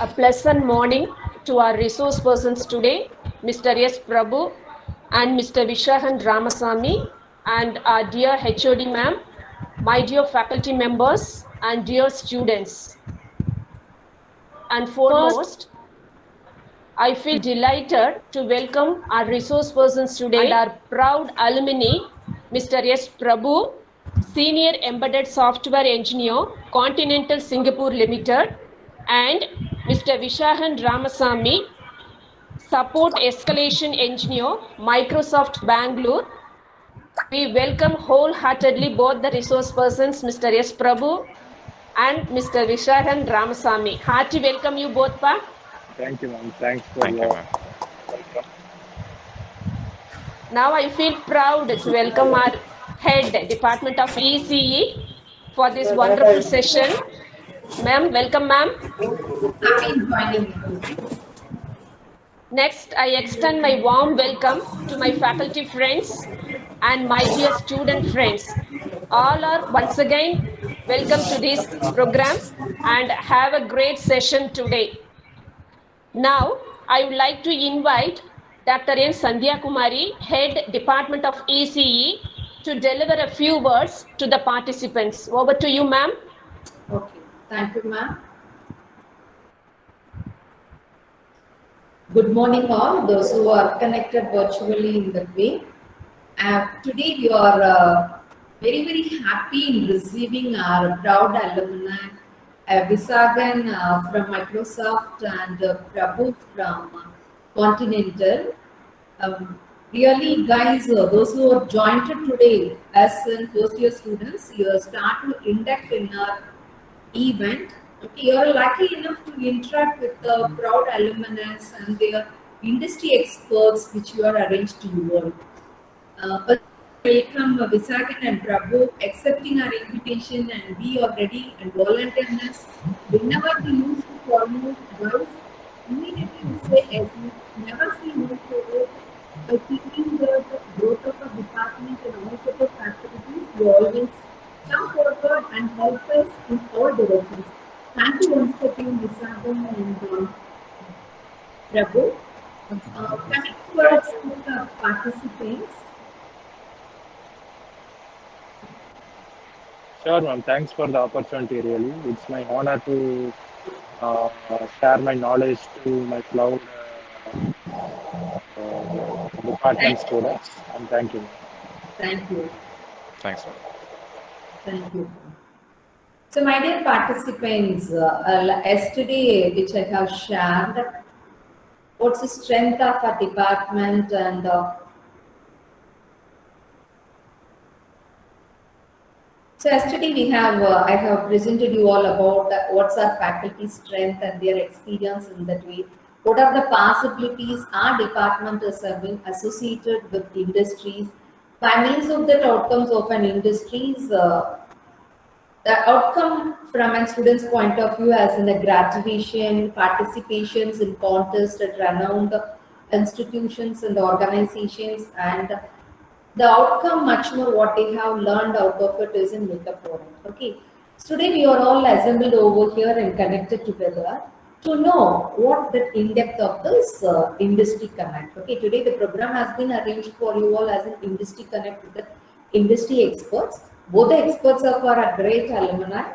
A pleasant morning to our resource persons today, Mr. S. Prabhu and Mr. Vishahan Ramasamy, and our dear HOD ma'am, my dear faculty members and dear students. And foremost, I feel delighted to welcome our resource persons today and our proud alumni, Mr. S. Prabhu, Senior Embedded Software Engineer, Continental Singapore Limited, and Mr. Vishahan Ramasamy, Support Escalation Engineer, Microsoft Bangalore. We welcome wholeheartedly both the resource persons, Mr. S. Prabhu and Mr. Vishahan Ramasamy. Hearty welcome you both, Pa. Thank you, ma'am. Thanks for your welcome. Now I feel proud to welcome our head, Department of ECE, for this wonderful session. Ma'am, welcome, ma'am. Happy joining you. Next, I extend my warm welcome to my faculty friends and my dear student friends. All are once again welcome to this program and have a great session today. Now, I would like to invite Dr. N. Sandhya Kumari, Head Department of ECE, to deliver a few words to the participants. Over to you, ma'am. Okay, thank you, ma'am. Good morning, all those who are connected virtually in that way. Today, we are very, very happy in receiving our proud alumni, Visagan from Microsoft and Prabhu from Continental. Really, guys, those who are joined today as first year students, you start to induct in our event. Okay, you are lucky enough to interact with the proud alumni and their industry experts, which you are arranged to you all. But welcome Visagan and Prabhu accepting our invitation, and we are ready and volunteerness. Whenever we used to call you girls, immediately you say yes. You never see no photo. By keeping the growth of a department and all sorts of activities, you always come forward and help us in all directions. Thank you once again, Visagan and Prabhu. Connect words to the participants. Sure, ma'am. Thanks for the opportunity, really. It's my honor to share my knowledge to my cloud department students. And thank you, ma'am. Thank you. Thanks, ma'am. Thank you. So, my dear participants, yesterday, which I have shared, what's the strength of our department and so yesterday we have, I have presented you all about what's our faculty strength and their experience in that way. What are the possibilities our department is having associated with industries by means of the outcomes of an industries. The outcome from a student's point of view as in the graduation, participations in contests at renowned institutions and organizations, and the outcome much more what they have learned out of it is in makeup product. Okay, so today we are all assembled over here and connected together to know what the in-depth of this industry connect. Okay, today the program has been arranged for you all as an industry connect with the industry experts. Both the experts are great alumni.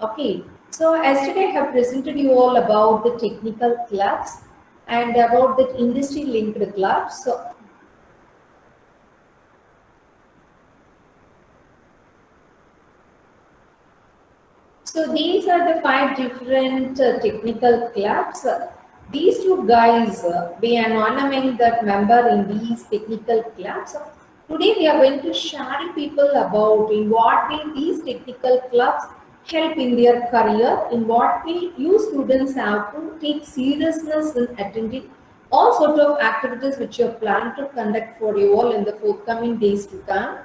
Okay, so yesterday I have presented you all about the technical clubs and about the industry linked clubs. So these are the 5 different technical clubs. These 2 guys, we are honoring that member in these technical clubs. Today we are going to share people about in what way these technical clubs help in their career, in what way you students have to take seriousness in attending all sorts of activities which you plan to conduct for you all in the forthcoming days to come.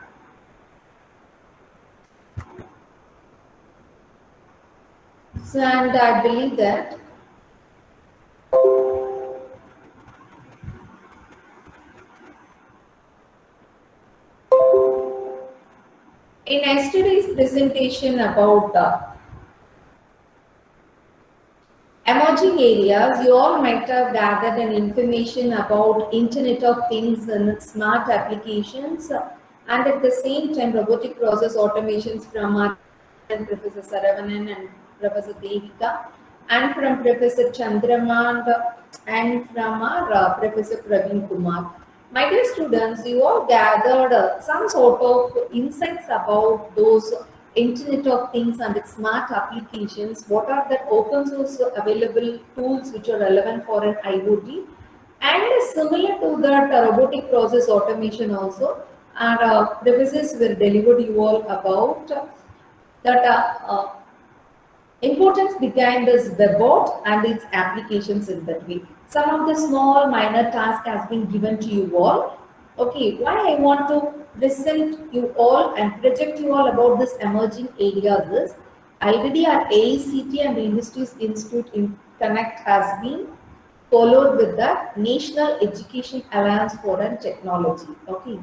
So, and I believe that in yesterday's presentation about Emerging areas, you all might have gathered an information about Internet of Things and smart applications, and at the same time robotic process automations from our Professor Saravanan and Professor Devika, and from Professor Chandramand and from our Professor Praveen Kumar. My dear students, you all gathered some sort of insights about those Internet of Things and its smart applications. What are the open source available tools which are relevant for an IoT? And similar to that, robotic process automation also. And professors will deliver you all about that importance behind this WebBot and its applications in that way. Some of the small minor tasks has been given to you all. Okay, why I want to present you all and project you all about this emerging areas is already our AICT and the Industries Institute in Connect has been followed with the National Education Alliance for Technology. Okay,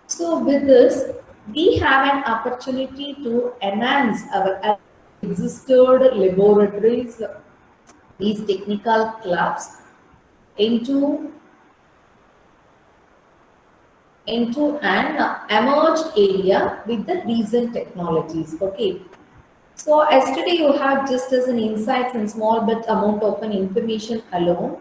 so with this, we have an opportunity to enhance our existed laboratories, these technical clubs, into an emerged area with the recent technologies. Okay, so yesterday you have just as an insights and small bit amount of an information alone.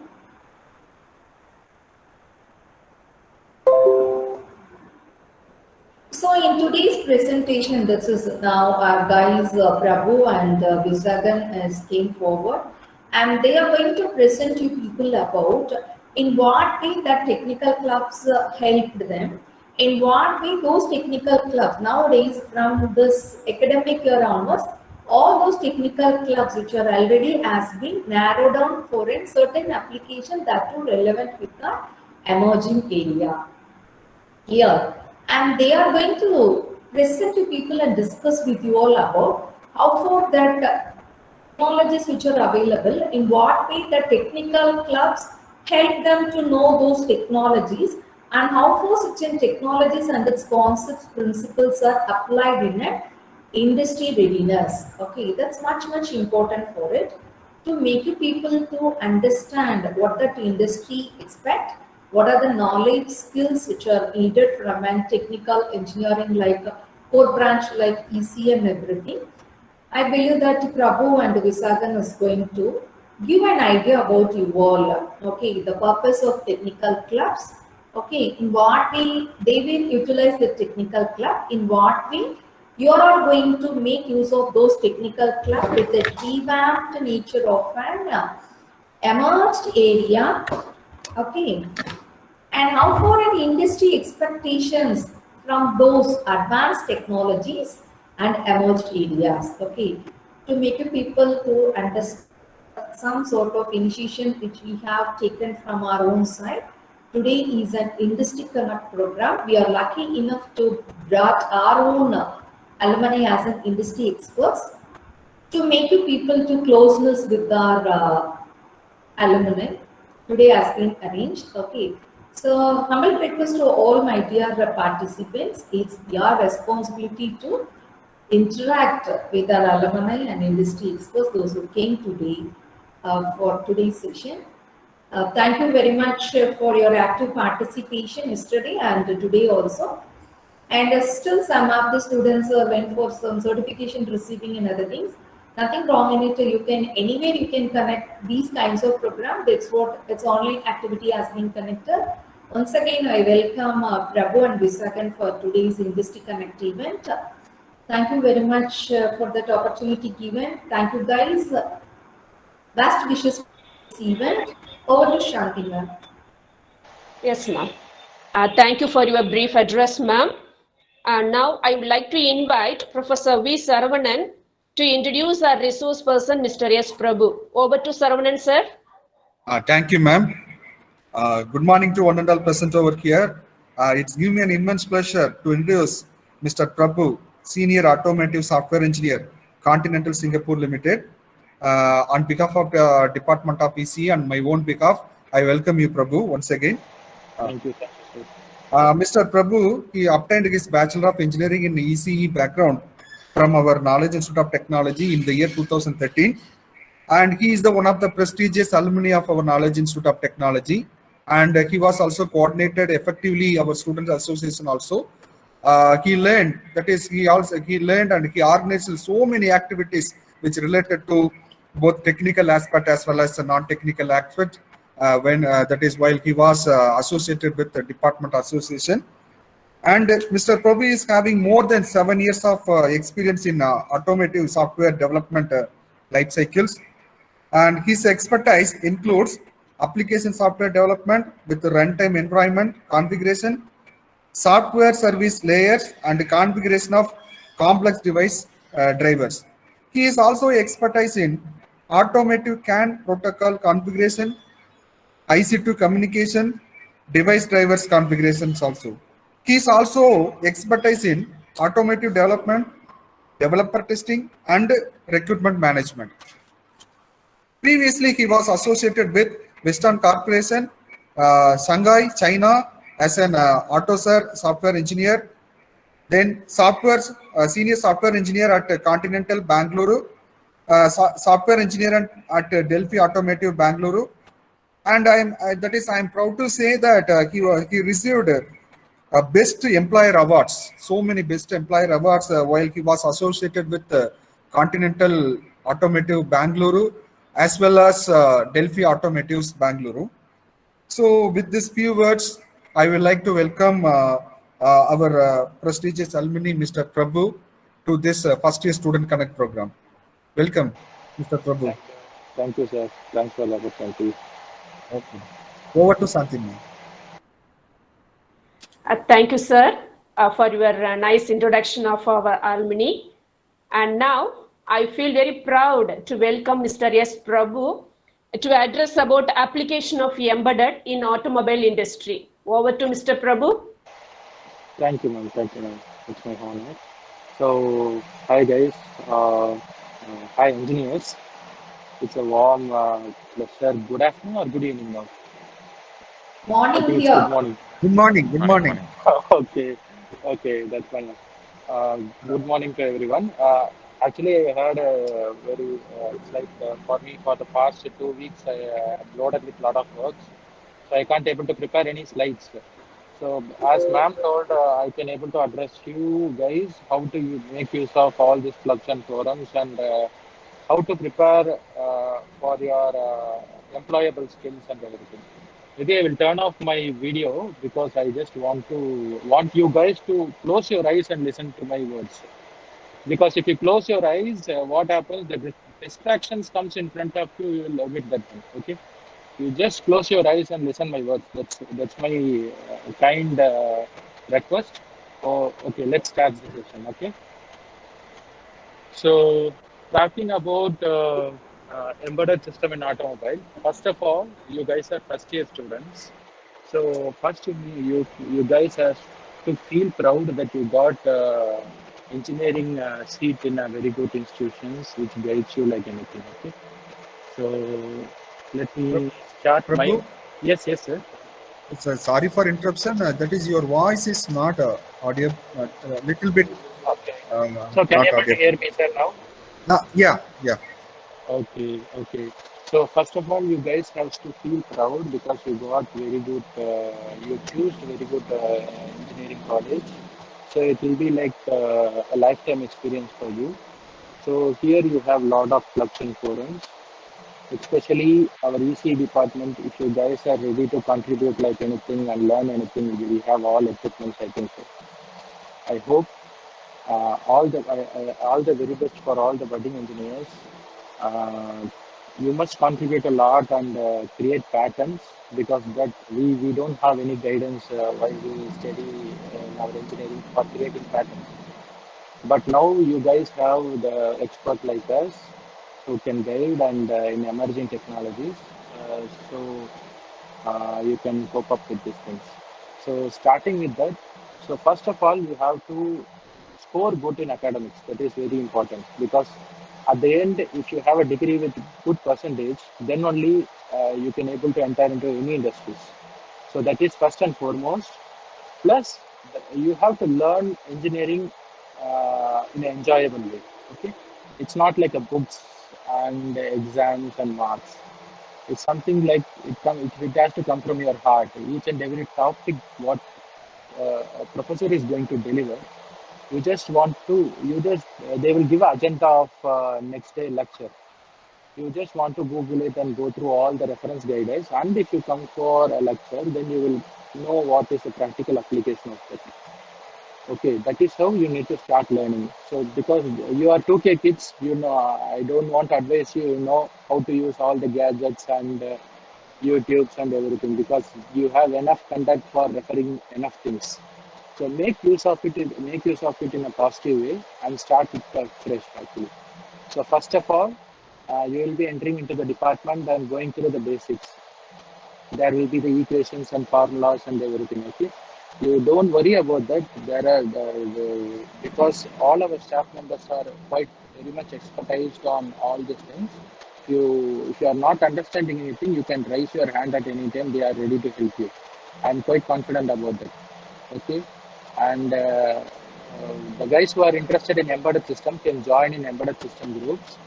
So in today's presentation, this is now our guys Prabhu and Visagan came forward, and they are going to present you people about in what way that technical clubs helped them, in what way those technical clubs nowadays from this academic year onwards, all those technical clubs which are already has been narrowed down for a certain application that are relevant with the emerging area here. And they are going to present to people and discuss with you all about how for that technologies which are available, in what way the technical clubs help them to know those technologies, and how for such technologies and its concepts, principles are applied in an industry readiness. Okay, that's much important for it to make you people to understand what that industry expect. What are the knowledge skills which are needed from a technical engineering like core branch like EC and everything. I believe that Prabhu and Visagan is going to give an idea about you all. Okay, the purpose of technical clubs. Okay, in what way they will utilize the technical club, in what way you are going to make use of those technical clubs with the revamped nature of an emerged area. Okay, and how far are the industry expectations from those advanced technologies and emerged areas. Okay, to make you people to understand some sort of initiation which we have taken from our own side. Today is an Industry Connect program. We are lucky enough to brought our own alumni as an industry experts to make you people to closeness with our alumni. Today has been arranged. Okay, so humble request to all my dear participants. It's your responsibility to interact with our alumni and industry experts, those who came today for today's session. Thank you very much for your active participation yesterday and today also. And still some of the students went for some certification receiving and other things. Nothing wrong in it. You can anywhere you can connect these kinds of programs. That's what its online activity has been connected. Once again, I welcome Prabhu and Visakan for today's Industry Connect event. Thank you very much for that opportunity given. Thank you guys. Best wishes for this event. Over to Shanti ma'am. Yes, ma'am. Thank you for your brief address, ma'am. And now I would like to invite Professor V. Saravanan to introduce our resource person, Mr. S. Prabhu. Over to Saravanan, sir. Thank you, ma'am. Good morning to one and all present over here. It's given me an immense pleasure to introduce Mr. Prabhu, Senior Automotive Software Engineer, Continental Singapore Limited. On behalf of the Department of EC and my own behalf, I welcome you, Prabhu, once again. Thank you. Mr. Prabhu, he obtained his Bachelor of Engineering in ECE background from our Knowledge Institute of Technology in the year 2013. and he is the one of the prestigious alumni of our Knowledge Institute of Technology, and he was also coordinated effectively our student association also. He learned, that is, he learned and he organized so many activities which related to both technical aspect as well as the non-technical aspect. That is while he was associated with the department association. And Mr. Prabhu is having more than 7 years of experience in automotive software development life cycles. And his expertise includes application software development with the runtime environment configuration, software service layers, and configuration of complex device drivers. He is also expertise in automotive CAN protocol configuration, IC2 communication, device drivers configurations also. He is also expertise in automotive development, developer testing, and recruitment management. Previously, he was associated with Western Corporation, Shanghai, China, as an AutoSAR software engineer. Then senior software engineer at Continental Bangalore, software engineer at Delphi Automotive Bangalore. And I'm proud to say that he received best employer awards, so many best employer awards while he was associated with Continental Automotive Bangalore as well as Delphi Automotives Bangalore. So with these few words, I would like to welcome our prestigious alumni, Mr. Prabhu, to this first year Student Connect program. Welcome, Mr. Prabhu. Thank you, sir. Thanks for the opportunity. Okay. Over to Santini. Thank you, sir, for your nice introduction of our alumni. And now I feel very proud to welcome Mr. S. Prabhu to address about application of embedded in automobile industry. Over to Mr. Prabhu. Thank you, ma'am. Thank you, ma'am. It's my honor. So, hi guys. Hi engineers. It's a warm pleasure. Good afternoon or good evening now? Morning Good here. morning. Good morning. Good morning. Okay, that's fine. Good morning to everyone. Actually, I had a very, it's like for me, for the past 2 weeks, I am loaded with a lot of work. So I can't able to prepare any slides. So as ma'am told, I can able to address you guys how to make use of all these clubs and forums and how to prepare for your employable skills and everything. Maybe I will turn off my video because I just want you guys to close your eyes and listen to my words. Because if you close your eyes, what happens? The distractions comes in front of you. You will omit that thing. Okay. You just close your eyes and listen my words. That's my kind request. Oh, okay. Let's start the session. Okay. So talking about embedded system in automobile. First of all, you guys are first year students. So first you guys have to feel proud that you got engineering seat in a very good institutions which guides you like anything. Okay. So let me start Prabhu? my. Yes, sir. Sorry for interruption. That is, your voice is not audio, a little bit. Okay. So can you able to hear me, sir, now? Yeah. Okay. So first of all, you guys have to feel proud because you got very good, you choose very good engineering college. So it will be like a lifetime experience for you. So here you have lot of clubs and forums, especially our EC department. If you guys are ready to contribute like anything and learn anything, we have all equipment, I think so. I hope all the very best for all the budding engineers. You must contribute a lot and create patterns because that we don't have any guidance while we study in our engineering for creating patterns. But now you guys have the expert like us who can guide and in emerging technologies. So you can cope up with these things. So starting with that, so first of all, you have to score good in academics. That is very important because at the end, if you have a degree with good percentage, then only you can able to enter into any industries. So that is first and foremost. Plus, you have to learn engineering in an enjoyable way. Okay, it's not like a books and exams and marks. It's something like it has to come from your heart. Each and every topic what a professor is going to deliver, you just want to, they will give an agenda of next day lecture. You just want to Google it and go through all the reference guides. And if you come for a lecture, then you will know what is the practical application of it. Okay, that is how you need to start learning. So because you are 2K kids, I don't want to advise you, how to use all the gadgets and YouTubes and everything, because you have enough content for referring enough things. So make use of it in a positive way and start it fresh actually. So first of all, you will be entering into the department and going through the basics. There will be the equations and formulas and everything. Okay, you don't worry about that. There are because all our staff members are quite very much expertised on all these things. If you are not understanding anything, you can raise your hand at any time. They are ready to help you. I'm quite confident about that. Okay, and the guys who are interested in embedded system can join in embedded system groups.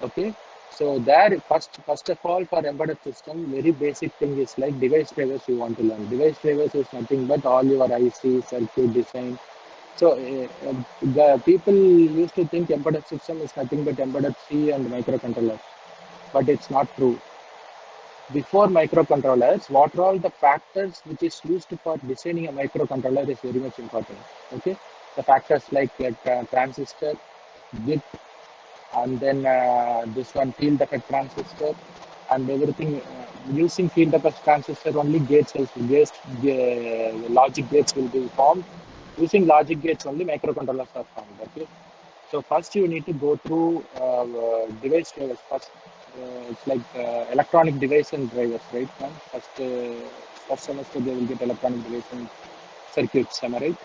Okay, so there first of all, for embedded system, very basic thing is like device drivers you want to learn. Device drivers is nothing but all your IC, circuit design. So the people used to think embedded system is nothing but embedded C and microcontrollers, but it's not true. Before microcontrollers, what are all the factors which is used for designing a microcontroller is very much important. Okay, the factors like transistor, bit, and then this one field effect transistor, and everything. Using field effect transistor only logic gates will be formed. Using logic gates only microcontrollers are formed. Okay, so first you need to go through device drivers first. It's like electronic device and drivers, right? First semester they will get electronic device and circuits. Am I right?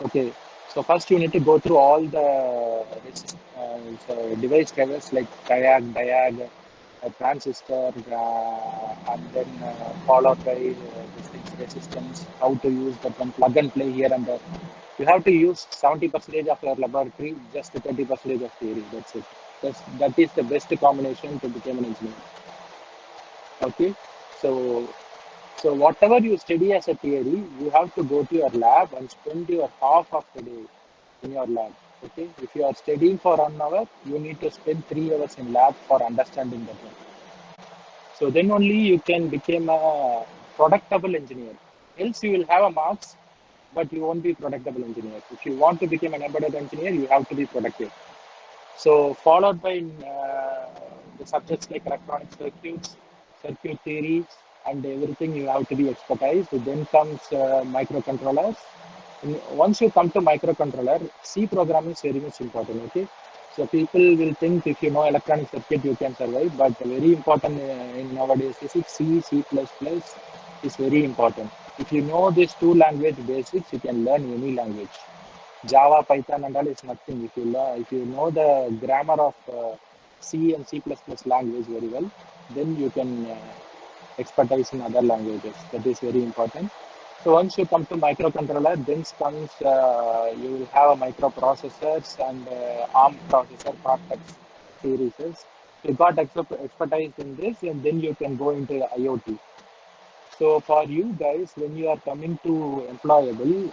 Okay, so first you need to go through all the device drivers like diag, transistor, and then followed by this things, resistance, how to use that one, plug and play here and there. You have to use 70% of your laboratory, just 30% of theory. That's it. That is the best combination to become an engineer. Okay, so whatever you study as a theory, you have to go to your lab and spend your half of the day in your lab. Okay, if you are studying for 1 hour, you need to spend 3 hours in lab for understanding that one. So then only you can become a productable engineer. Else you will have a marks, but you won't be productable engineer. If you want to become an embedded engineer, you have to be productive. So followed by the subjects like electronic circuits, circuit theory, and everything you have to be expertise. Then comes microcontrollers. And once you come to microcontroller, C programming is very much important. Okay, so people will think if you know electronic circuit you can survive, but very important in nowadays is C, C++ is very important. If you know these two language basics, you can learn any language. Java, Python, and all is nothing. If you know the grammar of C and C++ language very well, then you can expertise in other languages. That is very important. So once you come to microcontroller, then comes you will have a microprocessors and ARM processor, Cortex series. You got expertise in this, and then you can go into IoT. So for you guys, when you are coming to employable,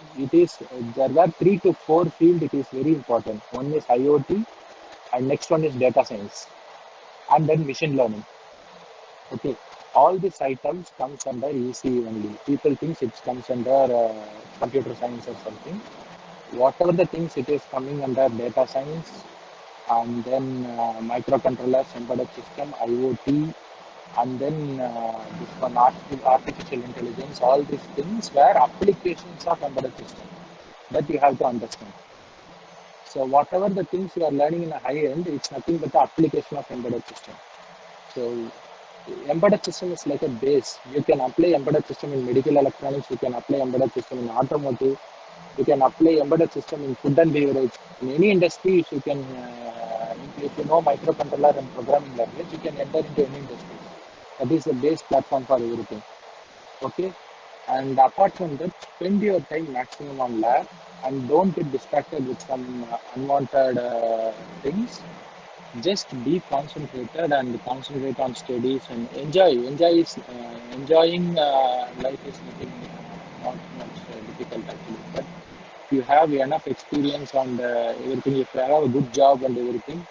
there were 3 to 4 fields. It is very important. One is IoT, and next one is data science, and then machine learning. Okay, all these items comes under ECE only. People think it comes under computer science or something. Whatever the things it is coming under data science, and then microcontrollers, embedded system, IoT, and then this one artificial intelligence. All these things were applications of embedded system that you have to understand. So whatever the things you are learning in a high end, it's nothing but the application of embedded system. So embedded system is like a base. You can apply embedded system in medical electronics. You can apply embedded system in automotive. You can apply embedded system in food and beverage. In any industry, if you know microcontroller and programming language, you can enter into any industry. That is the base platform for everything. Okay, And apart from that, spend your time maximum on lab and don't get distracted with some unwanted things. Just be concentrated and concentrate on studies and enjoying life is nothing not much difficult actually. But if you have enough experience and everything, if you have a good job and everything,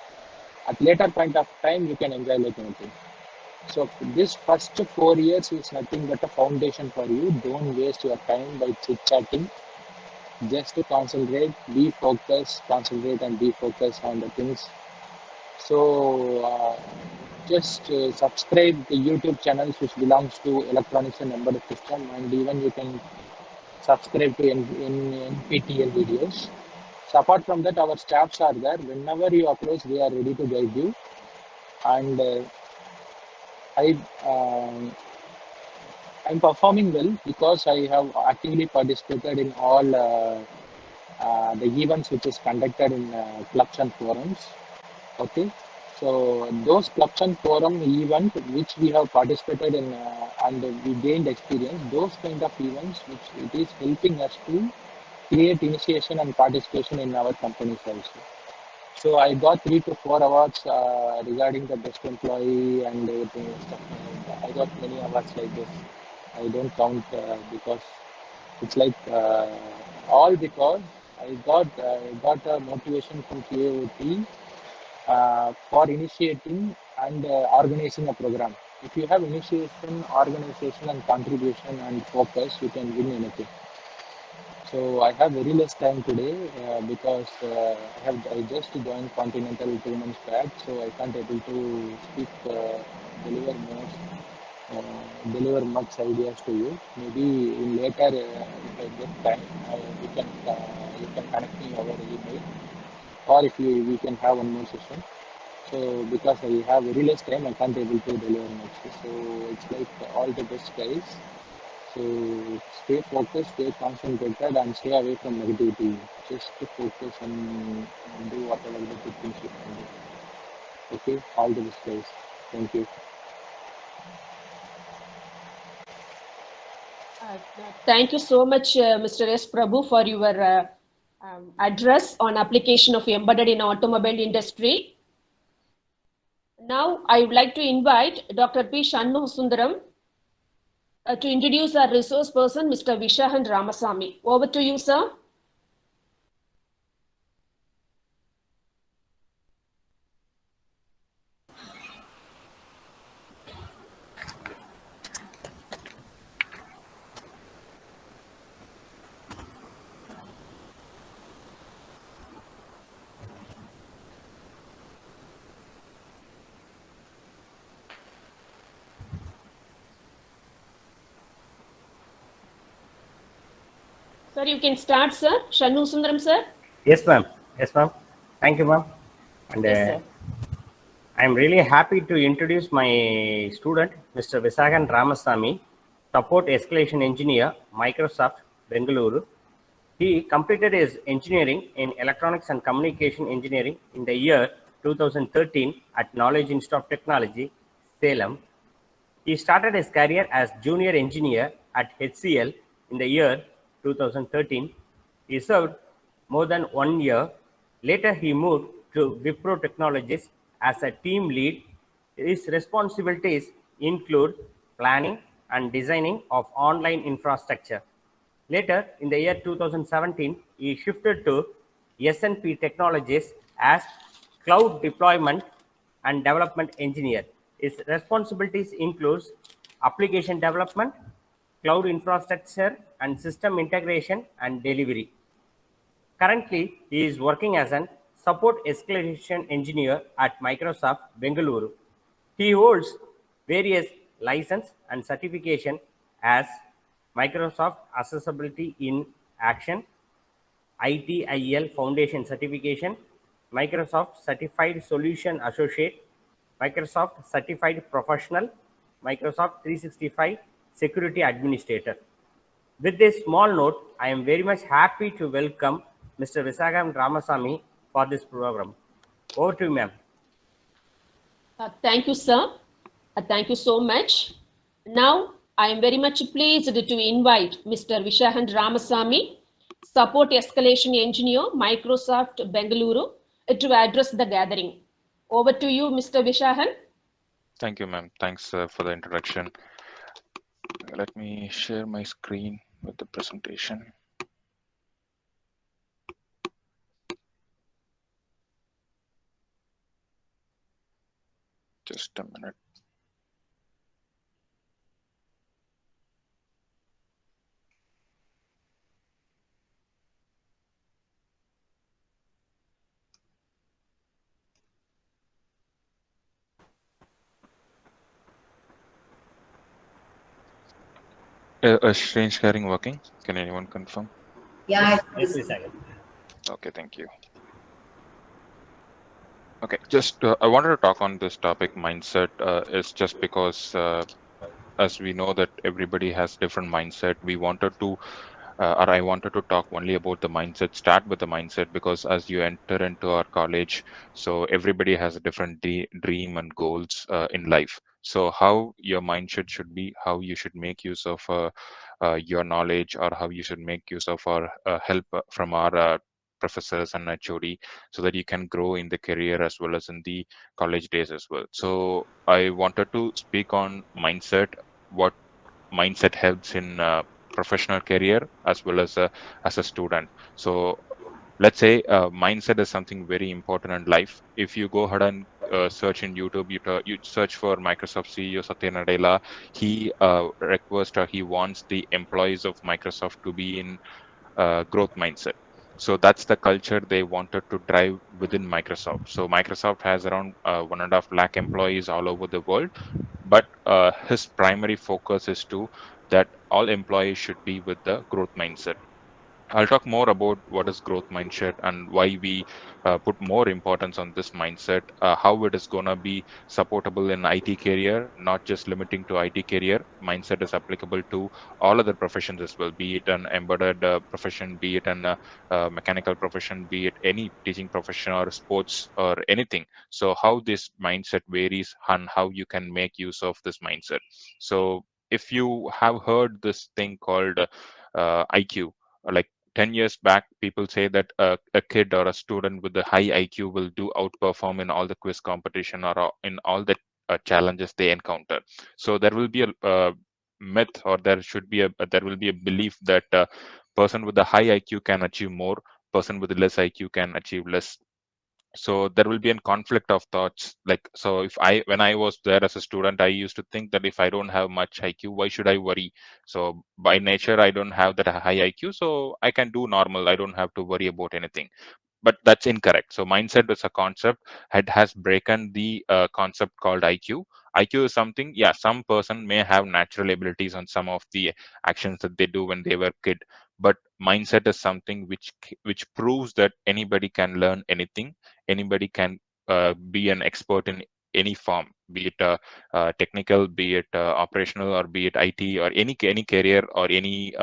at later point of time you can enjoy like anything. So this first 4 years is nothing but a foundation for you. Don't waste your time by chit chatting. Just to concentrate, be focused, concentrate and be focused on the things. So just subscribe the YouTube channels which belongs to Electronics and Embedded System, and even you can subscribe to NPTEL videos. So apart from that, our staffs are there. Whenever you approach, they are ready to guide you. And I'm performing well because I have actively participated in all the events which is conducted in clubs and forums. Okay, so those clubs and forum event which we have participated in and we gained experience, those kind of events which it is helping us to create initiation and participation in our companies also. So I got 3 to 4 awards regarding the best employee and everything stuff. I got many awards like this. I don't count because it's like all because I got a motivation from QAOT for initiating and organizing a program. If you have initiation, organization, and contribution and focus, you can win anything. So I have very less time today because I just joined Continental 2 months back, so I can't able to speak, deliver much ideas to you. Maybe in later, if I get time, you can connect me over email, or if we can have one more session. So because I have very less time, I can't able to deliver much. So it's like all the best guys. So stay focused, stay concentrated, and stay away from negativity. Just to focus and do whatever the good things you can do. Okay, all the best guys. Thank you. Thank you so much, Mr. S. Prabhu, for your address on application of embedded in automobile industry. Now, I would like to invite Dr. P. Shanmugasundaram to introduce our resource person, Mr. Vishahan Ramasamy. Over to you, sir. Sir, you can start, sir. Shanmugasundaram, sir. Yes, ma'am. Yes, ma'am. Thank you, ma'am. And Yes, I'm really happy to introduce my student, Mr. Vishahan Ramasamy, Support Escalation Engineer, Microsoft, Bengaluru. He completed his engineering in Electronics and Communication Engineering in the year 2013 at Knowledge Institute of Technology, Salem. He started his career as junior engineer at HCL in the year 2013. He served more than 1 year. Later, he moved to Wipro Technologies as a team lead. His responsibilities include planning and designing of online infrastructure. Later, in the year 2017, he shifted to S&P Technologies as cloud deployment and development engineer. His responsibilities include application development, cloud infrastructure, and system integration and delivery. Currently, he is working as an support escalation engineer at Microsoft, Bengaluru. He holds various license and certification as Microsoft Accessibility in Action, ITIL Foundation Certification, Microsoft Certified Solution Associate, Microsoft Certified Professional, Microsoft 365 Security Administrator. With this small note, I am very much happy to welcome Mr. Vishahan Ramasamy for this program. Over to you, ma'am. Thank you, sir. Thank you so much. Now, I am very much pleased to invite Mr. Vishahan Ramasamy, Support Escalation Engineer, Microsoft Bengaluru, to address the gathering. Over to you, Mr. Vishahan. Thank you, ma'am. Thanks for the introduction. Let me share my screen with the presentation. Just a minute. Screen sharing working? Can anyone confirm? Yeah, Yes, Vishagan. Okay, thank you. Okay, just I wanted to talk on this topic mindset. Is just because as we know that everybody has different mindset, we wanted to or I wanted to talk only about the mindset, start with the mindset, because as you enter into our college, so everybody has a different dream and goals in life. So how your mindset should be, how you should make use of your knowledge, or how you should make use of our help from our professors and HOD, so that you can grow in the career as well as in the college days as well. So I wanted to speak on mindset, what mindset helps in professional career as well as a student. So let's say mindset is something very important in life. If you go ahead and search in YouTube, you search for Microsoft CEO Satya Nadella. He requests or he wants the employees of Microsoft to be in growth mindset. So that's the culture they wanted to drive within Microsoft. So Microsoft has around 1.5 lakh employees all over the world, but his primary focus is to that all employees should be with the growth mindset. I'll talk more about what is growth mindset and why we put more importance on this mindset, how it is going to be supportable in IT career, not just limiting to IT career. Mindset is applicable to all other professions as well, be it an embedded profession, be it an mechanical profession, be it any teaching profession or sports or anything. So how this mindset varies and how you can make use of this mindset. So if you have heard this thing called IQ, like 10 years back, people say that a kid or a student with a high IQ will do outperform in all the quiz competition or in all the challenges they encounter. So there will be a myth, or there will be a belief that person with a high IQ can achieve more, person with less IQ can achieve less. So there will be a conflict of thoughts. Like, so if I when I was there as a student, I used to think that if I don't have much IQ, why should I worry? So by nature I don't have that high IQ, so I can do normal, I don't have to worry about anything. But that's incorrect. So mindset is a concept. It has broken the concept called IQ. IQ is something, yeah, some person may have natural abilities on some of the actions that they do when they were kid, but mindset is something which proves that anybody can learn anything, anybody can be an expert in any form, be it technical, be it operational, or be it IT, or any career, or any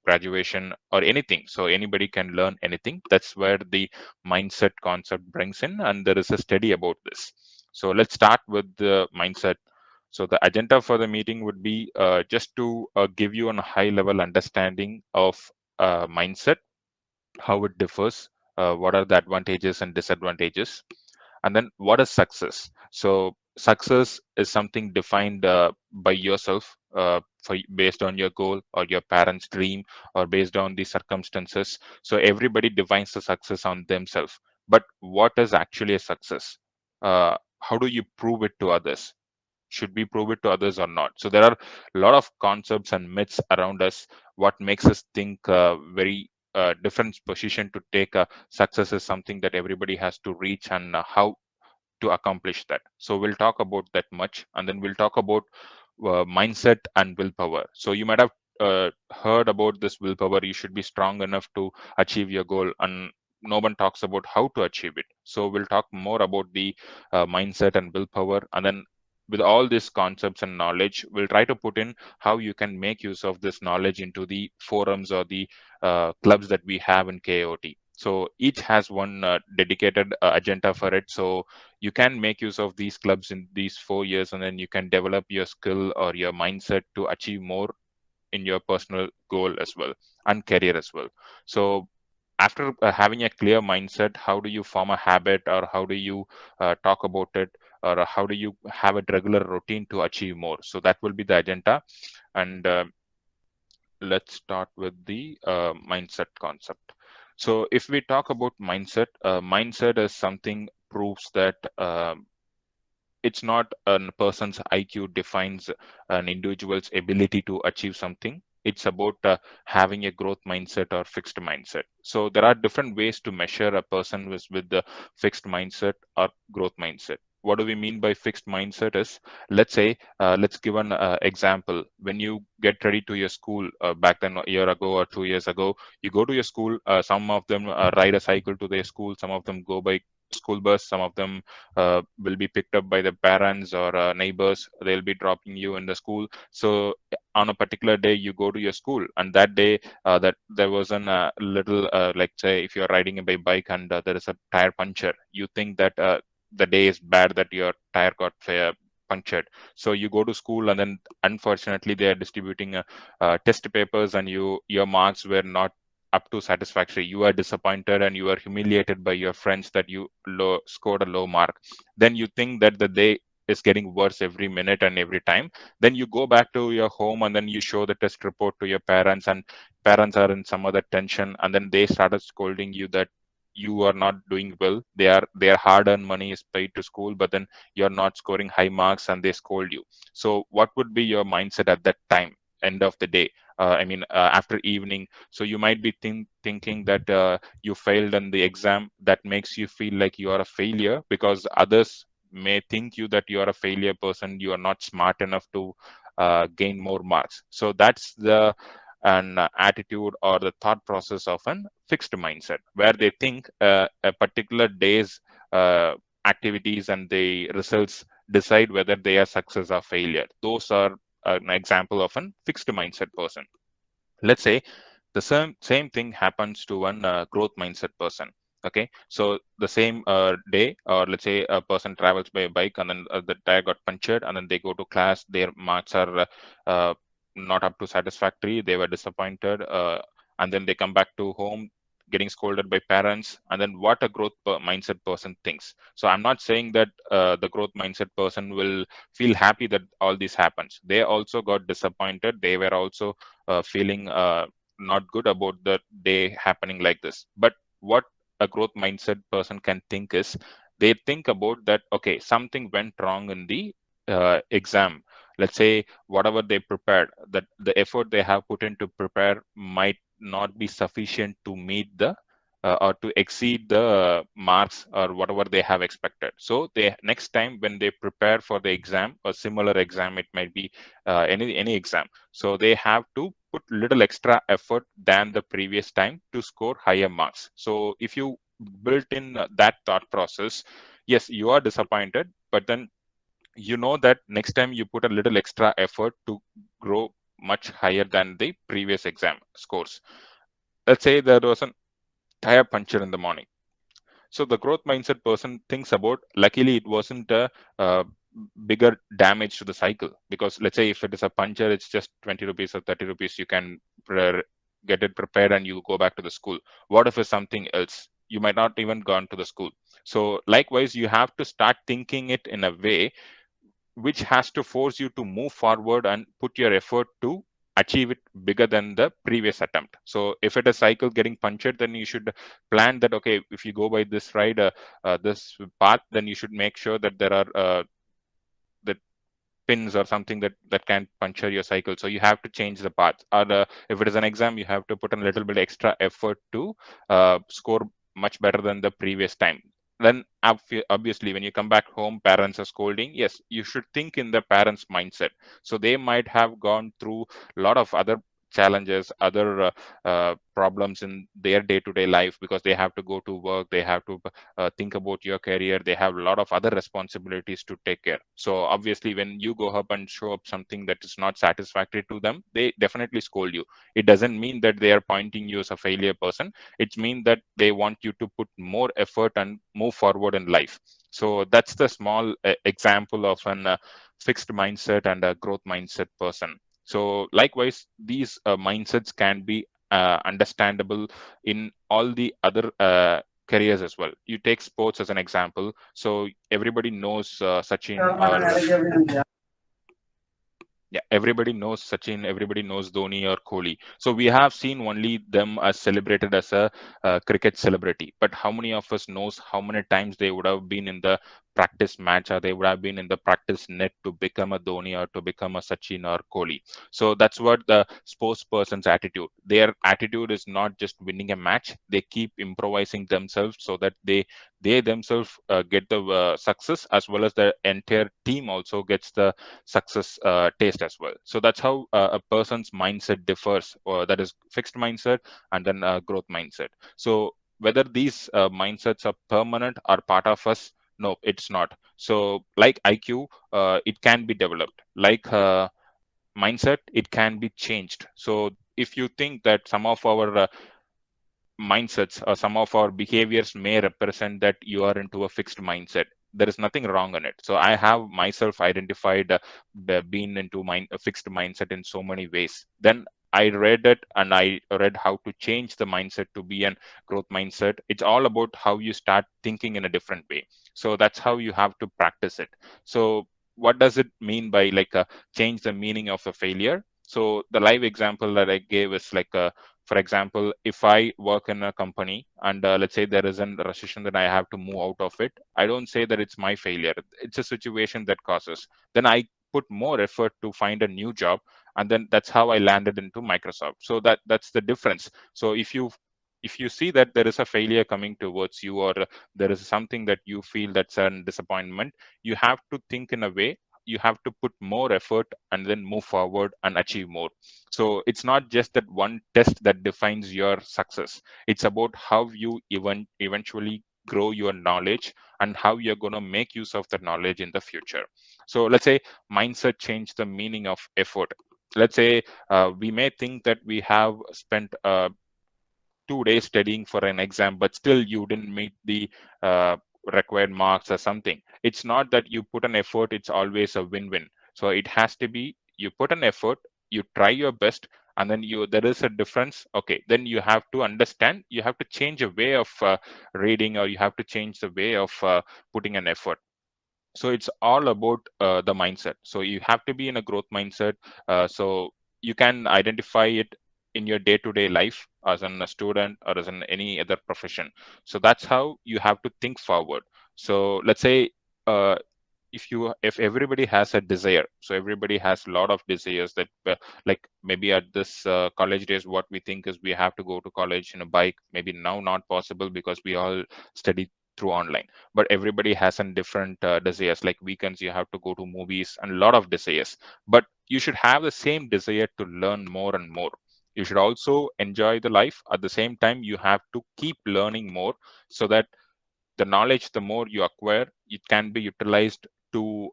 graduation or anything. So anybody can learn anything. That's where the mindset concept brings in, and there is a study about this. So let's start with the mindset. So the agenda for the meeting would be just to give you a high level understanding of mindset, how it differs, what are the advantages and disadvantages, and then what is success. So success is something defined by yourself, based on your goal or your parents dream, or based on the circumstances. So everybody defines the success on themselves. But what is actually a success? How do you prove it to others? Should we prove it to others or not? So there are a lot of concepts and myths around us, what makes us think very different position to take. Success is something that everybody has to reach, and how to accomplish that. So we'll talk about that much, and then we'll talk about mindset and willpower. So you might have heard about this willpower. You should be strong enough to achieve your goal, and no one talks about how to achieve it. So we'll talk more about the mindset and willpower, and then with all these concepts and knowledge, we'll try to put in how you can make use of this knowledge into the forums or the clubs that we have in KOT. So each has one dedicated agenda for it. So you can make use of these clubs in these 4 years, and then you can develop your skill or your mindset to achieve more in your personal goal as well and career as well. So after having a clear mindset, how do you form a habit, or how do you talk about it, or how do you have a regular routine to achieve more? So that will be the agenda. And let's start with the mindset concept. So if we talk about mindset, mindset is something proves that it's not a person's IQ defines an individual's ability to achieve something. It's about having a growth mindset or fixed mindset. So there are different ways to measure a person with the fixed mindset or growth mindset. What do we mean by fixed mindset is, let's say, let's give an example. When you get ready to your school back then, a year ago or 2 years ago, you go to your school. Some of them ride a cycle to their school. Some of them go by school bus. Some of them will be picked up by the parents or neighbors. They'll be dropping you in the school. So on a particular day, you go to your school, and that day that there was a little like, say, if you're riding by bike and there is a tire puncture, you think that the day is bad, that your tire got punctured. So you go to school, and then unfortunately they are distributing test papers, and your marks were not up to satisfactory. You are disappointed and you are humiliated by your friends that you scored a low mark. Then you think that the day is getting worse every minute and every time. Then you go back to your home, and then you show the test report to your parents, and parents are in some other tension, and then they started scolding you that you are not doing well. Their hard-earned money is paid to school, but then you're not scoring high marks, and they scold you. So what would be your mindset at that time, end of the day? After evening. So you might be thinking that you failed in the exam. That makes you feel like you are a failure, because others may think you that you are a failure person. You are not smart enough to gain more marks. So that's the an attitude or the thought process of an fixed mindset, where they think a particular day's activities and the results decide whether they are success or failure. Those are an example of an fixed mindset person. Let's say the same thing happens to one growth mindset person. Okay, so the same day, or let's say a person travels by a bike, and then the tire got punctured, and then they go to class. Their marks are not up to satisfactory. They were disappointed, and then they come back to home getting scolded by parents. And then what a growth mindset person thinks. So I'm not saying that the growth mindset person will feel happy that all this happens. They also got disappointed. They were also feeling not good about the day happening like this. But what a growth mindset person can think is, they think about that, okay, something went wrong in the exam. Let's say whatever they prepared, that the effort they have put in to prepare might not be sufficient to meet the or to exceed the marks or whatever they have expected. So they, next time when they prepare for the exam, a similar exam, it might be any exam, so they have to put little extra effort than the previous time to score higher marks. So if you built in that thought process, yes, you are disappointed, but then you know that next time you put a little extra effort to grow much higher than the previous exam scores. Let's say there was a tire puncture in the morning. So the growth mindset person thinks about, luckily it wasn't a bigger damage to the cycle, because let's say if it is a puncture, it's just 20 rupees or 30 rupees. You can get it prepared and you go back to the school. What if it's something else? You might not even gone to the school. So likewise, you have to start thinking it in a way which has to force you to move forward and put your effort to achieve it bigger than the previous attempt. So if it is cycle getting punctured, then you should plan that, okay, if you go by this ride, this path, then you should make sure that there are the pins or something that can puncture your cycle. So you have to change the path. Or if it is an exam, you have to put in a little bit extra effort to score much better than the previous time. Then obviously when you come back home, parents are scolding. Yes, you should think in the parents mindset. So they might have gone through a lot of other challenges, other problems in their day-to-day life, because they have to go to work, they have to think about your career, they have a lot of other responsibilities to take care. So obviously when you go up and show up something that is not satisfactory to them, they definitely scold you. It doesn't mean that they are pointing you as a failure person. It means that they want you to put more effort and move forward in life. So that's the small example of an fixed mindset and a growth mindset person. So likewise, these mindsets can be understandable in all the other careers as well. You take sports as an example. So everybody knows Sachin, or yeah, everybody knows Sachin, everybody knows Dhoni or Kohli. So we have seen only them as celebrated as a cricket celebrity. But how many of us knows how many times they would have been in the practice match, or they would have been in the practice net to become a Dhoni or to become a Sachin or Kohli? So that's what the sports person's attitude. Their attitude is not just winning a match. They keep improvising themselves so that they themselves get the success, as well as the entire team also gets the success taste as well. So that's how a person's mindset differs, or that is fixed mindset and then growth mindset. So whether these mindsets are permanent or part of us, no, it's not. So like IQ, it can be developed. Like mindset, it can be changed. So if you think that some of our mindsets or some of our behaviors may represent that you are into a fixed mindset, there is nothing wrong in it. So I have myself identified being into a fixed mindset in so many ways. Then I read it and I read how to change the mindset to be a growth mindset. It's all about how you start thinking in a different way. So that's how you have to practice it. So what does it mean by like change the meaning of a failure? So the live example that I gave is like for example, if I work in a company and let's say there is a recession that I have to move out of it, I don't say that it's my failure. It's a situation that causes. Then I put more effort to find a new job, and then that's how I landed into Microsoft. So that's the difference. So if you see that there is a failure coming towards you, or there is something that you feel that's a disappointment, you have to think in a way, you have to put more effort and then move forward and achieve more. So it's not just that one test that defines your success. It's about how you eventually grow your knowledge and how you're going to make use of the knowledge in the future. So let's say mindset change the meaning of effort. Let's say we may think that we have spent 2 days studying for an exam, but still you didn't meet the required marks or something. It's not that you put an effort, it's always a win-win. So it has to be you put an effort, you try your best, and then there is a difference. Okay, then you have to understand, you have to change a way of reading, or you have to change the way of putting an effort. So it's all about the mindset. So you have to be in a growth mindset. So you can identify it in your day-to-day life as a student or as in any other profession. So that's how you have to think forward. So let's say uh, if everybody has a desire, so everybody has a lot of desires that like maybe at this college days, what we think is we have to go to college in a bike. Maybe now not possible because we all study through online, but everybody has some different desires. Like weekends you have to go to movies and a lot of desires, but you should have the same desire to learn more and more. You should also enjoy the life. At the same time, you have to keep learning more, so that the knowledge, the more you acquire, it can be utilized to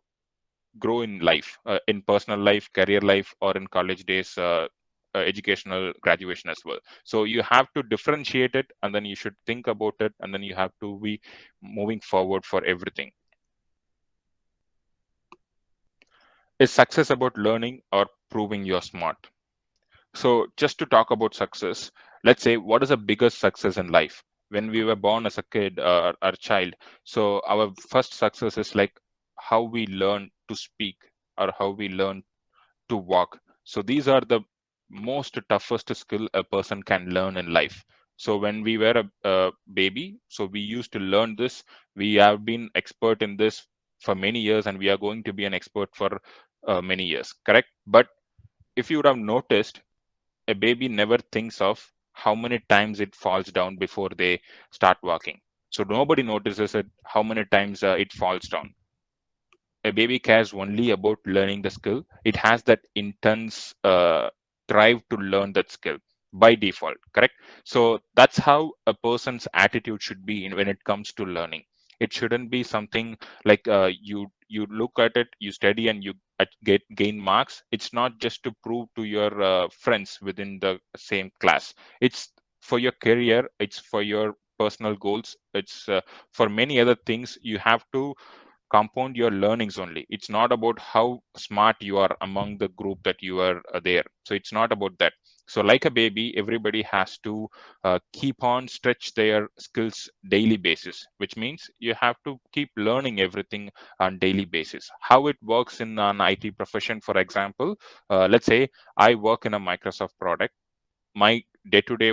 grow in life, in personal life, career life, or in college days, educational graduation as well. So you have to differentiate it, and then you should think about it, and then you have to be moving forward for everything. Is success about learning or proving you're smart? So just to talk about success, let's say what is the biggest success in life? When we were born as a kid or child, so our first success is like how we learn to speak or how we learn to walk. So these are the most toughest skill a person can learn in life. So when we were a baby, so we used to learn this. We have been expert in this for many years, and we are going to be an expert for many years, correct? But if you would have noticed, a baby never thinks of how many times it falls down before they start walking. So nobody notices it, how many times it falls down. A baby cares only about learning the skill. It has that intense thrive to learn that skill by default, correct? So that's how a person's attitude should be when it comes to learning. It shouldn't be something like you look at it, you study, and you get gain marks. It's not just to prove to your friends within the same class. It's for your career, it's for your personal goals, it's for many other things. You have to compound your learnings only. It's not about how smart you are among the group that you are there. So it's not about that. So like a baby, everybody has to keep on stretch their skills daily basis, which means you have to keep learning everything on daily basis. How it works in an IT profession, for example, let's say I work in a Microsoft product. My day-to-day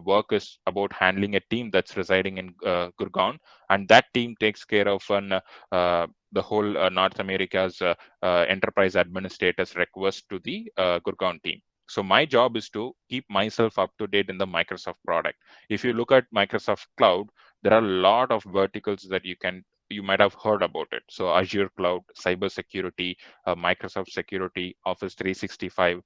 work is about handling a team that's residing in Gurgaon, and that team takes care of the whole North America's enterprise administrators request to the Gurgaon team. So my job is to keep myself up to date in the Microsoft product. If you look at Microsoft Cloud, there are a lot of verticals that you might have heard about it. So Azure Cloud, cybersecurity, Microsoft Security, Office 365.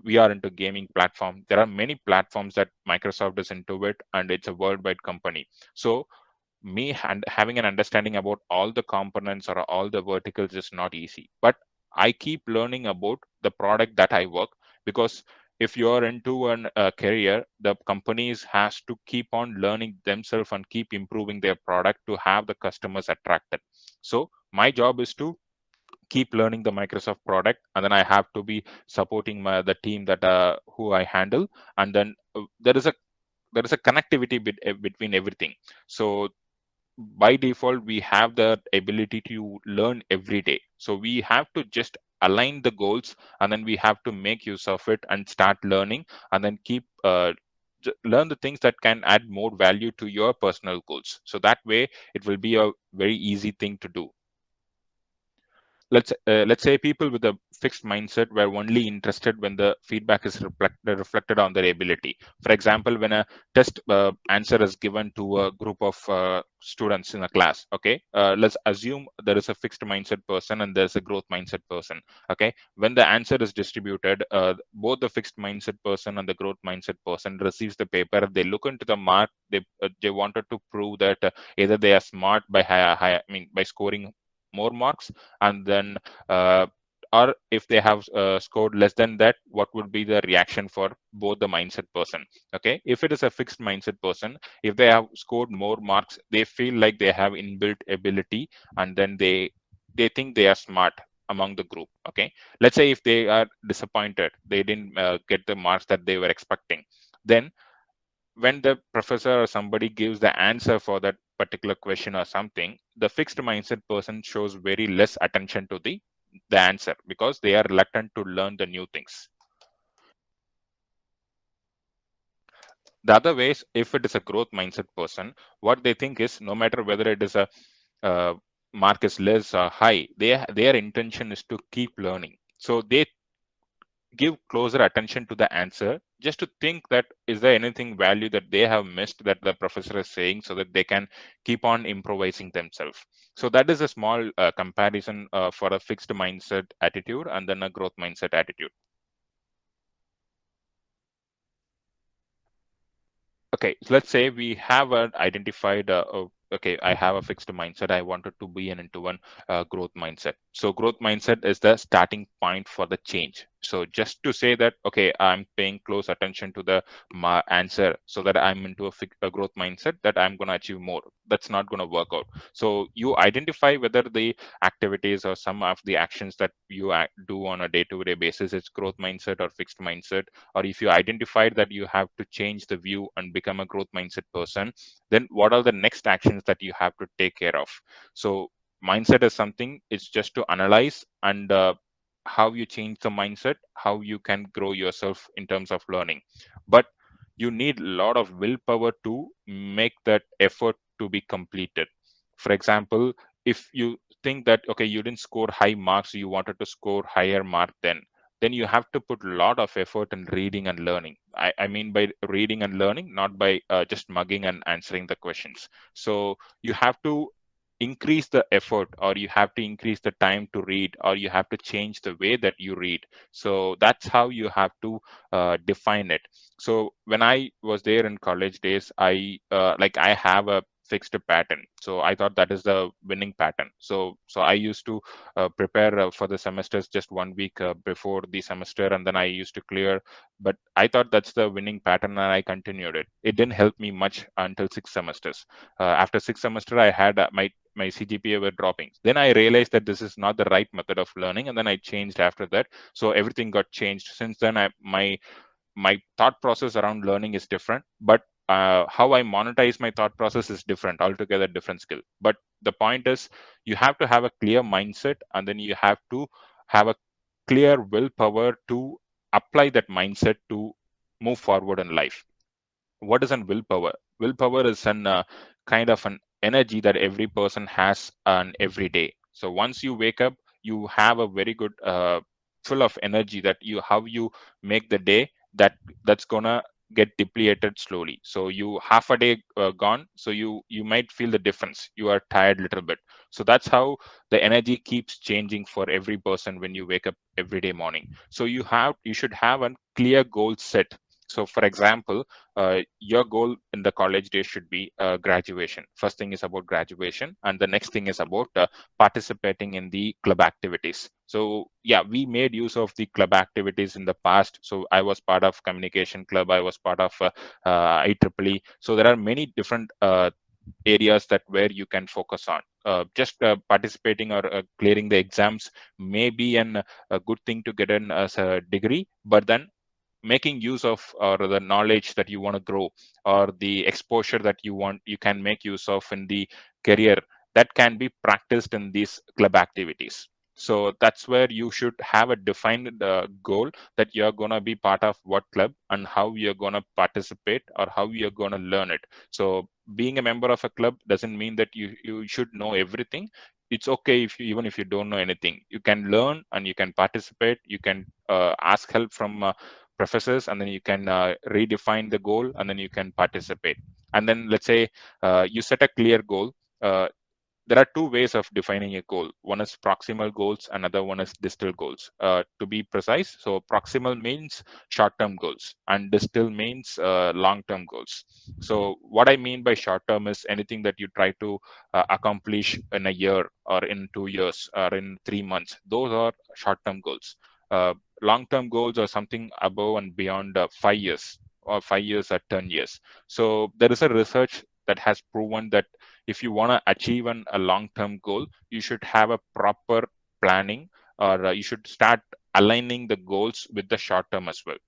We are into gaming platform. There are many platforms that Microsoft is into it, and it's a worldwide company. So having an understanding about all the components or all the verticals is not easy, but I keep learning about the product that I work, because if you're into a career, the companies has to keep on learning themselves and keep improving their product to have the customers attracted. So my job is to keep learning the Microsoft product, and then I have to be supporting the team that who I handle, and then there is a connectivity between everything. So by default, we have the ability to learn every day. So we have to just align the goals, and then we have to make use of it and start learning, and then keep learn the things that can add more value to your personal goals. So that way, it will be a very easy thing to do. Let's say people with a fixed mindset were only interested when the feedback is reflected on their ability. For example, when a test answer is given to a group of students in a class, okay, let's assume there is a fixed mindset person and there's a growth mindset person. Okay, when the answer is distributed, both the fixed mindset person and the growth mindset person receives the paper. They look into the mark. They wanted to prove that either they are smart by by scoring more marks, and then or if they have scored less than that, what would be the reaction for both the mindset person. Okay, if it is a fixed mindset person, if they have scored more marks, they feel like they have inbuilt ability, and then they think they are smart among the group. Okay, let's say if they are disappointed, they didn't get the marks that they were expecting, then when the professor or somebody gives the answer for that particular question or something, the fixed mindset person shows very less attention to the answer, because they are reluctant to learn the new things. The other ways, if it is a growth mindset person, what they think is, no matter whether it is a mark is less or high, their intention is to keep learning. So they give closer attention to the answer, just to think that is there anything value that they have missed that the professor is saying, so that they can keep on improvising themselves. So that is a small comparison for a fixed mindset attitude and then a growth mindset attitude. Okay, so let's say we have identified okay, I have a fixed mindset, I wanted to be into one growth mindset. So growth mindset is the starting point for the change. So just to say that, okay, I'm paying close attention to the answer, so that I'm into a growth mindset, that I'm going to achieve more, that's not going to work out. So you identify whether the activities or some of the actions that you do on a day-to-day basis is growth mindset or fixed mindset. Or if you identified that you have to change the view and become a growth mindset person, then what are the next actions that you have to take care of? So mindset is something, it's just to analyze, and how you change the mindset, how you can grow yourself in terms of learning. But you need a lot of willpower to make that effort to be completed. For example, if you think that, okay, you didn't score high marks, you wanted to score higher mark, then you have to put a lot of effort in reading and learning. I mean by reading and learning, not by just mugging and answering the questions. So you have to increase the effort, or you have to increase the time to read, or you have to change the way that you read. So that's how you have to define it. So when I was there in college days, I have a fixed pattern, so I thought that is the winning pattern. So I used to prepare for the semesters just 1 week before the semester, and then I used to clear. But I thought that's the winning pattern, and I continued it. It didn't help me much until 6 semesters. After 6 semester, I had my CGPA were dropping. Then I realized that this is not the right method of learning, and then I changed after that. So everything got changed. Since then, my thought process around learning is different, but how I monetize my thought process is different, altogether different skill. But the point is, you have to have a clear mindset, and then you have to have a clear willpower to apply that mindset to move forward in life. What is an willpower? Willpower is an kind of an energy that every person has on every day. So once you wake up, you have a very good full of energy that you how you make the day, that's gonna get depleted slowly. So you half a day gone, so you might feel the difference, you are tired little bit. So that's how the energy keeps changing for every person when you wake up every day morning. So you should have a clear goal set. So for example, your goal in the college days should be graduation. First thing is about graduation, and the next thing is about participating in the club activities. So yeah, we made use of the club activities in the past. So I was part of communication club, I was part of IEEE. So there are many different areas that where you can focus on. Just participating or clearing the exams may be a good thing to get in as a degree, but then making use of or the knowledge that you want to grow, or the exposure that you can make use of in the career, that can be practiced in these club activities. So that's where you should have a defined goal, that you're going to be part of what club and how you're going to participate or how you're going to learn it. So being a member of a club doesn't mean that you should know everything. It's okay if you, even if you don't know anything, you can learn and you can participate. You can ask help from professors, and then you can redefine the goal, and then you can participate. And then let's say you set a clear goal. There are two ways of defining a goal. One is proximal goals, another one is distal goals. To be precise, so proximal means short-term goals, and distal means long-term goals. So what I mean by short-term is anything that you try to accomplish in a year, or in 2 years, or in 3 months. Those are short-term goals. Long-term goals are something above and beyond 5 years, or 5 years or 10 years. So there is a research that has proven that if you want to achieve a long-term goal, you should have a proper planning, or you should start aligning the goals with the short term as well.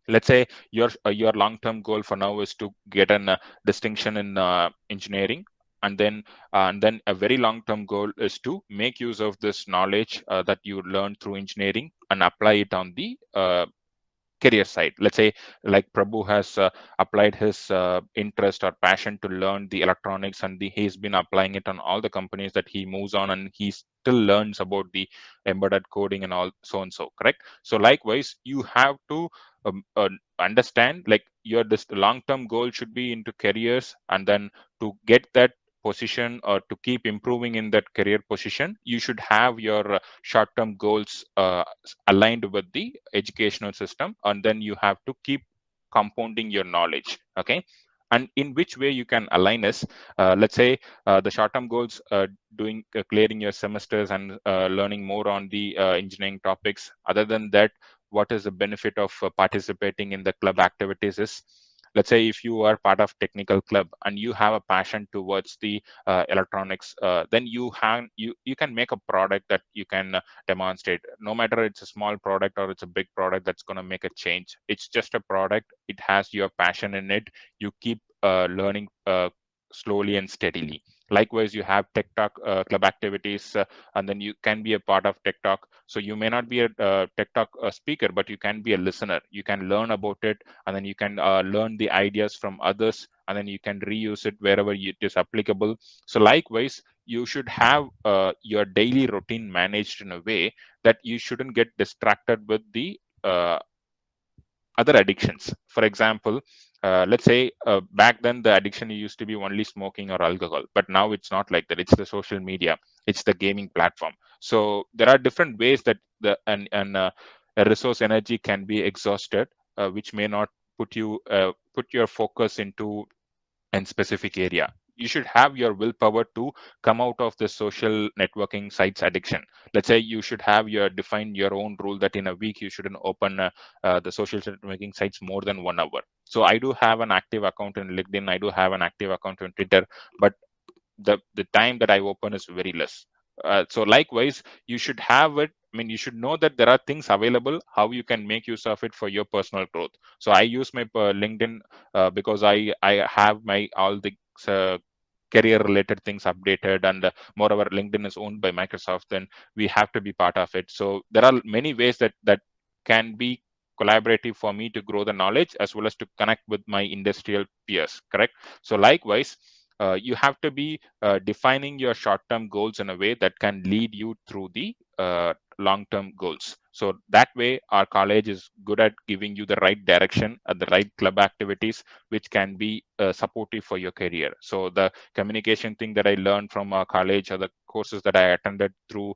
Let's say your long-term goal for now is to get a distinction in engineering, and then a very long-term goal is to make use of this knowledge that you learned through engineering and apply it on the career side. Let's say like Prabhu has applied his interest or passion to learn the electronics, and he's been applying it on all the companies that he moves on, and he still learns about the embedded coding and all, so and so, correct? So likewise, you have to understand, like, your this long-term goal should be into careers, and then to get that position or to keep improving in that career position, you should have your short-term goals aligned with the educational system, and then you have to keep compounding your knowledge. Okay. And in which way you can align is, let's say the short-term goals, doing clearing your semesters and learning more on the engineering topics. Other than that, what is the benefit of participating in the club activities is, let's say if you are part of technical club and you have a passion towards the electronics, then you can make a product that you can demonstrate. No matter it's a small product or it's a big product that's going to make a change, it's just a product. It has your passion in it. You keep learning slowly and steadily. Likewise, you have tech talk club activities, and then you can be a part of tech talk. So you may not be a tech talk speaker, but you can be a listener. You can learn about it, and then you can learn the ideas from others, and then you can reuse it wherever it is applicable. So likewise, you should have your daily routine managed in a way that you shouldn't get distracted with the other addictions. For example, let's say back then the addiction used to be only smoking or alcohol, but now it's not like that. It's the social media, it's the gaming platform. So there are different ways that the and a resource energy can be exhausted, which may not put your focus into a specific area. You should have your willpower to come out of the social networking sites addiction. Let's say you should have your define your own rule that in a week you shouldn't open the social networking sites more than 1 hour. So I do have an active account in LinkedIn, I do have an active account on Twitter, but the time that I open is very less. So likewise, you should have it. I mean, you should know that there are things available, how you can make use of it for your personal growth. So I use my LinkedIn because I have my all the uh, career related things updated, and moreover LinkedIn is owned by Microsoft, then we have to be part of it. So there are many ways that can be collaborative for me to grow the knowledge as well as to connect with my industrial peers, correct? So likewise, you have to be defining your short-term goals in a way that can lead you through the long-term goals. So that way our college is good at giving you the right direction at the right club activities which can be supportive for your career. So the communication thing that I learned from college, or the courses that I attended through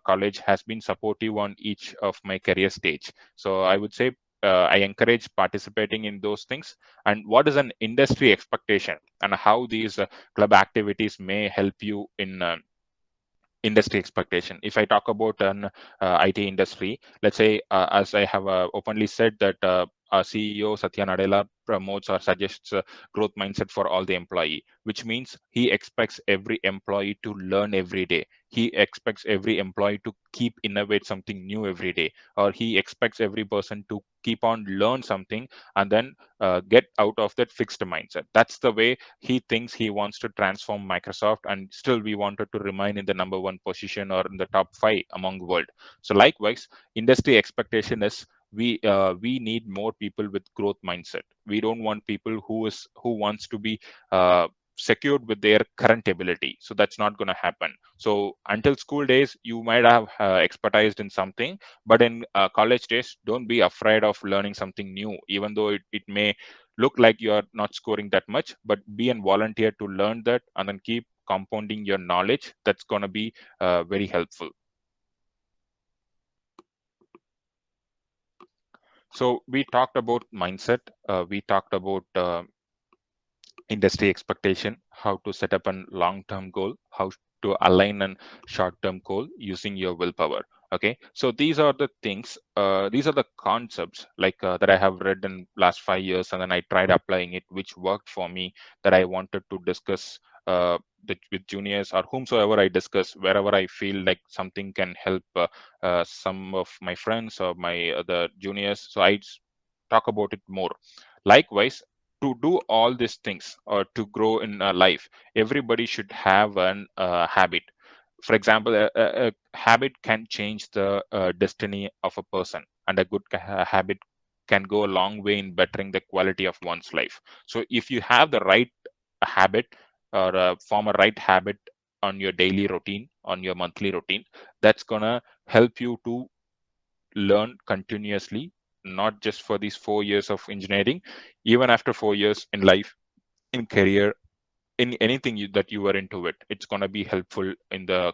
college, has been supportive on each of my career stage. So I would say I encourage participating in those things. And what is an industry expectation, and how these club activities may help you in industry expectation. If I talk about an IT industry, let's say, as I have openly said, that our CEO Satya Nadella promotes or suggests growth mindset for all the employee, which means he expects every employee to learn every day. He expects every employee to keep innovate something new every day, or he expects every person to keep on learn something and then get out of that fixed mindset. That's the way he thinks he wants to transform Microsoft, and still we wanted to remain in the number one position or in the top 5 among the world. So likewise, industry expectation is we need more people with growth mindset. We don't want people who wants to be secured with their current ability. So that's not going to happen. So until school days you might have expertised in something, but in college days, don't be afraid of learning something new, even though it may look like you're not scoring that much, but be a volunteer to learn that and then keep compounding your knowledge. That's going to be very helpful. So we talked about mindset, we talked about industry expectation, how to set up a long-term goal, how to align a short-term goal using your willpower. Okay, so these are the things, these are the concepts like that I have read in last 5 years, and then I tried applying it, which worked for me, that I wanted to discuss with juniors or whomsoever I discuss, wherever I feel like something can help some of my friends or my other juniors. So I talk about it more. Likewise, to do all these things or to grow in life, everybody should have an habit. For example, a habit can change the destiny of a person, and a good habit can go a long way in bettering the quality of one's life. So if you have the right habit, or form a right habit on your daily routine, on your monthly routine, that's gonna help you to learn continuously, not just for these 4 years of engineering, even after 4 years in life, in career, in anything that you are into it, it's going to be helpful in the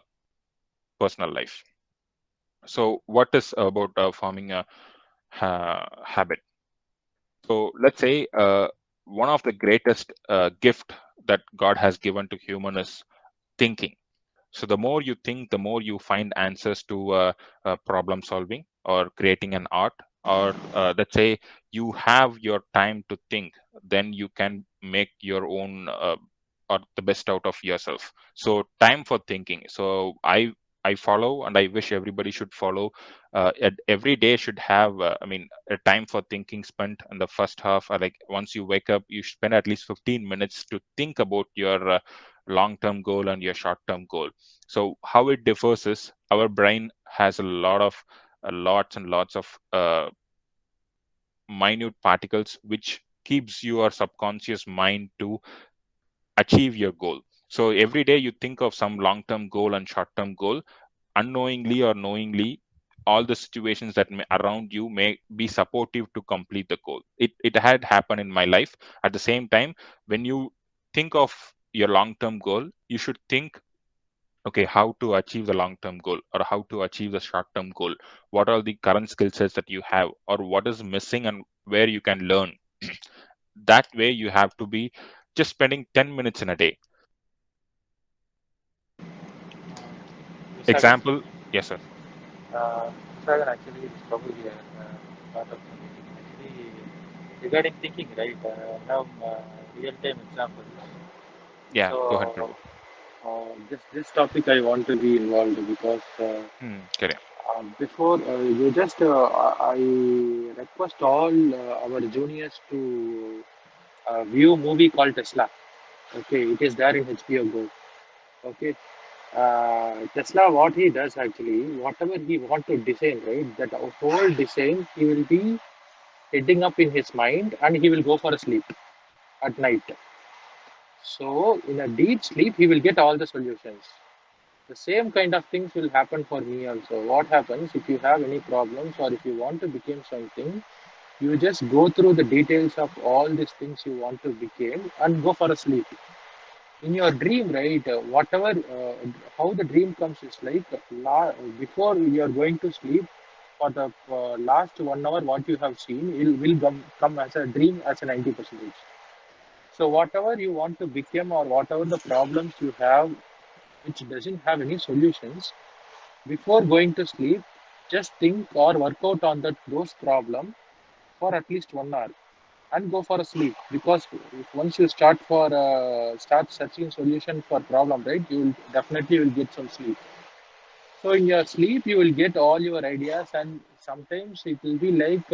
personal life. So what is about forming a habit? So let's say one of the greatest gift that God has given to human is thinking. So the more you think, the more you find answers to problem solving or creating an art, or let's say you have your time to think, then you can make your own or the best out of yourself. So time for thinking. So I follow, and I wish everybody should follow. Every day should have, I mean, a time for thinking spent in the first half. Or like once you wake up, you spend at least 15 minutes to think about your long-term goal and your short-term goal. So how it differs is our brain has a lot of lots and lots of minute particles which keeps your subconscious mind to achieve your goal. So every day you think of some long-term goal and short-term goal, unknowingly or knowingly, all the situations that around you may be supportive to complete the goal. It had happened in my life. At the same time, when you think of your long term goal, you should think, okay, how to achieve the long term goal or how to achieve the short term goal. What are the current skill sets that you have, or what is missing and where you can learn. That way you have to be just spending 10 minutes in a day. Visagan, Example. Yes, sir. Visagan, actually, it's probably part of the meeting. Actually, regarding thinking, right? Now, real-time examples. Yeah, go ahead, So, Prabhu. this topic I want to be involved because Correct. before you just I request all our juniors to view movie called Tesla. Okay, it is there in HBO Go. Okay, Tesla, what he does actually, whatever he want to design, right? That whole design he will be heading up in his mind, and he will go for a sleep at night. So in a deep sleep, he will get all the solutions. The same kind of things will happen for me also. What happens if you have any problems or if you want to become something, you just go through the details of all these things you want to become and go for a sleep. In your dream, right? Whatever, how the dream comes is like before you are going to sleep, for the last 1 hour, what you have seen will come as a dream as a 90%. So whatever you want to become or whatever the problems you have, which doesn't have any solutions, before going to sleep, just think or work out on those problems for at least 1 hour and go for a sleep. Because if once you start searching solution for problem, right, you will definitely will get some sleep. So in your sleep, you will get all your ideas, and sometimes it will be like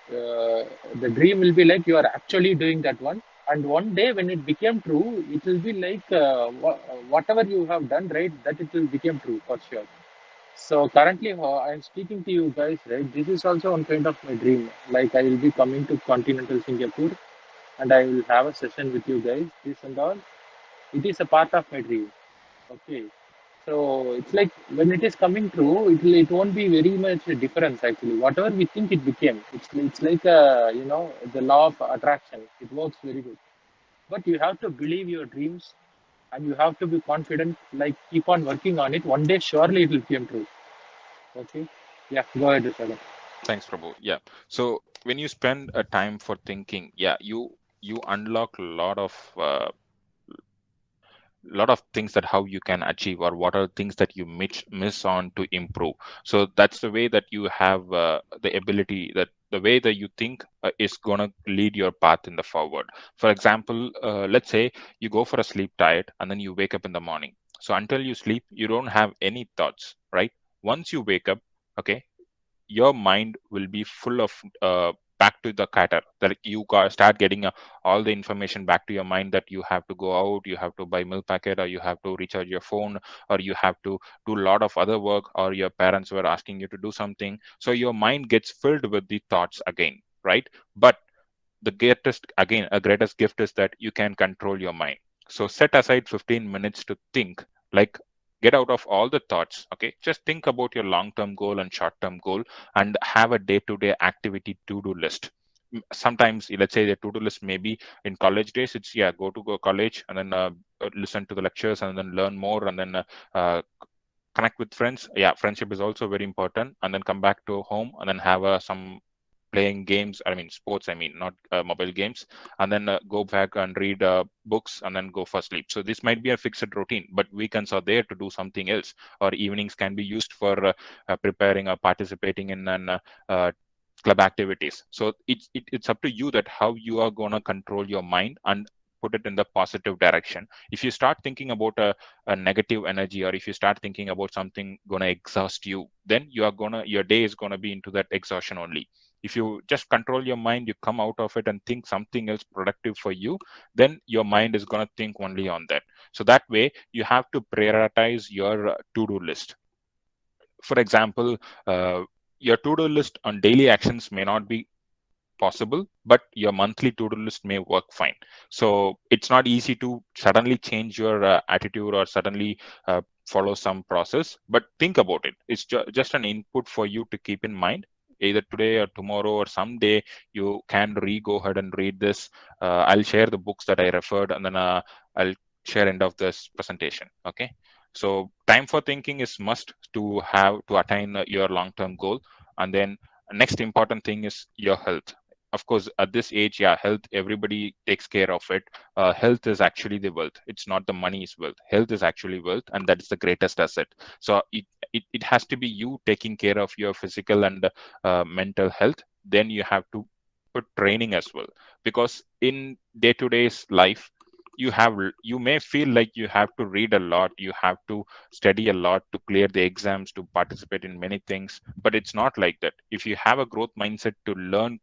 the dream will be like you are actually doing that one. And one day when it became true, it will be like whatever you have done, right, that it will become true for sure. So currently, I'm speaking to you guys, right? This is also one kind of my dream. Like I will be coming to continental Singapore, and I will have a session with you guys. This and all. It is a part of my dream. Okay. So it's like when it is coming true, it won't be very much a difference actually. Whatever we think it became, it's like the law of attraction. It works very good. But you have to believe your dreams, and you have to be confident. Like keep on working on it. One day, surely it will become true. Okay. Yeah. Go ahead, Rishabh. Thanks, Prabhu. Yeah. So when you spend a time for thinking, yeah, you unlock a lot of things that how you can achieve, or what are things that you miss on to improve. So that's the way that you have the ability, that the way that you think is going to lead your path in the forward. For example, let's say you go for a sleep diet and then you wake up in the morning. So until you sleep, you don't have any thoughts, right? Once you wake up, okay, your mind will be full of back to the cutter, that you start getting all the information back to your mind, that you have to go out, you have to buy milk packet, or you have to recharge your phone, or you have to do a lot of other work, or your parents were asking you to do something. So your mind gets filled with the thoughts again, right? But the greatest gift is that you can control your mind. So set aside 15 minutes to think, like, get out of all the thoughts. Okay, just think about your long term goal and short term goal, and have a day to day activity to do list. Sometimes, let's say, the to do list maybe in college days, it's, yeah, go college, and then listen to the lectures, and then learn more, and then connect with friends. Yeah, friendship is also very important. And then come back to home, and then have some playing games, I mean sports, I mean not mobile games, and then go back and read books, and then go for sleep. So this might be a fixed routine, but weekends are there to do something else, or evenings can be used for preparing or participating in an club activities. So it's up to you that how you are going to control your mind and put it in the positive direction. If you start thinking about a negative energy, or if you start thinking about something going to exhaust you, then your day is going to be into that exhaustion only. If you just control your mind, you come out of it and think something else productive for you, then your mind is going to think only on that. So that way you have to prioritize your to-do list. For example, your to-do list on daily actions may not be possible, but your monthly to-do list may work fine. So it's not easy to suddenly change your attitude or suddenly follow some process, but think about it. It's just an input for you to keep in mind. Either today or tomorrow or someday you can go ahead and read this. I'll share the books that I referred, and then I'll share end of this presentation. Okay. So time for thinking is must to have to attain your long-term goal. And then next important thing is your health. Of course, at this age, yeah, health, everybody takes care of it. Health is actually the wealth. It's not the money is wealth. Health is actually wealth, and that is the greatest asset. So it has to be you taking care of your physical and mental health. Then you have to put training as well, because in day-to-day's life, you may feel like you have to read a lot, you have to study a lot to clear the exams, to participate in many things, but it's not like that. If you have a growth mindset to learn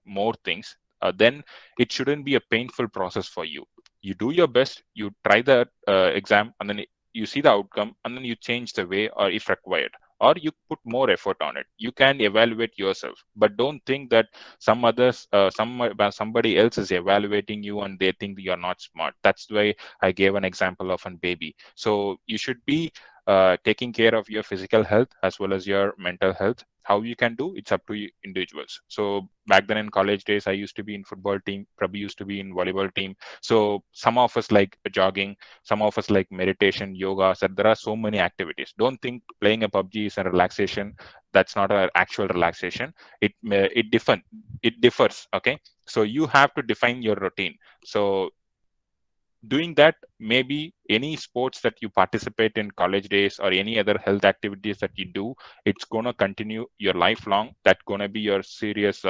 more things, then it shouldn't be a painful process for you. You do your best, you try the exam, and then you see the outcome, and then you change the way, or if required, or you put more effort on it. You can evaluate yourself, but don't think that somebody else is evaluating you and they think you're not smart. That's why I gave an example of a baby. So you should be taking care of your physical health as well as your mental health. How you can do, it's up to you individuals. So back then in college days, I used to be in football team, Prabhu used to be in volleyball team. So some of us like jogging, some of us like meditation, yoga. So there are so many activities. Don't think playing a PUBG is a relaxation. That's not an actual relaxation. It differs. Okay, so you have to define your routine. So doing that, maybe any sports that you participate in college days or any other health activities that you do, it's going to continue your lifelong. That's going to be your serious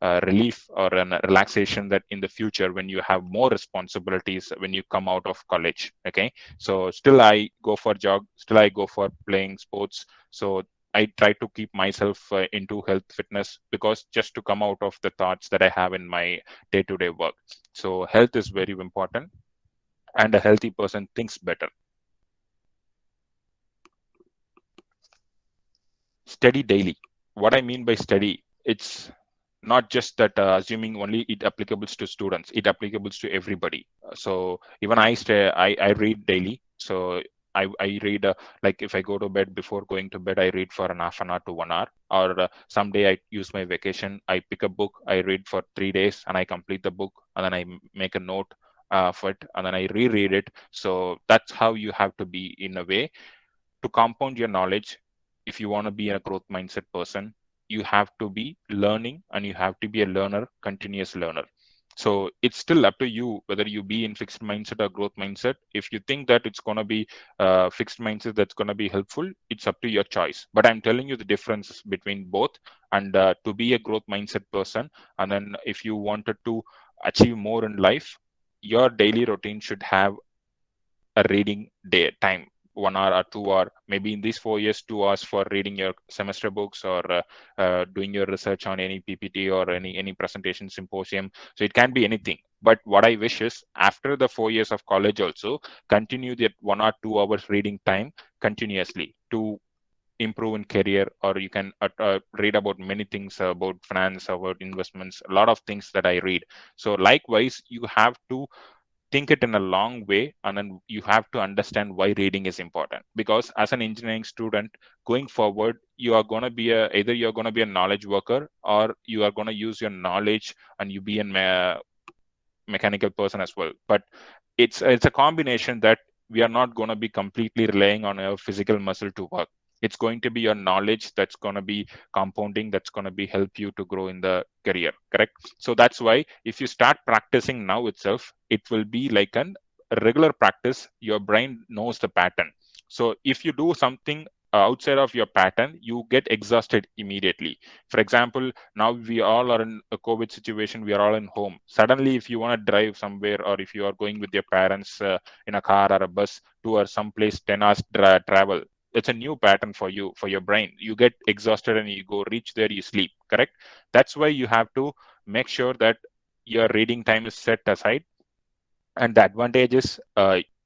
relief or a relaxation that in the future when you have more responsibilities when you come out of college. Okay, so still I go for jog, still I go for playing sports. So I try to keep myself into health fitness, because just to come out of the thoughts that I have in my day-to-day work. So health is very important, and a healthy person thinks better. Study daily. What I mean by study, it's not just that assuming only it applicable to students, it applicable to everybody. So even I read daily. So I read like if I go to bed, before going to bed I read for an half an hour to 1 hour, or someday I use my vacation, I pick a book, I read for 3 days and I complete the book, and then I make a note for it, and then I reread it. So that's how you have to be in a way to compound your knowledge. If you want to be a growth mindset person, you have to be learning, and you have to be a learner, continuous learner. So it's still up to you whether you be in fixed mindset or growth mindset. If you think that it's going to be fixed mindset that's going to be helpful, it's up to your choice. But I'm telling you the difference between both. And to be a growth mindset person, and then if you wanted to achieve more in life, your daily routine should have a reading day time, 1 hour or 2 hour, maybe in these 4 years, 2 hours for reading your semester books, or doing your research on any PPT or any presentation, symposium. So it can be anything. But what I wish is after the 4 years of college also, continue that 1 or 2 hours reading time continuously to improve in career. Or you can read about many things, about finance, about investments, a lot of things that I read. So likewise, you have to think it in a long way, and then you have to understand why reading is important. Because as an engineering student going forward, you are going to be either you're going to be a knowledge worker, or you are going to use your knowledge and you be a mechanical person as well. But it's a combination that we are not going to be completely relying on our physical muscle to work. It's going to be your knowledge that's going to be compounding, that's going to be help you to grow in the career. Correct? So that's why if you start practicing now itself, it will be like a regular practice. Your brain knows the pattern. So if you do something outside of your pattern, you get exhausted immediately. For example, now we all are in a COVID situation, we are all in home. Suddenly, if you want to drive somewhere, or if you are going with your parents in a car or a bus to or someplace 10 hours travel, it's a new pattern for you, for your brain. You get exhausted and you go reach there, you sleep. Correct? That's why you have to make sure that your reading time is set aside. And the advantage is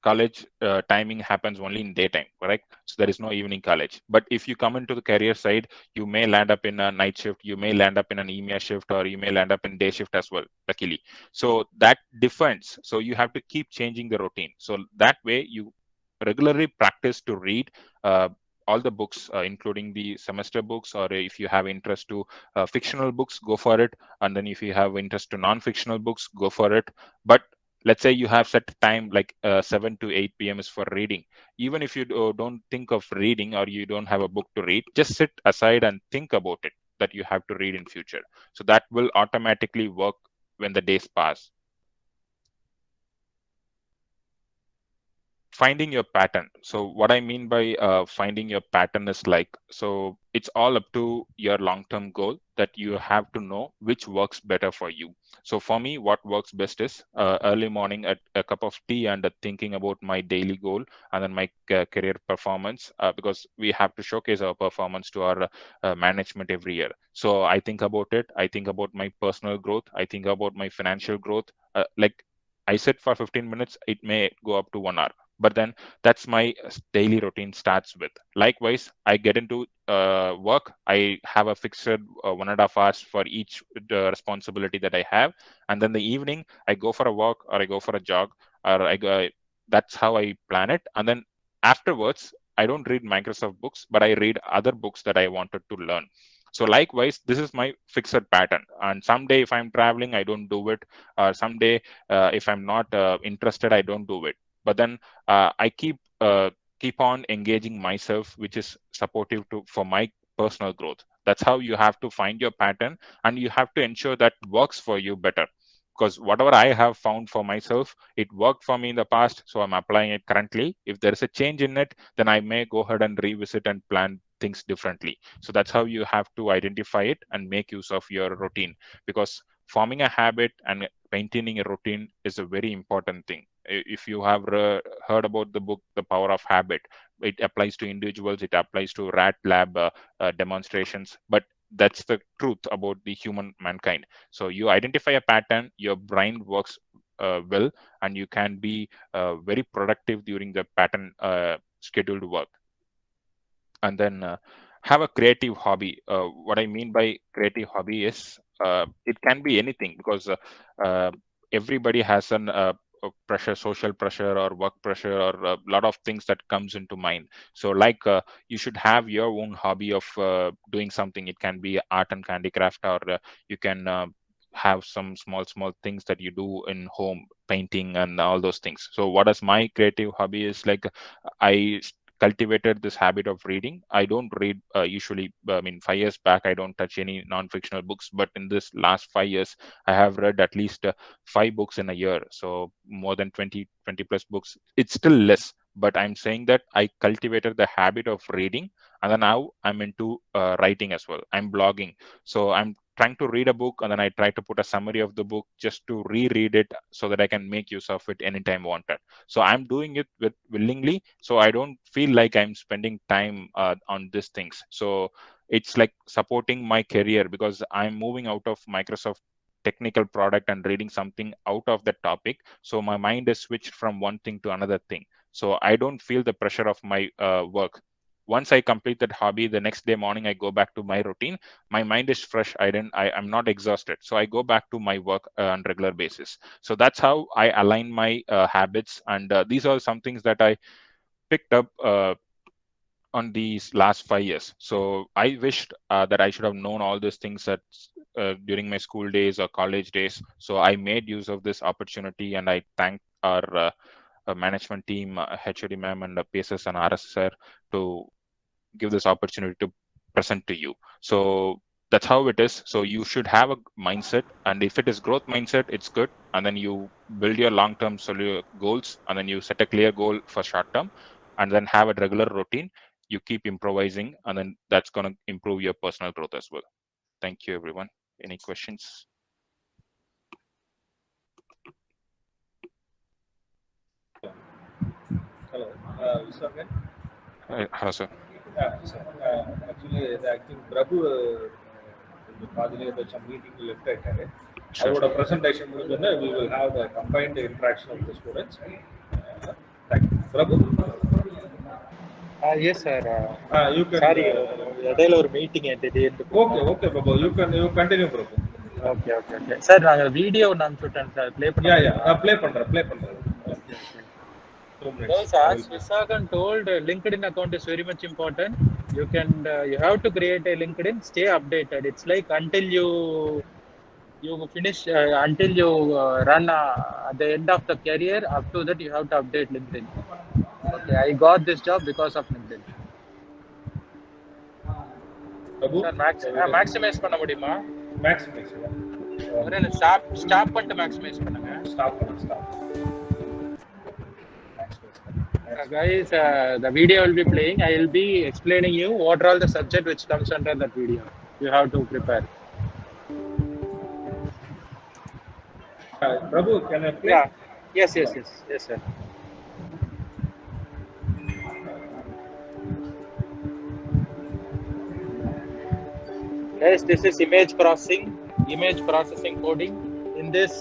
college timing happens only in daytime, correct? So there is no evening college. But if you come into the career side, you may land up in a night shift, you may land up in an EMEA shift, or you may land up in day shift as well, luckily. So that defines. So you have to keep changing the routine. So that way you regularly practice to read all the books, including the semester books, or if you have interest to fictional books, go for it. And then if you have interest to non-fictional books, go for it. But let's say you have set time like 7 to 8 p.m. is for reading. Even if you don't think of reading, or you don't have a book to read, just sit aside and think about it, that you have to read in future. So that will automatically work when the days pass. Finding your pattern. So what I mean by finding your pattern is like, so it's all up to your long-term goal, that you have to know which works better for you. So for me, what works best is early morning at a cup of tea and thinking about my daily goal, and then my career performance, because we have to showcase our performance to our management every year. So I think about it. I think about my personal growth. I think about my financial growth. Like I sit for 15 minutes, it may go up to 1 hour. But then that's my daily routine starts with. Likewise, I get into work. I have a fixed 1.5 hours for each responsibility that I have. And then the evening, I go for a walk, or I go for a jog, or I go. That's how I plan it. And then afterwards, I don't read Microsoft books, but I read other books that I wanted to learn. So likewise, this is my fixed pattern. And someday if I'm traveling, I don't do it. Or someday if I'm not interested, I don't do it. But then I keep on engaging myself, which is supportive for my personal growth. That's how you have to find your pattern, and you have to ensure that works for you better. Because whatever I have found for myself, it worked for me in the past, so I'm applying it currently. If there is a change in it, then I may go ahead and revisit and plan things differently. So that's how you have to identify it and make use of your routine, because forming a habit and maintaining a routine is a very important thing. If you have heard about the book The Power of Habit, it applies to individuals, it applies to rat lab demonstrations, but that's the truth about the human mankind. So you identify a pattern, your brain works well, and you can be very productive during the pattern scheduled work. And then have a creative hobby. What I mean by creative hobby is it can be anything, because everybody has an pressure, social pressure or work pressure, or a lot of things that comes into mind. So like you should have your own hobby of doing something. It can be art and handicraft, or you can have some small things that you do in home, painting and all those things. So what is my creative hobby is like, I cultivated this habit of reading. I don't read usually. 5 years back, I don't touch any non-fictional books, but in this last 5 years, I have read at least 5 books in a year. So more than 20 plus books. It's still less, but I'm saying that I cultivated the habit of reading, and then now I'm into writing as well. I'm blogging. So I'm trying to read a book, and then I try to put a summary of the book just to reread it, so that I can make use of it anytime wanted. So I'm doing it with willingly, so I don't feel like I'm spending time on these things. So it's like supporting my career, because I'm moving out of Microsoft technical product and reading something out of the topic. So my mind is switched from one thing to another thing. So I don't feel the pressure of my work. Once I complete that hobby, the next day morning I go back to my routine. My mind is fresh. I'm not exhausted. So I go back to my work on regular basis. So that's how I align my habits. And these are some things that I picked up on these last 5 years. So I wished that I should have known all these things during my school days or college days. So I made use of this opportunity, and I thank our management team, HOD ma'am, and PSS and RSSR to give this opportunity to present to you. So that's how it is. So you should have a mindset, and if it is growth mindset, it's good. And then you build your long-term goals, and then you set a clear goal for short-term, and then have a regular routine. You keep improvising, and then that's going to improve your personal growth as well. Thank you, everyone. Any questions? Hello, Visakan. Hello, sir. Sir. Actually, I think Prabhu some meeting left. Sure. Our presentation, we will have the combined interaction of the students. Thank Prabhu, Yes, sir. you can. Sorry, இடையில ஒரு meeting திடீர்னு. Okay, Prabhu. You continue, Prabhu. Okay okay okay sir நாங்கள் video ஒன்று அனுப்பிச்சுட்டேன் sir play பண்ண Play பண்றேன். Okay okay 2 minutes. Guys, as Visagan told, LinkedIn account is very much important. You have to create a LinkedIn. Stay updated. It's like until you finish, until you run at the end of the career. Up to that, you have to update LinkedIn. Okay, I got this job because of LinkedIn. Prabhu, Sir, maximize பண்ண முடியுமா? maximize. ஒரே stop பண்ணிட்டு maximize பண்ணுங்க. Stop. Guys, the video will be playing. I will be explaining you what are all the subject which comes under that video. You have to prepare. Prabhu, can I play? Yeah. Yes, sir. Guys, this is image processing coding. In this,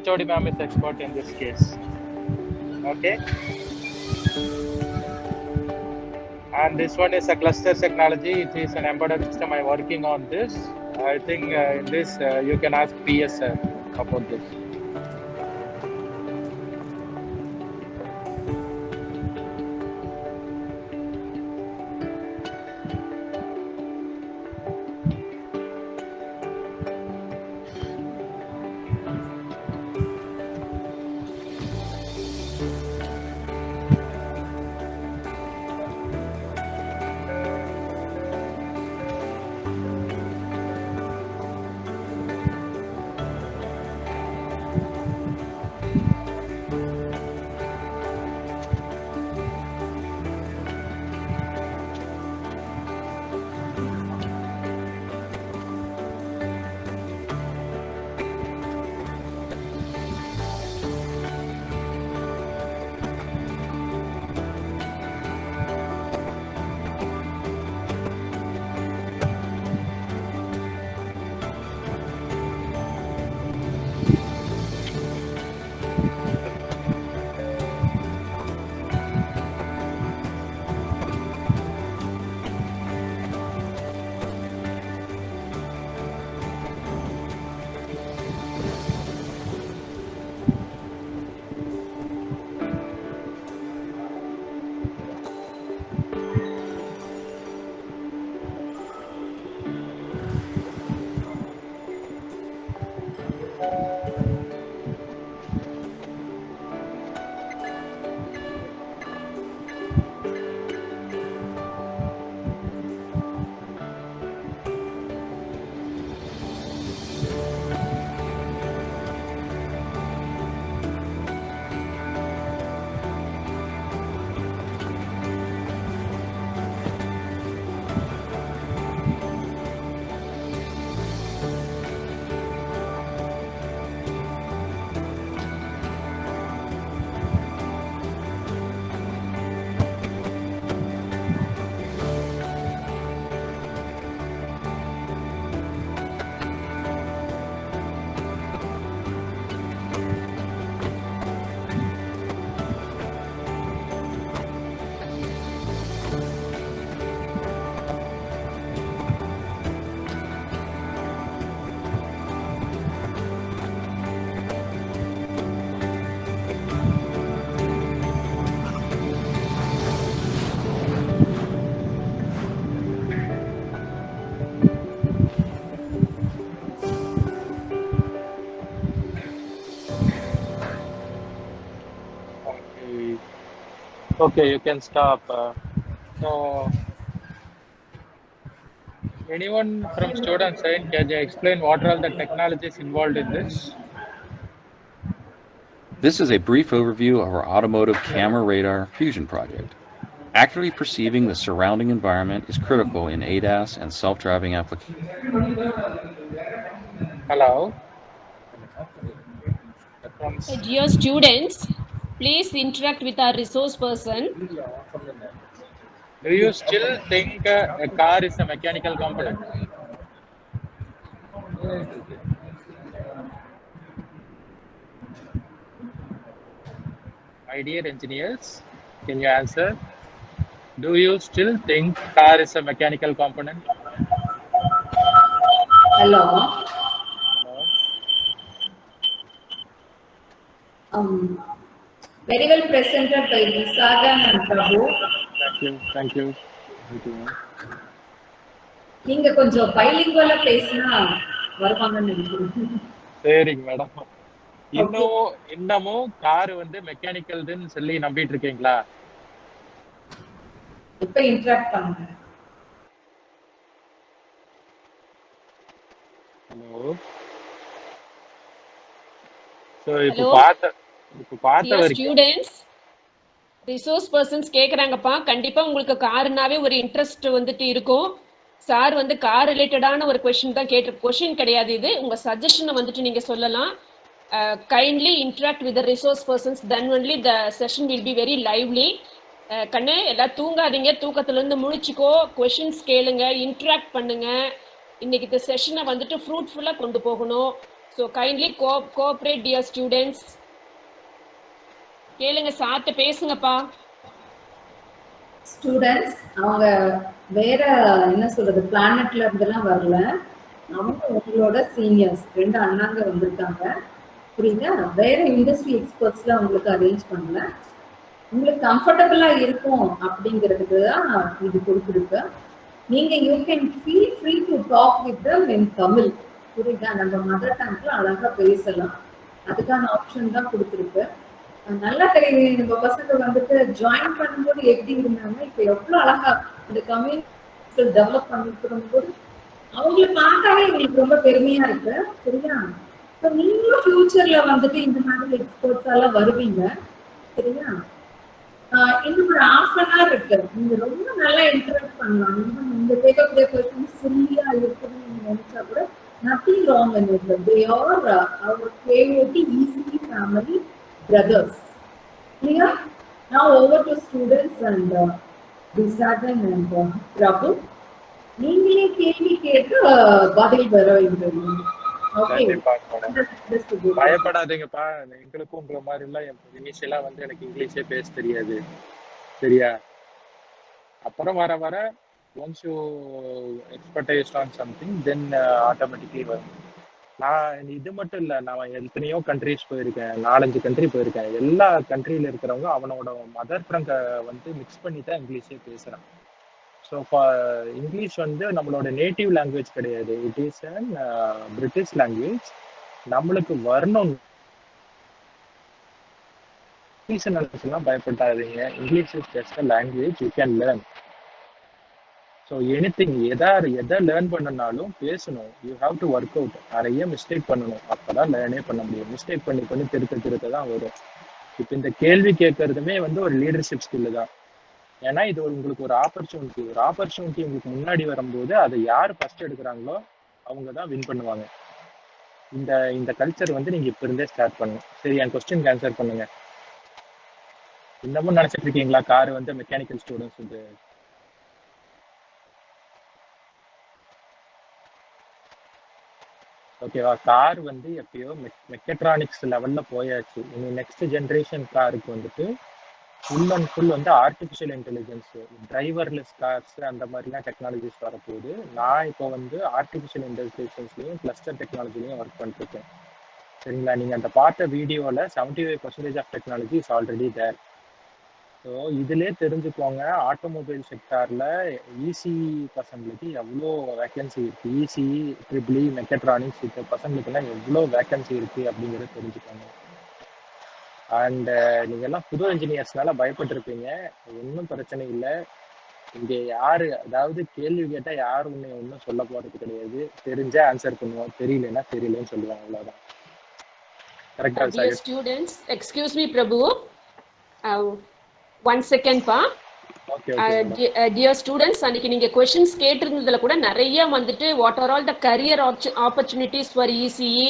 HOD ma'am is expert in this case. Okay. And this one is a cluster technology. It is an embedded system. I'm working on this. I think in this you can ask PS about this. Okay, you can stop. So, anyone from student side, can you explain what are all the technologies involved in this? This is a brief overview of our automotive camera radar fusion project. Accurately perceiving the surrounding environment is critical in ADAS and self-driving applications. Hello. Dear students, please interact with our resource person. Do you still think a car is a mechanical component? My dear engineers, Can you answer? Do you still think car is a mechanical component? Hello. Hello. Very well presented by Visagan and Prabhu. Thank you. நீங்க கொஞ்சம் பைலிங்குவலா பேசினா வருவாங்கன்னு நினைக்கிறேன். சரிங்க madam. இன்னமும் car வந்து மெக்கானிக்கல்னு சொல்லி நம்பிட்டு இருக்கீங்களா? இப்ப இன்டராக்ட் பண்ணுங்க. ஹலோ. சோ இப்போ பார்த்த வரைக்கும் ஸ்டூடண்ட்ஸ் ரிசோர்ஸ் பர்சன்ஸ் கேக்குறாங்கப்பா. கண்டிப்பா உங்களுக்கு கார்னாவே ஒரு இன்ட்ரெஸ்ட் வந்துட்டு இருக்கும். சார் வந்து கார் ரிலேட்டடான ஒரு கொஸ்டின் தான் கொஸ்டின் கிடையாது இது. உங்க சஜஷனை வந்துட்டு நீங்க சொல்லலாம். Kindly interact with resource persons, then only the session will be very lively. கண்ணு எல்லாம் தூங்காதீங்க, தூக்கத்துல இருந்து முழிச்சுக்கோ, கொஸ்டின்ஸ் கேளுங்க, இன்டராக்ட் பண்ணுங்க. இன்னைக்கு இந்த செஷனை வந்துட்டு ஃப்ரூட்ஃபுல்லா கொண்டு போகணும். So kindly cooperate dear students. கேளுங்க, சார்ட்ட பேசுங்கப்பா. ஸ்டூடெண்ட்ஸ் அவங்க வேற என்ன சொல்றது பிளானட்ல இருந்தெல்லாம் வரல. அவங்க உங்களோட சீனியர்ஸ் 2 அண்ணாங்க வந்திருக்காங்க. புரியுதா? வேற இண்டஸ்ட்ரி எக்ஸ்பர்ட்ஸ்லாம் உங்களுக்கு அரேஞ்ச் பண்ணல. உங்களுக்கு கம்ஃபர்டபுளா இருக்கும் அப்படிங்கிறதுக்கு தான் இது கொடுத்துருக்கு. நீங்க you can feel free to talk with them in Tamil. புரியுதா? நம்ம மதர் டங்க்ல அழகா பேசலாம். அதுக்கான ஆப்ஷன் தான் கொடுத்துருக்கு. நல்லா தெரியும். நம்ம பசங்க வந்துட்டு ஜாயின் பண்ணும்போது எப்படி இருந்தாங்க, இப்ப எவ்வளவு அழகா இந்த கம்யூனிட்டி டெவலப் பண்ணிட்டு போது அவங்களை பார்த்தாவே எங்களுக்கு ரொம்ப பெருமையா இருக்கு. சரியா? இப்போ நீங்களும் ஃபியூச்சர்ல வந்துட்டு இந்த மாதிரி எக்ஸ்பர்ட்ஸ் எல்லாம் வருவீங்க. சரியா? இன்னும் ஒரு ½ இருக்கு. நீங்க ரொம்ப நல்லா இன்டராக்ட் பண்ணலாம். இந்த கேட்கக்கூடிய கொஸ்டின்ஸ் சில்லியா இருக்குன்னு நீங்க நினைச்சா கூட nothing wrong in it. They are our KOT ECE family brothers. Clear? Now over to students and Visagan and Prabhu. நீங்களே கேள்வி கேட்டு பதில் வர வேண்டும். பயப்படாதீங்கப்பா. எங்களுக்கும் உங்களை மாதிரி எல்லாம் இனிஷியலா வந்து எனக்கு இங்கிலீஷே பேச தெரியாது. சரியா? அப்புறம் வர வர once you expertise on something then automatically வரும். நான் இது மட்டும் இல்லை, நான் எத்தனையோ கண்ட்ரிஸ் போயிருக்கேன், 4-5 கண்ட்ரி போயிருக்கேன். எல்லா கண்ட்ரியில இருக்கிறவங்க அவனோட மதர் டங்கை வந்து மிக்ஸ் பண்ணி தான் இங்கிலீஷே பேசுறான். ஸோ இங்கிலீஷ் வந்து நம்மளோட நேட்டிவ் லாங்குவேஜ் கிடையாது. It is an British language. நம்மளுக்கு வரணும். இங்கிலீஷ் நினைச்சுலாம் பயப்படாதீங்க. English is just a language you can learn. So anything எதை லேர்ன் பண்ணனாலும் பேசணும். You have to work out. நிறைய மிஸ்டேக் பண்ணணும், அப்போதான் லேர்னே பண்ண முடியும். மிஸ்டேக் பண்ணி திருத்த தான் வரும். இப்போ இந்த கேள்வி கேட்கறதுமே வந்து ஒரு லீடர்ஷிப் ஸ்கில்லு தான். ஏன்னா இது உங்களுக்கு ஒரு ஆப்பர்ச்சுனிட்டி உங்களுக்கு முன்னாடி வரும்போது அதை யார் ஃபர்ஸ்ட் எடுக்கிறாங்களோ அவங்க தான் வின் பண்ணுவாங்க. இந்த கல்ச்சர் வந்து நீங்க இப்ப இருந்தே ஸ்டார்ட் பண்ணணும். சரி, என் கொஸ்டின் ஆன்சர் பண்ணுங்க. இன்னமும் நினைச்சிட்டு இருக்கீங்களா கார் வந்து மெக்கானிக்கல் ஸ்டூடெண்ட்ஸ் வந்து? ஓகேவா? கார் வந்து எப்பயோ மெக்கட்ரானிக்ஸ் லெவல்ல போயாச்சு. இனி நெக்ஸ்ட் ஜென்ரேஷன் காருக்கு வந்துட்டு ஃபுல் அண்ட் ஃபுல் வந்து ஆர்டிஃபிஷியல் இன்டெலிஜென்ஸ், டிரைவர்லெஸ் கார்ஸ் அந்த மாதிரிலாம் டெக்னாலஜிஸ் வரப்போகுது. நான் இப்போ வந்து ஆர்டிஃபிஷியல் இன்டெலிஜென்ஸ்லையும் கிளஸ்டர் டெக்னாலஜிலையும் ஒர்க் பண்ணிருக்கேன். சரிங்களா? நீங்கள் அந்த பார்த்த வீடியோவில் 75% of technology is already there. So இதிலே தெரிஞ்சுக்கோங்க, ஆட்டோமொபைல் செக்டாரில் இசிஇ பசங்களுக்கு எவ்வளோ வேக்கன்சி இருக்குது, இசிஇ ட்ரிபிள் மெக்கட்ரானிக்ஸ் இந்த பசங்களுக்கெல்லாம் எவ்வளோ வேக்கன்சி இருக்குது அப்படிங்கிறத தெரிஞ்சுக்கோங்க. அண்ட் நீங்கள் எல்லாம் புது இன்ஜினியர்ஸ்னால பயப்பட்டுருப்பீங்க. ஒன்றும் பிரச்சனை இல்லை. இங்கே யார் அதாவது கேள்வி கேட்டால் யாரும் ஒன்றும் சொல்ல போகிறது கிடையாது. தெரிஞ்சா ஆன்சர் பண்ணுவோம், தெரியலன்னா தெரியலன்னு சொல்லுவாங்க, அவ்வளோதான். கரெக்டா? Dear students, excuse me Prabhu, 1 second பா. Dear students, அன்னைக்கு நீங்க questions கேட்டிருந்ததுல கூட நிறைய வந்துட்டு what are all the career opportunities for ECE,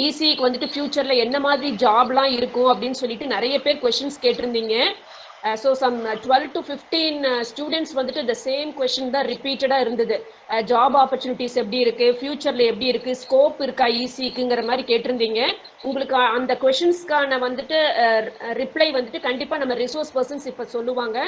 ECEக்கு வந்துட்டு ஃபியூச்சர்ல என்ன மாதிரி ஜாப்லாம் இருக்கும் அப்படின்னு சொல்லிட்டு நிறைய பேர் questions கேட்டிருந்தீங்க. ஸோ சம் 12 to 15 ஸ்டூடெண்ட்ஸ் வந்துட்டு இந்த சேம் கொஷின் தான் ரிப்பீட்டடாக இருந்தது. ஜாப் ஆப்பர்ச்சுனிட்டிஸ் எப்படி இருக்கு, ஃபியூச்சர்ல எப்படி இருக்கு, ஸ்கோப் இருக்கா ஈஸிக்குங்கிற மாதிரி கேட்டிருந்தீங்க. உங்களுக்கு அந்த கொஷின்ஸ்க்கான வந்துட்டு ரிப்ளை வந்துட்டு கண்டிப்பாக நம்ம ரிசோர்ஸ் பர்சன்ஸ் இப்போ சொல்லுவாங்க.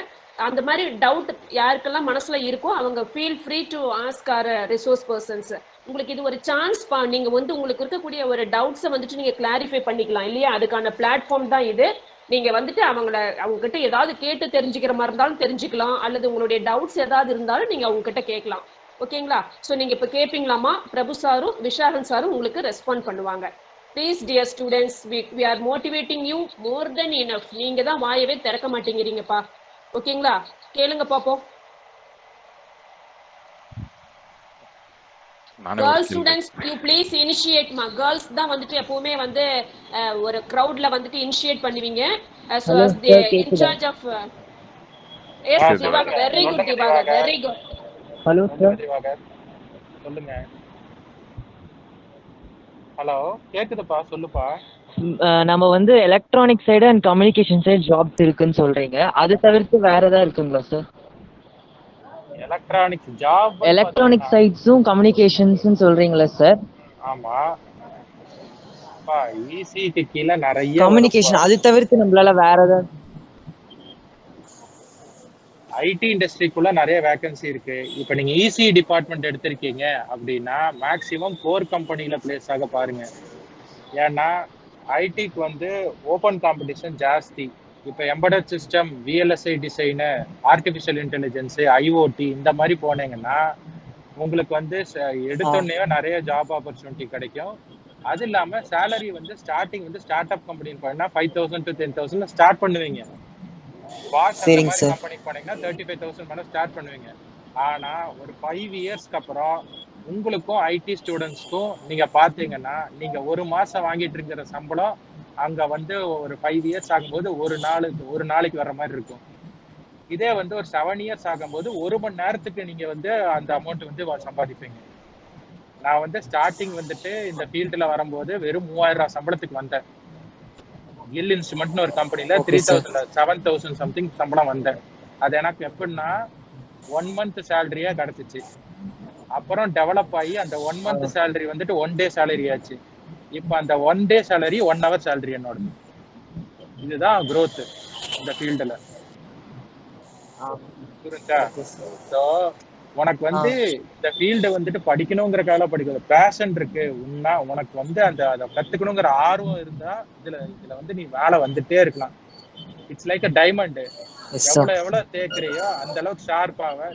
அந்த மாதிரி டவுட் யாருக்கெல்லாம் மனசுல இருக்கோ அவங்க feel free to ask R resource persons. உங்களுக்கு இது ஒரு சான்ஸ் பா, நீங்க வந்து உங்களுக்கு இருக்கக்கூடிய ஒரு டவுட்ஸை வந்துட்டு நீங்க கிளாரிஃபை பண்ணிக்கலாம் இல்லையா, அதுக்கான பிளாட்ஃபார்ம் தான் இது. நீங்க வந்துட்டு அவங்க கிட்ட ஏதாவது கேட்டு தெரிஞ்சுக்கிற மாதிரி இருந்தாலும் தெரிஞ்சுக்கலாம், அல்லது உங்களுடைய டவுட்ஸ் ஏதாவது இருந்தாலும் நீங்க அவங்க கிட்ட கேட்கலாம். ஓகேங்களா? ஸோ நீங்க இப்ப கேட்பீங்களாமா, பிரபு சாரும் விஷாகன் சாரும் உங்களுக்கு ரெஸ்பாண்ட் பண்ணுவாங்க. Please dear students, we are motivating you more than enough. நீங்க தான் வாயவே திறக்க மாட்டேங்கிறீங்கப்பா. ஓகேங்களா? கேளுங்க பாப்போம். Girls students you please initiate மா. கேர்ள்ஸ் தான் வந்துட்டு எப்பவுமே வந்து ஒரு கிரவுட்ல வந்துட்டு இனிஷியேட் பண்ணுவீங்க. so as the in charge of yes Diwakar, very good Diwakar, very good. Hello sir Diwakar சொல்லுங்க. ஹலோ கேக்குதுப்பா, சொல்லுப்பா. நம்ம வந்து electronic side and communication side jobs இருக்குன்னு சொல்றீங்க, அது தவிர்த்து வேற ஏதாவது இருக்குங்களா சார்? எலக்ட்ரானிக் சைட்ஸும் கம்யூனிகேஷன்ஸ்னு சொல்றீங்களா சார்? ஆமா பா, ஈசிக்கு கீழ நிறைய கம்யூனிகேஷன் அது தவிர்த்து நம்மளால வேற ஏதாவது? ஐடி இண்டஸ்ட்ரிக்குள்ள நிறைய வேகன்சி இருக்கு. இப்போ நீங்க இசி டிபார்ட்மெண்ட் எடுத்திருக்கீங்க அப்படின்னா மேக்சிமம் கோர் கம்பெனில பிளேஸ் ஆக பாருங்க. ஏன்னா ஐடிக்கு வந்து ஓப்பன் காம்படிஷன் ஜாஸ்தி. இப்போ embedded system, VLSI design, artificial intelligence, IoT இந்த மாதிரி போனீங்கன்னா உங்களுக்கு வந்து எடுத்தோடனே நிறைய ஜாப் ஆப்பர்ச்சுனிட்டி கிடைக்கும். அது இல்லாமல் சேலரி வந்து ஸ்டார்டிங் வந்து ஸ்டார்ட் அப் கம்பெனின்னு போனீங்கன்னா 5,000 to 10,000 ஸ்டார்ட் பண்ணுவீங்க. பாஸ் அந்த மாதிரி கம்பெனிக்கு போனீங்கன்னா 35,000 மேலே ஸ்டார்ட் பண்ணுவீங்க. ஆனால் ஒரு 5 இயர்ஸ்க்கு அப்புறம் உங்களுக்கும் ஐடி ஸ்டூடெண்ட்ஸ்க்கும் நீங்க பாத்தீங்கன்னா நீங்க ஒரு மாசம் வாங்கிட்டு இருக்கிற சம்பளம் அங்க வந்து ஒரு 5 இயர்ஸ் ஆகும்போது ஒரு நாளைக்கு வர்ற மாதிரி இருக்கும். இதே வந்து ஒரு 7 இயர்ஸ் ஆகும்போது 1 மணி நேரத்துக்கு நீங்க வந்து அந்த அமௌண்ட் வந்து சம்பாதிப்பீங்க. நான் வந்து ஸ்டார்டிங் வந்துட்டு இந்த ஃபீல்டுல வரும்போது வெறும் 3000 சம்பளத்துக்கு வந்தேன். கில் இன்ஸ்ட்ருமெண்ட்னு ஒரு கம்பெனில 7,000 சம்திங் சம்பளம் வந்தேன். அது எனக்கு எப்படின்னா 1 மந்த் சேலரியா கிடைச்சிச்சு. அப்புறம் டெவலப் ஆகி அந்த 1 மந்த் சேலரி வந்துட்டு 1 டே சேலரி ஆச்சு. இப்போ அந்த 1 டே சேலரி 1 ஹவர் சேலரி என்னோட. இதுதான் growth இந்த ஃபீல்டுல. புரிஞ்சா? ஸோ உனக்கு வந்து இந்த ஃபீல்டு வந்துட்டு படிக்கணுங்கிறக்காக படிக்கணும், பேஷன் இருக்கு உன்னா உனக்கு வந்து அதை கத்துக்கணுங்கிற ஆர்வம் இருந்தா இதுல வந்து நீ வேலை வந்துட்டே இருக்கலாம். It's like a diamond. எவ்வளவு தேய்க்கிறியோ அந்த அளவுக்கு ஷார்ப்பாக.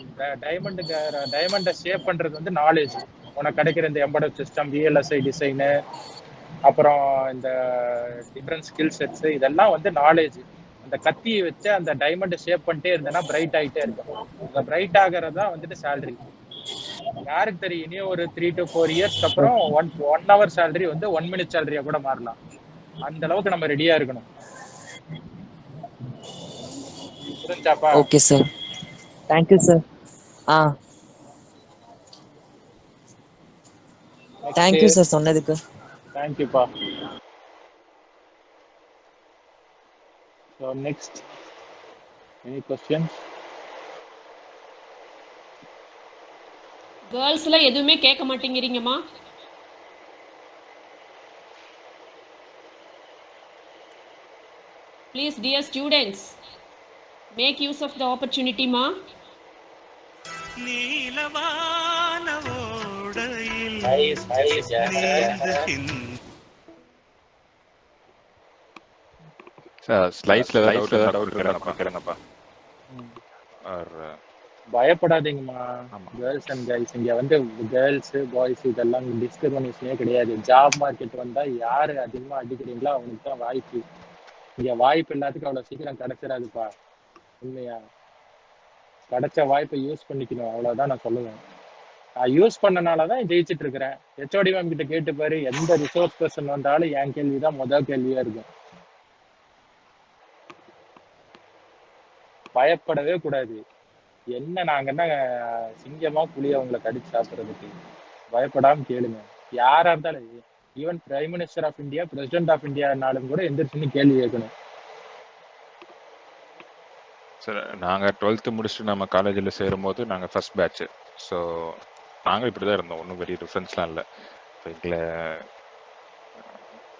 டைமண்டை ஷேப் பண்றது வந்து நாலேஜ். உனக்கு கிடைக்கிற இந்த எம்பெடட் சிஸ்டம், விஎல்எஸ்ஐ டிசைனு, அப்புறம் இந்த டிஃப்ரெண்ட் ஸ்கில் செட்ஸ், இதெல்லாம் வந்து நாலேஜ். அந்த கத்தியை வச்சு அந்த டைமண்டை ஷேப் பண்ணிட்டே இருந்தேன்னா பிரைட் ஆகிட்டே இருக்கும். அந்த பிரைட் ஆகிறதா வந்துட்டு சேலரி. யாருக்கு தெரியும், இனியும் ஒரு 3 to 4 இயர்ஸ்க்கு அப்புறம் 1 ஹவர் சேலரி வந்து 1 மினிட் சேலரியா கூட மாறலாம். அந்த அளவுக்கு நம்ம ரெடியா இருக்கணும். புரிஞ்சாப்பா? Okay sir, thank you sir. Thank you sir சொன்னதுக்கு. தேங்க்யூப்பா. So next, any questions? கேர்ள்ஸ்ல எதுவுமே கேட்க மாட்டேங்கிறீங்கம்மா. Please dear students, make use of the opportunity ma. Nice. ஸ்லைட்ஸ்ல டவுட் கேளுங்கப்பா. பயப்படாதீங்கம்மா. கேர்ள்ஸ் அண்ட் கைஸ், இங்க வந்து கேர்ள்ஸ் பாய்ஸ் இதெல்லாம் டிஸ்கிரிமினேஷனே கிடையாது. ஜாப் மார்க்கெட் வந்தா யாரு அதிகமா அடிக்கிறீங்களோ அவனுக்கு தான் வாய்ப்பு. இங்க வாய்ப்பு எல்லாத்துக்கும் அவ்வளவு சீக்கிரம் கிடைச்சிடாதுப்பா. உண்மையா கிடைச்ச வாய்ப்பை யூஸ் பண்ணிக்கணும், அவ்வளவுதான் நான் சொல்லுவேன். நான் யூஸ் பண்ணனாலதான் ஜெயிச்சுட்டு இருக்கிறேன். ஹெச்ஓடி மேம் கிட்ட கேட்டு பாரு, எந்த ரிசோர்ஸ் பர்சன் வந்தாலும் என் கேள்விதான் முதல் கேள்வியா இருக்கும். பயப்படவே கூடாது. நாங்க என்ன சிங்கமா புளிய உங்களை கடிச்சு சாப்பிடுறதுக்கு? பயப்படாம கேளுங்க. யாரா இருந்தாலும், even prime minister of India, president of இந்தியானாலும் கூட எந்திரிச்சுன்னு கேள்வி கேட்கணும். சார் நாங்கள் 12th முடிச்சுட்டு நம்ம காலேஜில் சேரும்போது நாங்கள் ஃபர்ஸ்ட் பேட்ச். ஸோ நாங்கள் இப்படி தான் இருந்தோம், ஒன்றும் பெரிய டிஃப்ரென்ஸ்லாம் இல்லை. இப்போ எங்களை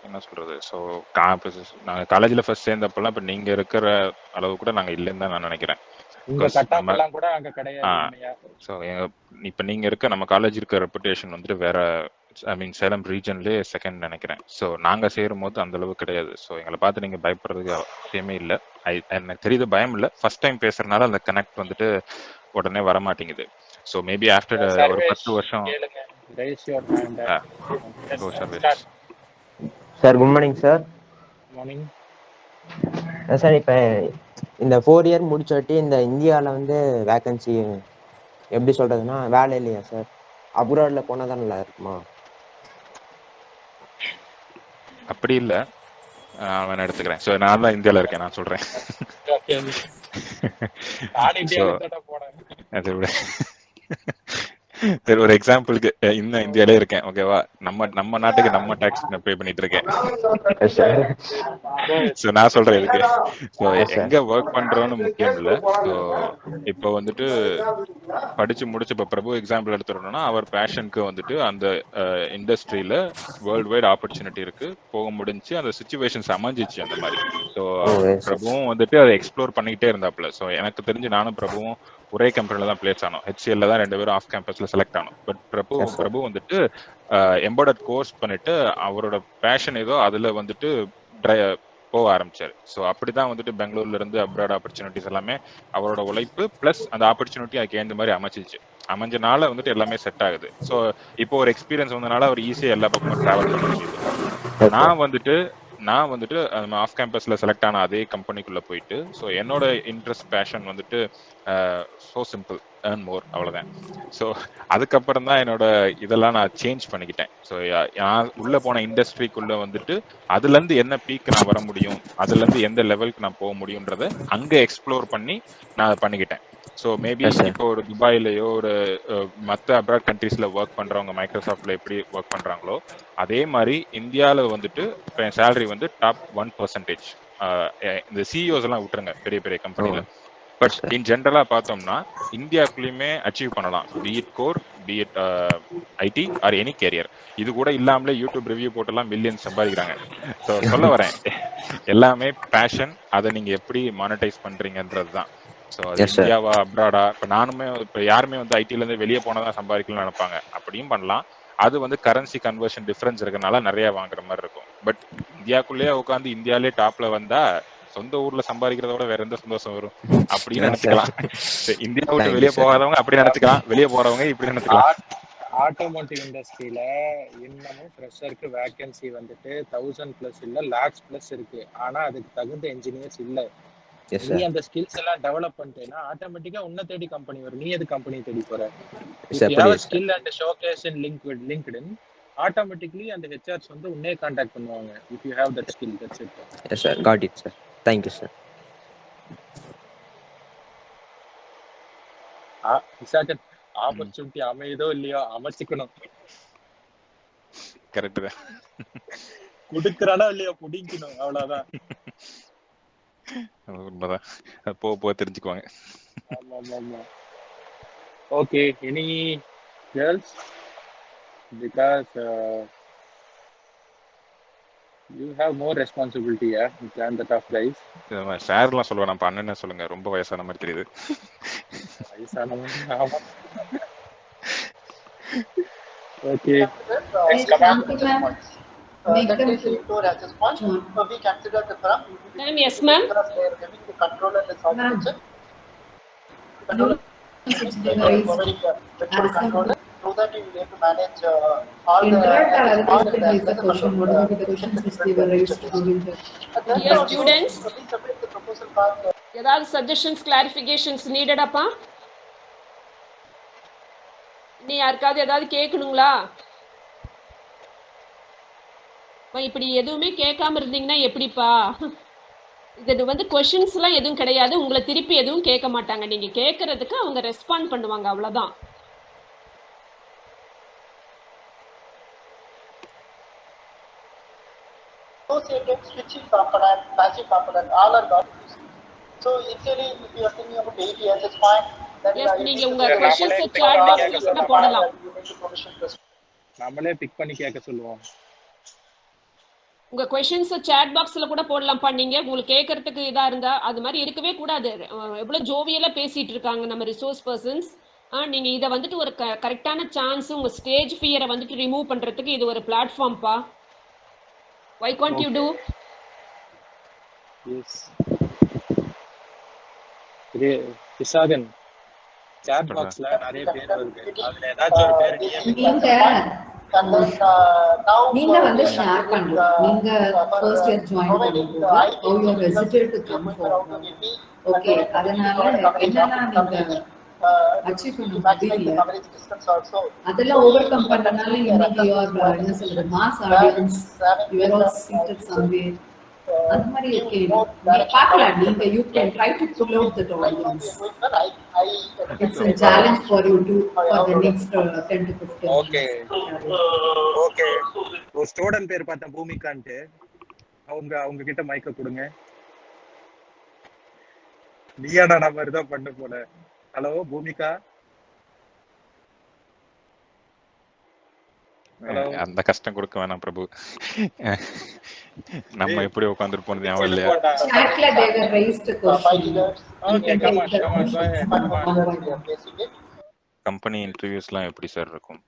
என்ன சொல்கிறது, ஸோ நாங்கள் காலேஜில் ஃபர்ஸ்ட் சேர்ந்தப்பெல்லாம் இப்போ நீங்கள் இருக்கிற அளவு கூட நாங்கள் இல்லைன்னு தான் நான் நினைக்கிறேன். ஸோ இப்போ நீங்கள் இருக்க நம்ம காலேஜ் இருக்க ரெப்புடேஷன் வந்துட்டு வேற, ஐ மீன் சேலம் ரீஜன்லேயே செகண்ட் நினைக்கிறேன். ஸோ நாங்கள் சேரும் போது அந்த அளவு கிடையாது. ஸோ எங்களை பார்த்து நீங்கள் பயப்படுறதுக்கு அவசியமே இல்லை. எனக்கு தெரியுது, பயம் இல்லை. ஃபர்ஸ்ட் டைம் பேசுறதுனால அந்த கனெக்ட் வந்துட்டு உடனே வர மாட்டேங்குது. ஸோ மேபி ஆஃப்டர் ஒரு 10 வருஷம். Sir good morning sir. Morning sir. இப்போ இந்த 4 இயர் முடிச்சாட்டி இந்த இந்தியாவில் வந்து வேக்கன்சி எப்படி சொல்றதுன்னா வேலை இல்லையா சார்? அப்ராட்ல போனால் தான் நல்லா இருக்குமா? அப்படி இல்லை, நான் எடுத்துக்கிறேன். ஸோ நான் தான் இந்தியாவில் இருக்கேன், நான் சொல்கிறேன். அதை விட சரி, ஒரு எக்ஸாம்பிளுக்கு இன்னும் இந்தியாலே இருக்கேன், ஓகேவா? நம்ம நாட்டுக்கு நம்ம டாக்ஸ் பே பண்ணிட்டு இருக்கேன். ஸோ நான் சொல்றேன் இதுக்கு. ஸோ எங்க ஒர்க் பண்றோம்னு முக்கியம் இல்லை. ஸோ இப்போ வந்துட்டு படிச்சு முடிச்சு இப்போ பிரபு எக்ஸாம்பிள் எடுத்துட்டோம்னா, அவர் பேஷனுக்கு வந்துட்டு அந்த இண்டஸ்ட்ரியில வேர்ல்டு வைட் ஆப்பர்ச்சுனிட்டி இருக்கு, போக முடிஞ்சு அந்த சுச்சுவேஷன்ஸ் அமைஞ்சிச்சு அந்த மாதிரி. ஸோ பிரபுவும் வந்துட்டு அதை எக்ஸ்ப்ளோர் பண்ணிக்கிட்டே இருந்தாப்புல. ஸோ எனக்கு தெரிஞ்சு நானும் பிரபுவும் ஒரே கம்பெனில தான் பிளேஸ் ஆனோம். HCL தான் 2 பேரும் ஆஃப் கேம்பஸ்ல செலக்ட் ஆனோம். பட் பிரபு வந்துட்டு எம்பெடட் கோர்ஸ் பண்ணிட்டு அவரோட பேஷன் ஏதோ அதுல வந்துட்டு போக ஆரம்பிச்சாரு. ஸோ அப்படிதான் வந்துட்டு பெங்களூர்ல இருந்து அப்ராட் ஆப்பர்ச்சுனிட்டிஸ் எல்லாமே அவரோட உழைப்பு பிளஸ் அந்த ஆப்பர்ச்சுனிட்டி அதுக்கு ஏந்த மாதிரி அமைஞ்சனால வந்துட்டு எல்லாமே செட் ஆகுது. ஸோ இப்போ ஒரு எக்ஸ்பீரியன்ஸ் வந்தனால அவர் ஈஸியா எல்லா பக்கமும் டிராவல் பண்ண முடியுது. நான் வந்துட்டு ஆஃப் கேம்பஸ்ல செலக்ட் ஆன அதே கம்பெனிக்குள்ள போயிட்டு, ஸோ என்னோட இன்ட்ரெஸ்ட் பேஷன் வந்துட்டு ஸோ சிம்பிள், ஏர்ன் மோர், அவ்வளோதான். ஸோ அதுக்கப்புறம் தான் என்னோட இதெல்லாம் நான் சேஞ்ச் பண்ணிக்கிட்டேன். ஸோ நான் உள்ள போன இண்டஸ்ட்ரிக்குள்ள வந்துட்டு அதுலேருந்து என்ன பீக் நான் வர முடியும், அதுலேருந்து எந்த லெவலுக்கு நான் போக முடியுன்றத அங்கே எக்ஸ்ப்ளோர் பண்ணி நான் அதை பண்ணிக்கிட்டேன். ஸோ மேபி இப்போ ஒரு துபாயிலையோ ஒரு மற்ற அப்ராட் கண்ட்ரீஸ்ல ஒர்க் பண்றவங்க மைக்ரோசாஃப்ட்ல எப்படி ஒர்க் பண்றாங்களோ அதே மாதிரி இந்தியாவில் வந்துட்டு இப்போ என் சேலரி வந்து டாப் 1%. இந்த சிஇஓஸ் எல்லாம் விட்டுருங்க பெரிய பெரிய கம்பெனில. பட் இன் ஜென்ரலா பார்த்தோம்னா இந்தியாவுக்குள்ளயுமே அச்சீவ் பண்ணலாம், be it core, be it IT or any career. இது கூட இல்லாமலே யூடியூப் ரிவ்யூ போட்டெல்லாம் மில்லியன்ஸ் சம்பாதிக்கிறாங்க. ஸோ சொல்ல வரேன், எல்லாமே பேஷன், அதை நீங்க எப்படி மானிட்டைஸ் பண்றீங்கன்றது தான். ஸோ அது இந்தியாவா அப்ராடா, இப்போ நானுமே இப்போ யாருமே வந்து ஐடில இருந்து வெளியே போனதான் சம்பாதிக்கணும்னு நினைப்பாங்க, அப்படியும் பண்ணலாம். அது வந்து கரன்சி கன்வர்ஷன் டிஃபரன்ஸ் இருக்கனால நிறைய வாங்குற மாதிரி இருக்கும். பட் இந்தியாவுக்குள்ளேயே உட்காந்து இந்தியாலே டாப்ல வந்தா சொந்த ஊர்ல சம்பாதிக்கிறத விட வேற எந்த சந்தோஷம் வரும் அப்படின்னு நினைச்சுக்கலாம். இந்தியா விட்டு வெளியே போகாதவங்க அப்படி நினைச்சுக்கலாம், வெளியே போறவங்க இப்படி நினைச்சுக்கலாம். ஆட்டோமோட்டிவ் இண்டஸ்ட்ரியில இன்னமும் ஃப்ரெஷருக்கு வேகன்சி வந்துட்டு 1000+ இல்ல lakhs+ இருக்கு. ஆனா அதுக்கு தகுந்த என்ஜினியர்ஸ் இல்ல. நீ அந்த ஸ்கில்ஸ் எல்லாம் டெவலப் பண்ணிட்டேன்னா ஆட்டோமேட்டிக்கா உன்னை தேடி கம்பெனி வரும். நீ எது கம்பெனி தேடி போற? Skill and showcase in LinkedIn automatically அந்த ஹெச்ஆர்ஸ் வந்து உன்னையே கான்டாக்ட் பண்ணுவாங்க. If you have that skill, that's it. Yes sir, got it sir. Thank you sir. Opportunity அமையுதோ இல்லையோ அமைச்சுக்கணும். கரெக்ட் தான். குடுக்கறானோ இல்லையோ புடிக்கணும், அவ்வளவுதான். உண்மைதான், போ தெரிஞ்சுக்குவாங்க. Okay, any girls? Because you have more responsibility than the tough guys. சார்லாம் சொல்லுவேன், நம்ம அண்ணன் சொல்லுங்க, ரொம்ப வயசான மாதிரி தெரியுது. ஆமா. Okay, next comment. Make them we consider the firm. Ma'am, yes ma'am. The controller is also controller so that you will have to manage all the question. What are the questions which they were raised during the Dear students, submit the proposal part. ஏதாவது suggestions, clarifications needed அப்பா? நீ யாருக்காவது ஏதாவது கேட்கணுங்களா? இப்படி எதுவுமே கேட்காம இருந்தீங்கன்னா எப்படிப்பா? இது வந்து கொஸ்டின்ஸ் எல்லாம் எதுவும் கிடையாது, உங்களை திருப்பி எதுவும் கேட்க மாட்டாங்க. நீங்க கேட்கறதுக்கு அவங்க ரெஸ்பாண்ட் பண்ணுவாங்க, அவ்வளவுதான். Associated, switching component, passive component, all are got. So initially, if you are thinking about 8 years, it's fine. Then yes you நீங்க need to உங்க take கொஸ்டின்ஸ் நாமளே சாட் pick பாக்ஸ்ல கூட போடலாம். you need to provision question. நம்மளே big பண்ணி கேட்க சொல்லுவோம். உங்க கொஸ்டின்ஸ் சாட் பாக்ஸ்ல கூட போடலாம்ப்பா. நீங்க உங்களுக்கு கேட்கறதுக்கு இதா இருந்தா அது மாதிரி இருக்கவே கூடாது. எவ்வளவு ஜோவியலா பேசிட்டு இருக்காங்க நம்ம ரிசோர்ஸ் பர்சன்ஸ். நீங்க இதை வந்துட்டு ஒரு கரெக்டான சான்ஸ் உங்க ஸ்டேஜ் ஃபியரை வந்துட்டு ரிமூவ் பண்றதுக்கு இது ஒரு பிளாட்ஃபார்ம்ப்பா. Why can't you do? Yes Visakan chat பாக்ஸ்ல நிறைய பேர் வருது. அதுல ஏதாச்சும் ஒரு பேர் நீங்க வந்து ஷேர் பண்ணலாம். நீங்க ஃபர்ஸ்ட் இயர் ஜாயின் பண்ணும்போது how you are hesitant to come forward. Okay, அதனால என்னன்னா நீங்க அச்சீவ் பண்ண முடியல, அதெல்லாம் ஓவர் கம் பண்ணனால இன்னைக்கு யுவர் என்ன சொல்றது mass audience you are all seated somewhere அந்த மாதிரி ஓகே பார்க்கலாம். நீங்க you can try to pull out that audience. It's a challenge for you to for the next 10 to 15 okay okay. ஒரு student பேர் பார்த்தா பூமிகான்ட்டு, அவங்க கிட்ட மைக்க கொடுங்க. நீயாடா நம்ம தான் பண்ண போல. ஹலோ பூமிகா. அந்த கஷ்டம் கொடுக்க வேணாம் பிரபு. நம்ம எப்படி உட்கார்ந்துருப்போம் ஞாபகம் இல்லையா? Chatல they were raised question. Okay, come on, go ahead. Company இன்டர்வியூஸ்லாம் எப்படி சார் இருக்கும்?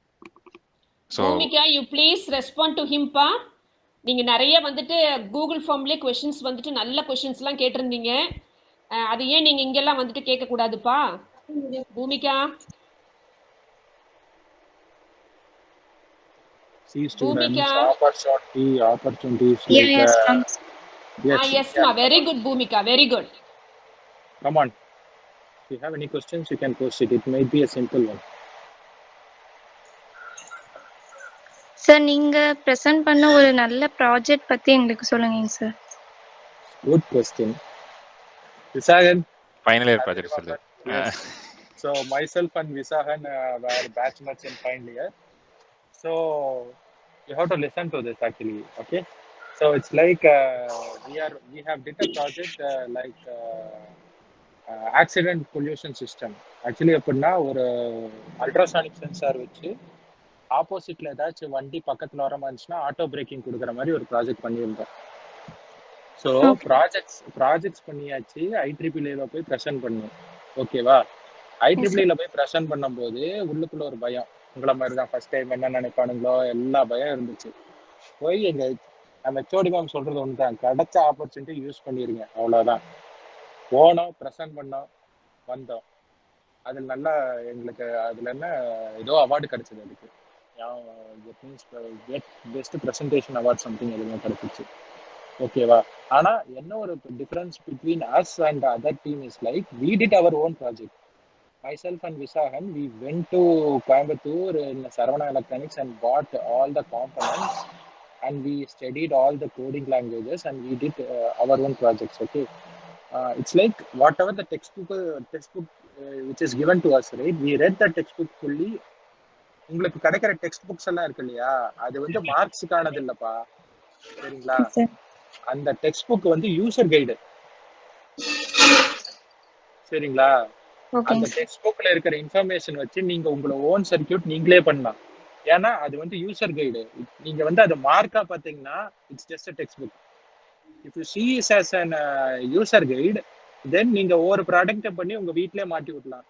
So Bhoomika you please respond to him பா. நீங்க நிறைய வந்துட்டு கூகுள் ஃபார்ம்லயே क्वेश्चंस வந்துட்டு நல்ல क्वेश्चंसலாம் கேட்டிருந்தீங்க. அது ஏன் நீங்க இங்கெல்லாம் வந்துட்டு கேட்க கூடாதுப்பா Bhumika? See students, opportunities. Yes, yes, ma. Very good, Bhumika. Very good. Come on. If you have any questions, you can post it. It might be a simple one. Sir, நீங்க பிரசன்ட் பண்ண ஒரு நல்ல ப்ராஜெக்ட் பத்தி எங்களுக்கு சொல்லுங்க sir. Good question. Visagan. Final year project சொல்லு. So myself and Visagan were batchmates in final year. So you have to listen to this actually, okay? So it's like we have did a project like accident pollution system. Actually எப்படின்னா ஒரு ultrasonic sensor வச்சு ஆப்போசிட்ல ஏதாச்சும் வண்டி பக்கத்துல வர மாதிரிச்சுன்னா auto braking கொடுக்குற மாதிரி ஒரு ப்ராஜெக்ட் பண்ணியிருந்தோம். ஸோ ப்ராஜெக்ட்ஸ் பண்ணியாச்சு. IEEE போய் ப்ரெசென்ட் பண்ணோம். ஓகேவா? IEEE போய் ப்ரெசென்ட் பண்ணும்போது உள்ளுக்குள்ள ஒரு பயம், உங்களை மாதிரி தான் ஃபர்ஸ்ட் டைம் என்ன நினைப்பானுங்களோ எல்லா பயம் இருந்துச்சு. போய் நம்ம HOD மேம் சொல்றது ஒன்று தான், கிடைச்ச ஆப்பர்ச்சுனிட்டி யூஸ் பண்ணிருங்க, அவ்வளோதான். போனோம், ப்ரெசென்ட் பண்ணோம், வந்தோம். அதில் நல்லா எங்களுக்கு அதில் என்ன ஏதோ அவார்டு கிடைச்சது. அதுக்கு பெஸ்ட் ப்ரெசன்டேஷன் அவார்ட் சம்திங் எதுவுமே கிடைச்சிச்சு. ஓகேவா? ஆனா என்ன ஒரு difference between us and other team is like we did our own project. Myself and Visahan, we went to Coimbatore in Saravana Electronics and bought all the components and we studied all the coding languages and we did our own projects. Okay, it's like whatever the textbook which is given to us, right? We read the textbook fully. உங்களுக்கு கிடைக்கிற text books எல்லாம் இருக்கு இல்லையா, அது வந்து மார்க்ஸுக்கானது இல்லப்பா, சரிங்களா? அந்த டெக்ஸ்ட் புக் வந்து யூசர் கைடு, சரிங்களா? அந்த டெக்ஸ்ட் புக்ல இருக்கிற இன்ஃபர்மேஷன் வச்சு நீங்க உங்களோட ஓன் சர்க்கியூட் நீங்களே பண்ணலாம். ஏன்னா அது வந்து யூசர் கைடு. நீங்க வந்து அதை மார்க்கா பாத்தீங்கன்னா it's just a text book. If you see it as an user guide, தென் நீங்க ஒவ்வொரு ப்ராடக்ட்டை பண்ணி உங்க வீட்லயே மாட்டி விடலாம்.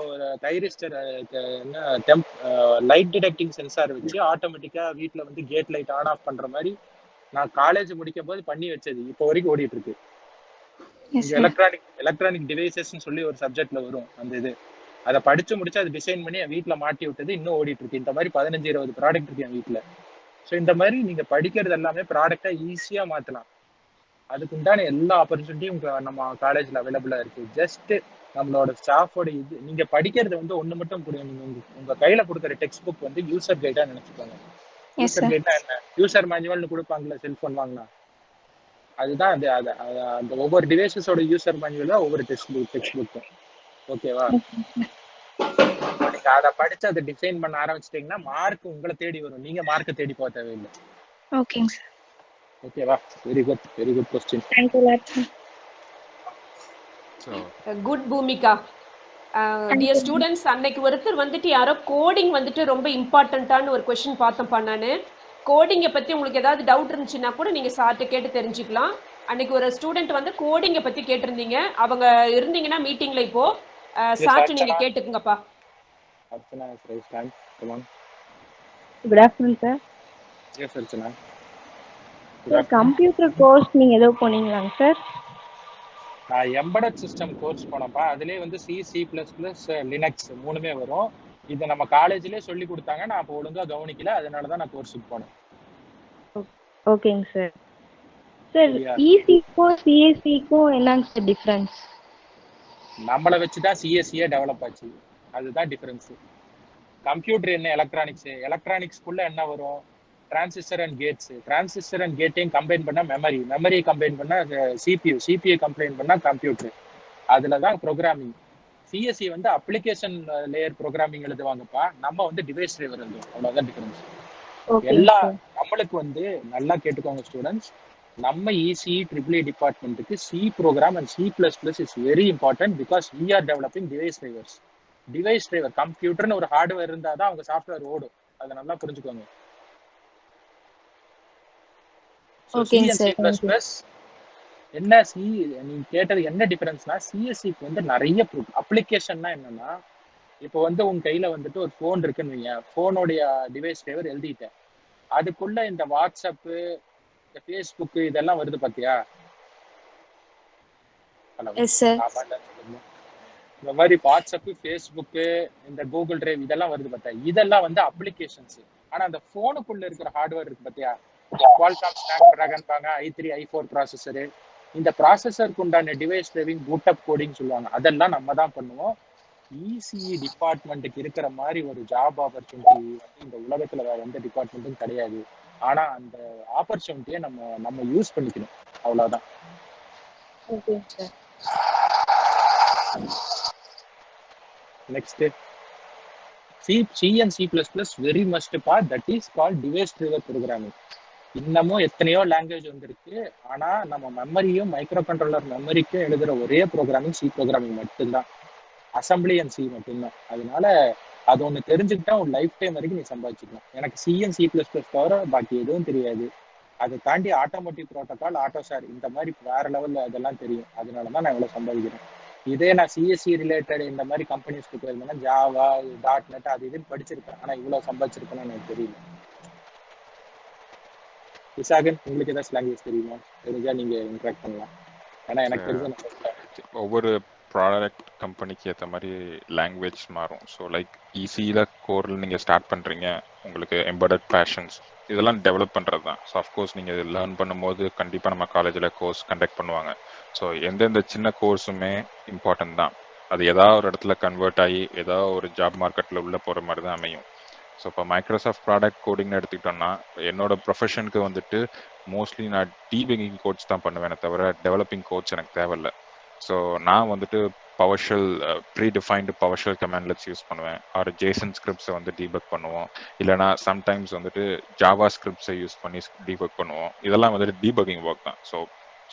ஒரு தைரிஸ்டர் லைட் டிடெக்டிங் சென்சார் வச்சு ஆட்டோமேட்டிக்கா வீட்டுல வந்து கேட் லைட் ஆன் ஆஃப் பண்ற மாதிரி நான் காலேஜ் முடிக்கும் போது பண்ணி வச்சது இப்போ வரைக்கும் ஓடிட்டு இருக்கு. எலக்ட்ரானிக் டிவைசஸ் சொல்லி ஒரு சப்ஜெக்ட்ல வரும் அந்த இது. அதை படிச்சு முடிச்சு அதை டிசைன் பண்ணி என் வீட்டுல மாட்டி விட்டது இன்னும் ஓடிட்டு இருக்கு. இந்த மாதிரி 15-20 ப்ராடக்ட் இருக்கு என் வீட்டுல. ஸோ இந்த மாதிரி நீங்க படிக்கிறது எல்லாமே ப்ராடக்டா ஈஸியா மாத்தலாம். அதுக்கு உண்டான எல்லா ஆப்பர்ச்சுனிட்டியும் நம்ம காலேஜ்ல அவைலபிளா இருக்கு. ஜஸ்ட் நம்மளோட ஸ்டாஃபோட இது நீங்க படிக்கிறது வந்து ஒண்ணு மட்டும் புரியும். நீங்க உங்க கையில கொடுக்குற டெக்ஸ்ட் புக் வந்து யூசர் கைடா நினைச்சுக்கோங்க. யூசர் கைடா என்ன, யூசர் மேனுவல்னு கொடுப்பாங்கல்ல செல்போன் வாங்கினா, அதுதான் அந்த ஒவ்வொரு டிவைசஸோட யூசர் மேனுவல் தான் ஒவ்வொரு டெக்ஸ்ட் புக்கும். ஓகேவா? நீங்க அதை படிச்சு அதை டிசைன் பண்ண ஆரம்பிச்சிட்டீங்கன்னா மார்க் உங்களை தேடி வரும். நீங்க மார்க்கை தேடி போக தேவையில்லை. ஓகேங்க சார். ஓகேவா? Very good question. Thank you lot. So good Bhumika. Dear students, அன்னைக்கு ஒருத்தர் வந்துட்டு யாரோ கோடிங் வந்துட்டு ரொம்ப இம்பார்ட்டண்ட்டான ஒரு கொஸ்டின் பார்த்தேன்ப்பா நான். கோடிங்கை பற்றி உங்களுக்கு ஏதாவது டவுட் இருந்துச்சுன்னா கூட நீங்கள் சார்கிட்ட கேட்டு தெரிஞ்சுக்கலாம். அன்னைக்கு ஒரு ஸ்டூடெண்ட் வந்து கோடிங்கை பற்றி கேட்டிருந்தீங்க. அவங்க இருந்தீங்கன்னா மீட்டிங்கில் இப்போ சார்ட்டு நீங்கள் கேட்டுக்குங்கப்பா. Archana is raised hand. Come on. Good afternoon, sir. Yes, Archana. Sir, computer course நீங்க ஏதோ போனீங்களாங்க சார்? நான் எம்பெடட் சிஸ்டம் கோர்ஸ் போனப்பா. அதுலேயே வந்து C, C++, லினக்ஸ் மூணுமே வரும். இதை நம்ம காலேஜ்லேயே சொல்லி கொடுத்தாங்க. நான் அப்போ ஒழுங்காக கவனிக்கல, அதனால தான் நான் கோர்ஸுக்கு போனேன். ஓகேங்க சார். சார் ECக்கும் CSCக்கும் என்னங்க சார் டிஃபரன்ஸ்? நம்மளை வச்சு தான் சிஎஸ்சியே டெவலப் ஆச்சு. அதுதான் டிஃபரன்ஸு. கம்ப்யூட்டர் என்ன எலக்ட்ரானிக்ஸு, எலக்ட்ரானிக்ஸ்குள்ளே என்ன வரும்? Transistor and gates. Transistor and கேட்டையும் கம்பைன் பண்ணால் மெமரி, மெமரியை கம்பைன் பண்ணால் சிபியூ, சிபிஐ கம்பைன் பண்ணால் கம்ப்யூட்டர். அதில் தான் ப்ரோக்ராமிங். சிஎஸ்சி வந்து அப்ளிகேஷன் லேயர் ப்ரோக்ராமிங் எழுதுவாங்கப்பா. நம்ம வந்து டிவைஸ் டிரைவர் எழுதுவோம். அவ்வளோதான் டிஃபரன்ஸ். எல்லா நம்மளுக்கு வந்து நல்லா கேட்டுக்கோங்க ஸ்டூடெண்ட்ஸ், நம்ம இசிஇ ட்ரிபிள் டிபார்ட்மெண்ட்டுக்கு C program and C++ is very important because we are developing device drivers. Device driver கம்ப்யூட்டர்னு ஒரு ஹார்ட்வேர் இருந்தால் தான் அவங்க சாஃப்ட்வேர் ஓடும். அதை நல்லா புரிஞ்சுக்கோங்க. என்ன நீங்க கேட்டது என்ன டிஃபரன்ஸ்னா, சிஎஸ்சிக்கு வந்து நிறைய அப்ளிகேஷன்னா என்னன்னா, இப்போ வந்து உங்க கையில வந்துட்டு ஒரு ஃபோன் இருக்குன்னு வைங்க, ஃபோனுடைய டிவைஸ் டிரைவர் எழுதிட்டேன். அதுக்குள்ள இந்த வாட்ஸ்அப்பு, இந்த ஃபேஸ்புக்கு இதெல்லாம் வருது பார்த்தியா? இந்த மாதிரி வாட்ஸ்அப்பு, ஃபேஸ்புக்கு, இந்த கூகுள் டிரைவ் இதெல்லாம் வருது பார்த்தியா? இதெல்லாம் வந்து அப்ளிகேஷன்ஸ். ஆனா அந்த ஃபோனுக்குள்ள இருக்கிற ஹார்ட்வேர் இருக்கு பார்த்தியா? குவால்காம் ஸ்னாப்டிராகன் பாங்க, i3 i4 ப்ராசஸரு. இந்த ப்ராசஸருக்கு உண்டான டிவைஸ் டிரைவிங், பூட்டப் கோடிங் சொல்லுவாங்க. அதெல்லாம் நம்ம தான் பண்ணுவோம். இசிஇ டிபார்ட்மெண்ட்டுக்கு இருக்கிற மாதிரி ஒரு ஜாப் ஆப்பர்ச்சுனிட்டி வந்து இந்த உலகத்துல வேற எந்த டிபார்ட்மெண்ட்டும் கிடையாது. ஆனா அந்த ஆப்பர்ச்சுனிட்டியை நம்ம யூஸ் பண்ணிக்கணும். அவ்வளவுதான். Next C and C++ very must பா. That is called device driver programming. இன்னமும் எத்தனையோ லாங்குவேஜ் வந்திருக்கு. ஆனா நம்ம மெமரியும் மைக்ரோ கண்ட்ரோலர் மெமரிக்கும் எழுதுற ஒரே ப்ரோக்ராமிங் சி ப்ரோக்ராமிங் மட்டும்தான். அசம்பிளி அண்ட் சி மட்டும்தான். அதனால அது ஒன்று தெரிஞ்சுக்கிட்டா ஒரு லைஃப் டைம் வரைக்கும் நீ சம்பாதிச்சுக்கலாம். எனக்கு C and C++ தவிர பாக்கி எதுவும் தெரியாது. அதை தாண்டி ஆட்டோமோட்டிவ் ப்ரோட்டோகால், ஆட்டோசார் இந்த மாதிரி வேற லெவலில் அதெல்லாம் தெரியும். அதனால தான் நான் இவ்வளோ சம்பாதிக்கிறேன். இதே நான் சிஎஸ்சி ரிலேட்டட் இந்த மாதிரி கம்பெனிஸ்க்கு போயிருந்தேன்னா ஜாவா, .NET அது இதுன்னு படிச்சிருப்பேன். ஆனால் இவ்வளோ சம்பாதிச்சிருப்பேன்னு எனக்கு தெரியல. விசாகன், உங்களுக்கு ஏதாச்சும் லாங்குவேஜ் தெரியுமா? தெரிஞ்சா நீங்கள் இன்ட்ராக்ட் பண்ணலாம். ஏன்னா எனக்கு தெரிஞ்ச ஒவ்வொரு ப்ராடக்ட் கம்பெனிக்கு ஏற்ற மாதிரி லாங்குவேஜ் மாறும். ஸோ லைக் ஈஸியில் கோரில் நீங்கள் ஸ்டார்ட் பண்ணுறீங்க, உங்களுக்கு எம்பெடட் பேஷன்ஸ் இதெல்லாம் டெவலப் பண்ணுறது தான். ஸோ அஃப்கோர்ஸ் நீங்கள் லேர்ன் பண்ணும்போது கண்டிப்பாக நம்ம காலேஜில் கோர்ஸ் கண்டக்ட் பண்ணுவாங்க. ஸோ எந்தெந்த சின்ன கோர்ஸுமே இம்பார்ட்டன்ட் தான். அது ஏதாவது ஒரு இடத்துல கன்வெர்ட் ஆகி ஏதாவது ஒரு ஜாப் மார்க்கெட்டில் உள்ளே போகிற மாதிரி தான் அமையும். ஸோ இப்போ மைக்ரோசாஃப்ட் ப்ராடக்ட் கோடிங்னு எடுத்துக்கிட்டோம்னா, என்னோட ப்ரொஃபஷனுக்கு வந்துட்டு மோஸ்ட்லி நான் டீபக்கிங் கோட்ஸ் தான் பண்ணுவேனே தவிர டெவலப்பிங் கோட்ஸ் எனக்கு தேவையில்லை. ஸோ நான் வந்துட்டு PowerShell predefined PowerShell cmdlets use பண்ணுவேன். ஆர் ஜேசன் ஸ்கிரிப்ட்ஸை வந்து டீபக் பண்ணுவோம். இல்லைனா சம்டைம்ஸ் வந்துட்டு ஜாவா ஸ்கிரிப்ட்ஸை யூஸ் பண்ணி டீபக் பண்ணுவோம். இதெல்லாம் வந்துட்டு டீபக்கிங் ஒர்க் தான். ஸோ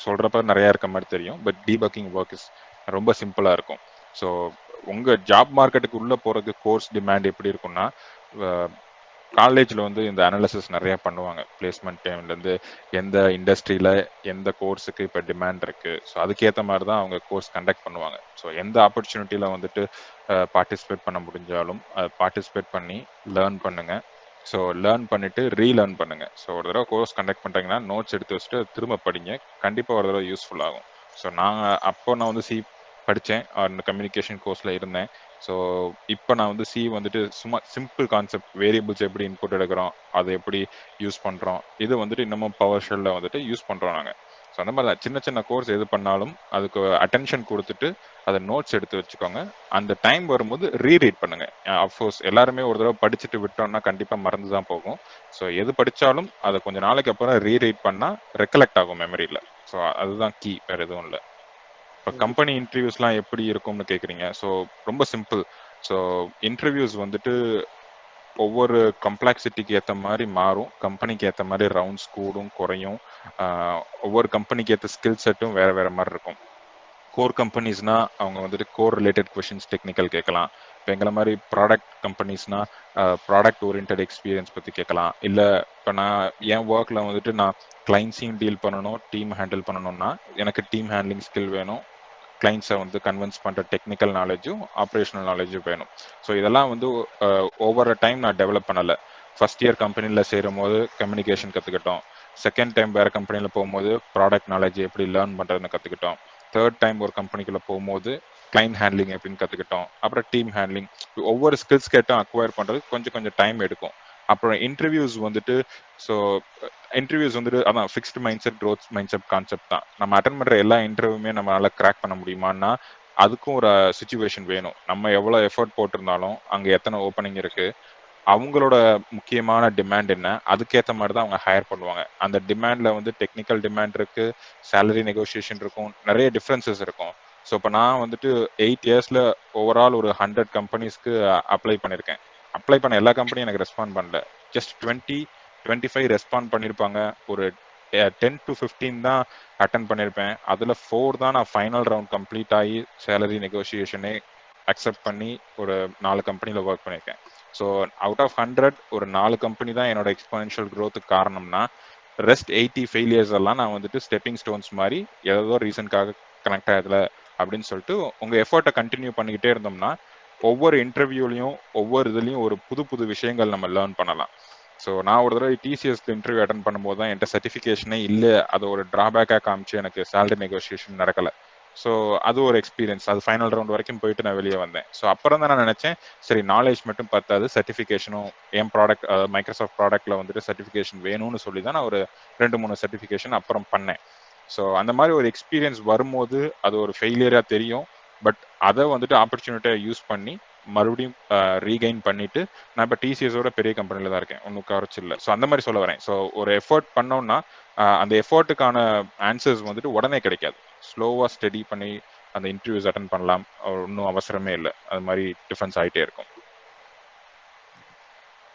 சொல்கிறப்ப நிறையா இருக்க மாதிரி தெரியும், பட் டீபக்கிங் ஒர்க் இஸ் ரொம்ப சிம்பிளாக இருக்கும். ஸோ உங்கள் ஜாப் மார்க்கெட்டுக்கு உள்ளே போகிறதுக்கு கோர்ஸ் டிமாண்ட் எப்படி இருக்குன்னா, காலேஜில் வந்து இந்த அனாலிசிஸ் நிறையா பண்ணுவாங்க. பிளேஸ்மெண்ட் டைம்லேருந்து எந்த இண்டஸ்ட்ரியில் எந்த கோர்ஸுக்கு இப்போ டிமாண்ட் இருக்குது, ஸோ அதுக்கேற்ற மாதிரி தான் அவங்க கோர்ஸ் கண்டக்ட் பண்ணுவாங்க. ஸோ எந்த ஆப்பர்ச்சுனிட்டியில் வந்துட்டு பார்ட்டிசிபேட் பண்ண முடிஞ்சாலும் பார்ட்டிசிபேட் பண்ணி லேர்ன் பண்ணுங்கள். ஸோ லேர்ன் பண்ணிவிட்டு ரீலேர்ன் பண்ணுங்கள். ஸோ ஒரு தடவை கோர்ஸ் கண்டக்ட் பண்ணுறீங்கன்னா நோட்ஸ் எடுத்து வச்சுட்டு திரும்ப படிங்க. கண்டிப்பாக ஒரு தடவை யூஸ்ஃபுல் ஆகும். ஸோ நான் வந்து சி படித்தேன், அந்த கம்யூனிகேஷன் கோர்ஸில் இருந்தேன். ஸோ இப்போ நான் வந்து சி வந்துட்டு சும்மா சிம்பிள் கான்செப்ட், வேரியபிள்ஸ் எப்படி இன்புட் எடுக்கிறோம், அதை எப்படி யூஸ் பண்ணுறோம், இது வந்துட்டு இன்னமும் பவர் ஷெல்லில் வந்துட்டு யூஸ் பண்ணுறோம் நாங்கள். ஸோ அந்த மாதிரி சின்ன சின்ன கோர்ஸ் எது பண்ணாலும் அதுக்கு அட்டென்ஷன் கொடுத்துட்டு அதை நோட்ஸ் எடுத்து வச்சுக்கோங்க. அந்த டைம் வரும்போது ரீரீட் பண்ணுங்கள். அஃப்கோர்ஸ் எல்லாருமே ஒரு தடவை படிச்சுட்டு விட்டோம்னா கண்டிப்பாக மறந்து தான் போகும். ஸோ எது படித்தாலும் அதை கொஞ்சம் நாளைக்கு அப்புறம் ரீரீட் பண்ணால் ரெக்கலெக்ட் ஆகும் மெமரியில். ஸோ அதுதான் கீ, வேறு எதுவும் இல்லை. இப்போ கம்பெனி இன்டர்வியூஸ்லாம் எப்படி இருக்கும்னு கேட்குறீங்க. ஸோ ரொம்ப சிம்பிள். ஸோ இன்டர்வியூஸ் வந்துட்டு ஒவ்வொரு கம்ப்ளெக்சிட்டிக்கு ஏற்ற மாதிரி மாறும். கம்பெனிக்கு ஏற்ற மாதிரி ரவுண்ட்ஸ் கூடும் குறையும். ஒவ்வொரு கம்பெனிக்கு ஏற்ற ஸ்கில் செட்டும் வேறு வேறு மாதிரி இருக்கும். கோர் கம்பெனிஸ்னா அவங்க வந்துட்டு கோர் ரிலேட்டட் கொஷின்ஸ் டெக்னிக்கல் கேட்கலாம். இப்போ எங்களை மாதிரி ப்ராடக்ட் கம்பெனிஸ்னா ப்ராடக்ட் ஓரியன்ட் எக்ஸ்பீரியன்ஸ் பற்றி கேட்கலாம். இல்லை இப்போ நான் என் ஒர்க்கில் வந்துட்டு நான் கிளைண்ட்ஸையும் டீல் பண்ணணும், டீம் ஹேண்டில் பண்ணணும்னா எனக்கு டீம் ஹேண்ட்லிங் ஸ்கில் வேணும், கிளைண்ட்ஸை வந்து கன்வின்ஸ் பண்ணுற டெக்னிக்கல் நாலேஜும் ஆப்ரேஷனல் நாலேஜும் வேணும். ஸோ இதெல்லாம் வந்து ஓவர் அ டைம் நான் டெவலப் பண்ணலை. ஃபர்ஸ்ட் இயர் கம்பெனியில் சேரும் போது கம்யூனிகேஷன் கற்றுக்கிட்டோம். செகண்ட் டைம் வேறு கம்பெனியில் போகும்போது ப்ராடக்ட் நாலேஜ் எப்படி லேர்ன் பண்ணுறதுன்னு கற்றுக்கிட்டோம். தேர்ட் டைம் ஒரு கம்பெனிக்குள்ளே போகும்போது கிளைண்ட் ஹேண்ட்லிங் எப்படின்னு கற்றுக்கிட்டோம். அப்புறம் டீம் ஹேண்ட்லிங். ஒவ்வொரு ஸ்கில்ஸ் கேட்டும் அக்வயர் பண்ணுறது கொஞ்சம் டைம் எடுக்கும். அப்புறம் இன்டர்வியூஸ் வந்துட்டு அதான் fixed mind set, growth mind set concept தான். நம்ம அட்டன் பண்ணுற எல்லா இன்டர்வியூமே நம்மளால கிராக் பண்ண முடியுமான்னா அதுக்கும் ஒரு சுச்சுவேஷன் வேணும். நம்ம எவ்வளோ எஃபர்ட் போட்டிருந்தாலும் அங்கே எத்தனை ஓப்பனிங் இருக்கு, அவங்களோட முக்கியமான டிமாண்ட் என்ன, அதுக்கேற்ற மாதிரி தான் அவங்க ஹையர் பண்ணுவாங்க. அந்த டிமாண்ட்ல வந்து டெக்னிக்கல் டிமாண்ட் இருக்கு, சேலரி நெகோசியேஷன் இருக்கும், நிறைய டிஃப்ரென்சஸ் இருக்கும். ஸோ இப்போ நான் வந்துட்டு 8 இயர்ஸ்ல ஓவரால் ஒரு 100 கம்பெனிஸ்க்கு அப்ளை பண்ணியிருக்கேன். அப்ளை பண்ண எல்லா கம்பெனியும் எனக்கு ரெஸ்பாண்ட் பண்ணல. ஜஸ்ட் 20-25 ரெஸ்பாண்ட் பண்ணியிருப்பாங்க. ஒரு 10 to 15 தான் அட்டன் பண்ணியிருப்பேன். அதில் 4 தான் நான் ஃபைனல் ரவுண்ட் கம்ப்ளீட் ஆகி சேலரி நெகோசியேஷனே அக்செப்ட் பண்ணி ஒரு 4 கம்பெனியில் ஒர்க் பண்ணியிருக்கேன். ஸோ அவுட் ஆஃப் 100 ஒரு 4 கம்பெனி தான் என்னோட எக்ஸ்போனென்ஷியல் க்ரோத்துக்கு காரணம்னா, ரெஸ்ட் 80 ஃபெயிலியர்ஸ் எல்லாம் நான் வந்துட்டு ஸ்டெப்பிங் ஸ்டோன்ஸ் மாதிரி ஏதோ ரீசனுக்காக கனெக்ட் ஆகுதுல அப்படின்னு சொல்லிட்டு உங்கள் எஃபர்ட்டை கண்டினியூ பண்ணிக்கிட்டே இருந்தோம்னா ஒவ்வொரு இன்டர்வியூலையும் ஒவ்வொரு இதுலையும் ஒரு புது விஷயங்கள் நம்ம லேர்ன் பண்ணலாம். ஸோ நான் ஒரு தடவை டிசிஎஸ்க்கு இன்டர்வியூ அட்டன் பண்ணும்போது தான் என்கிட்ட சர்டிஃபிகேஷனே இல்லை, அது ஒரு ட்ராபேக்காக காமிச்சு எனக்கு சேலரி நெகோசியேஷன் நடக்கலை. ஸோ அது ஒரு எக்ஸ்பீரியன்ஸ். அது ஃபைனல் ரவுண்ட் வரைக்கும் போயிட்டு நான் வெளியே வந்தேன். ஸோ அப்புறம் தான் நான் நினச்சேன், சரி நாலேஜ் மட்டும் பத்தாது, சர்டிஃபிகேஷனும் என் ப்ராடக்ட் மைக்ரோசாஃப்ட் ப்ராடக்ட்டில் வந்துட்டு சர்டிஃபிகேஷன் வேணும்னு சொல்லி தான் நான் ஒரு 2-3 சர்டிஃபிகேஷன் அப்புறம் பண்ணேன். ஸோ அந்த மாதிரி ஒரு எக்ஸ்பீரியன்ஸ் வரும்போது அது ஒரு ஃபெயிலியராக தெரியும். பட் அதை வந்துட்டு ஆப்பர்ச்சுனிட்டியை யூஸ் பண்ணி மறுபடியும் ரீகெயின் பண்ணிட்டு நான் இப்போ டிசிஎஸோட பெரிய கம்பெனியில் தான் இருக்கேன், ஒன்றும் குறைச்சி இல்லை. ஸோ அந்த மாதிரி சொல்ல வரேன். ஸோ ஒரு எஃபர்ட் பண்ணோம்னா அந்த எஃபர்ட்டுக்கான ஆன்சர்ஸ் வந்துட்டு உடனே கிடைக்காது. ஸ்லோவாக ஸ்டடி பண்ணி அந்த இன்டர்வியூஸ் அட்டன் பண்ணலாம், ஒன்றும் அவசரமே இல்லை. அது மாதிரி டிஃபரன்ஸ் ஆகிட்டே இருக்கும்.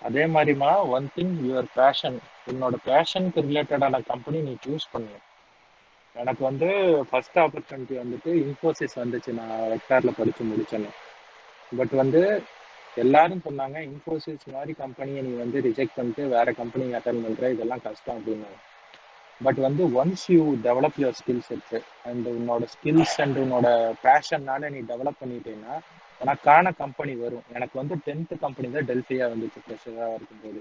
அதே மாதிரிமா ஒன் திங், யுவர் பேஷன், உன்னோட பேஷனுக்கு ரிலேட்டடான கம்பெனி நீ சூஸ் பண்ணணும். எனக்கு வந்து ஃபர்ஸ்ட் ஆப்பர்ச்சுனிட்டி வந்துட்டு இன்ஃபோசிஸ் வந்துச்சு, நான் வெக்டாரில் படித்து முடிச்சேன்னு. பட் வந்து எல்லாரும் சொன்னாங்க இன்ஃபோசிஸ் மாதிரி கம்பெனியை நீ வந்து ரிஜெக்ட் பண்ணிட்டு வேற கம்பெனி அட்டன் பண்ணுற, இதெல்லாம் கஷ்டம் அப்படின்னாங்க. பட் வந்து once you develop your skill set and உன்னோட ஸ்கில்ஸ் அண்ட் உன்னோட பேஷன்னால நீ டெவலப் பண்ணிட்டேன்னா உனக்கான கம்பெனி வரும். எனக்கு வந்து 10th கம்பெனி தான் டெல்ஃபியா வந்துச்சு ஃப்ரெஷராக இருக்கும்போது.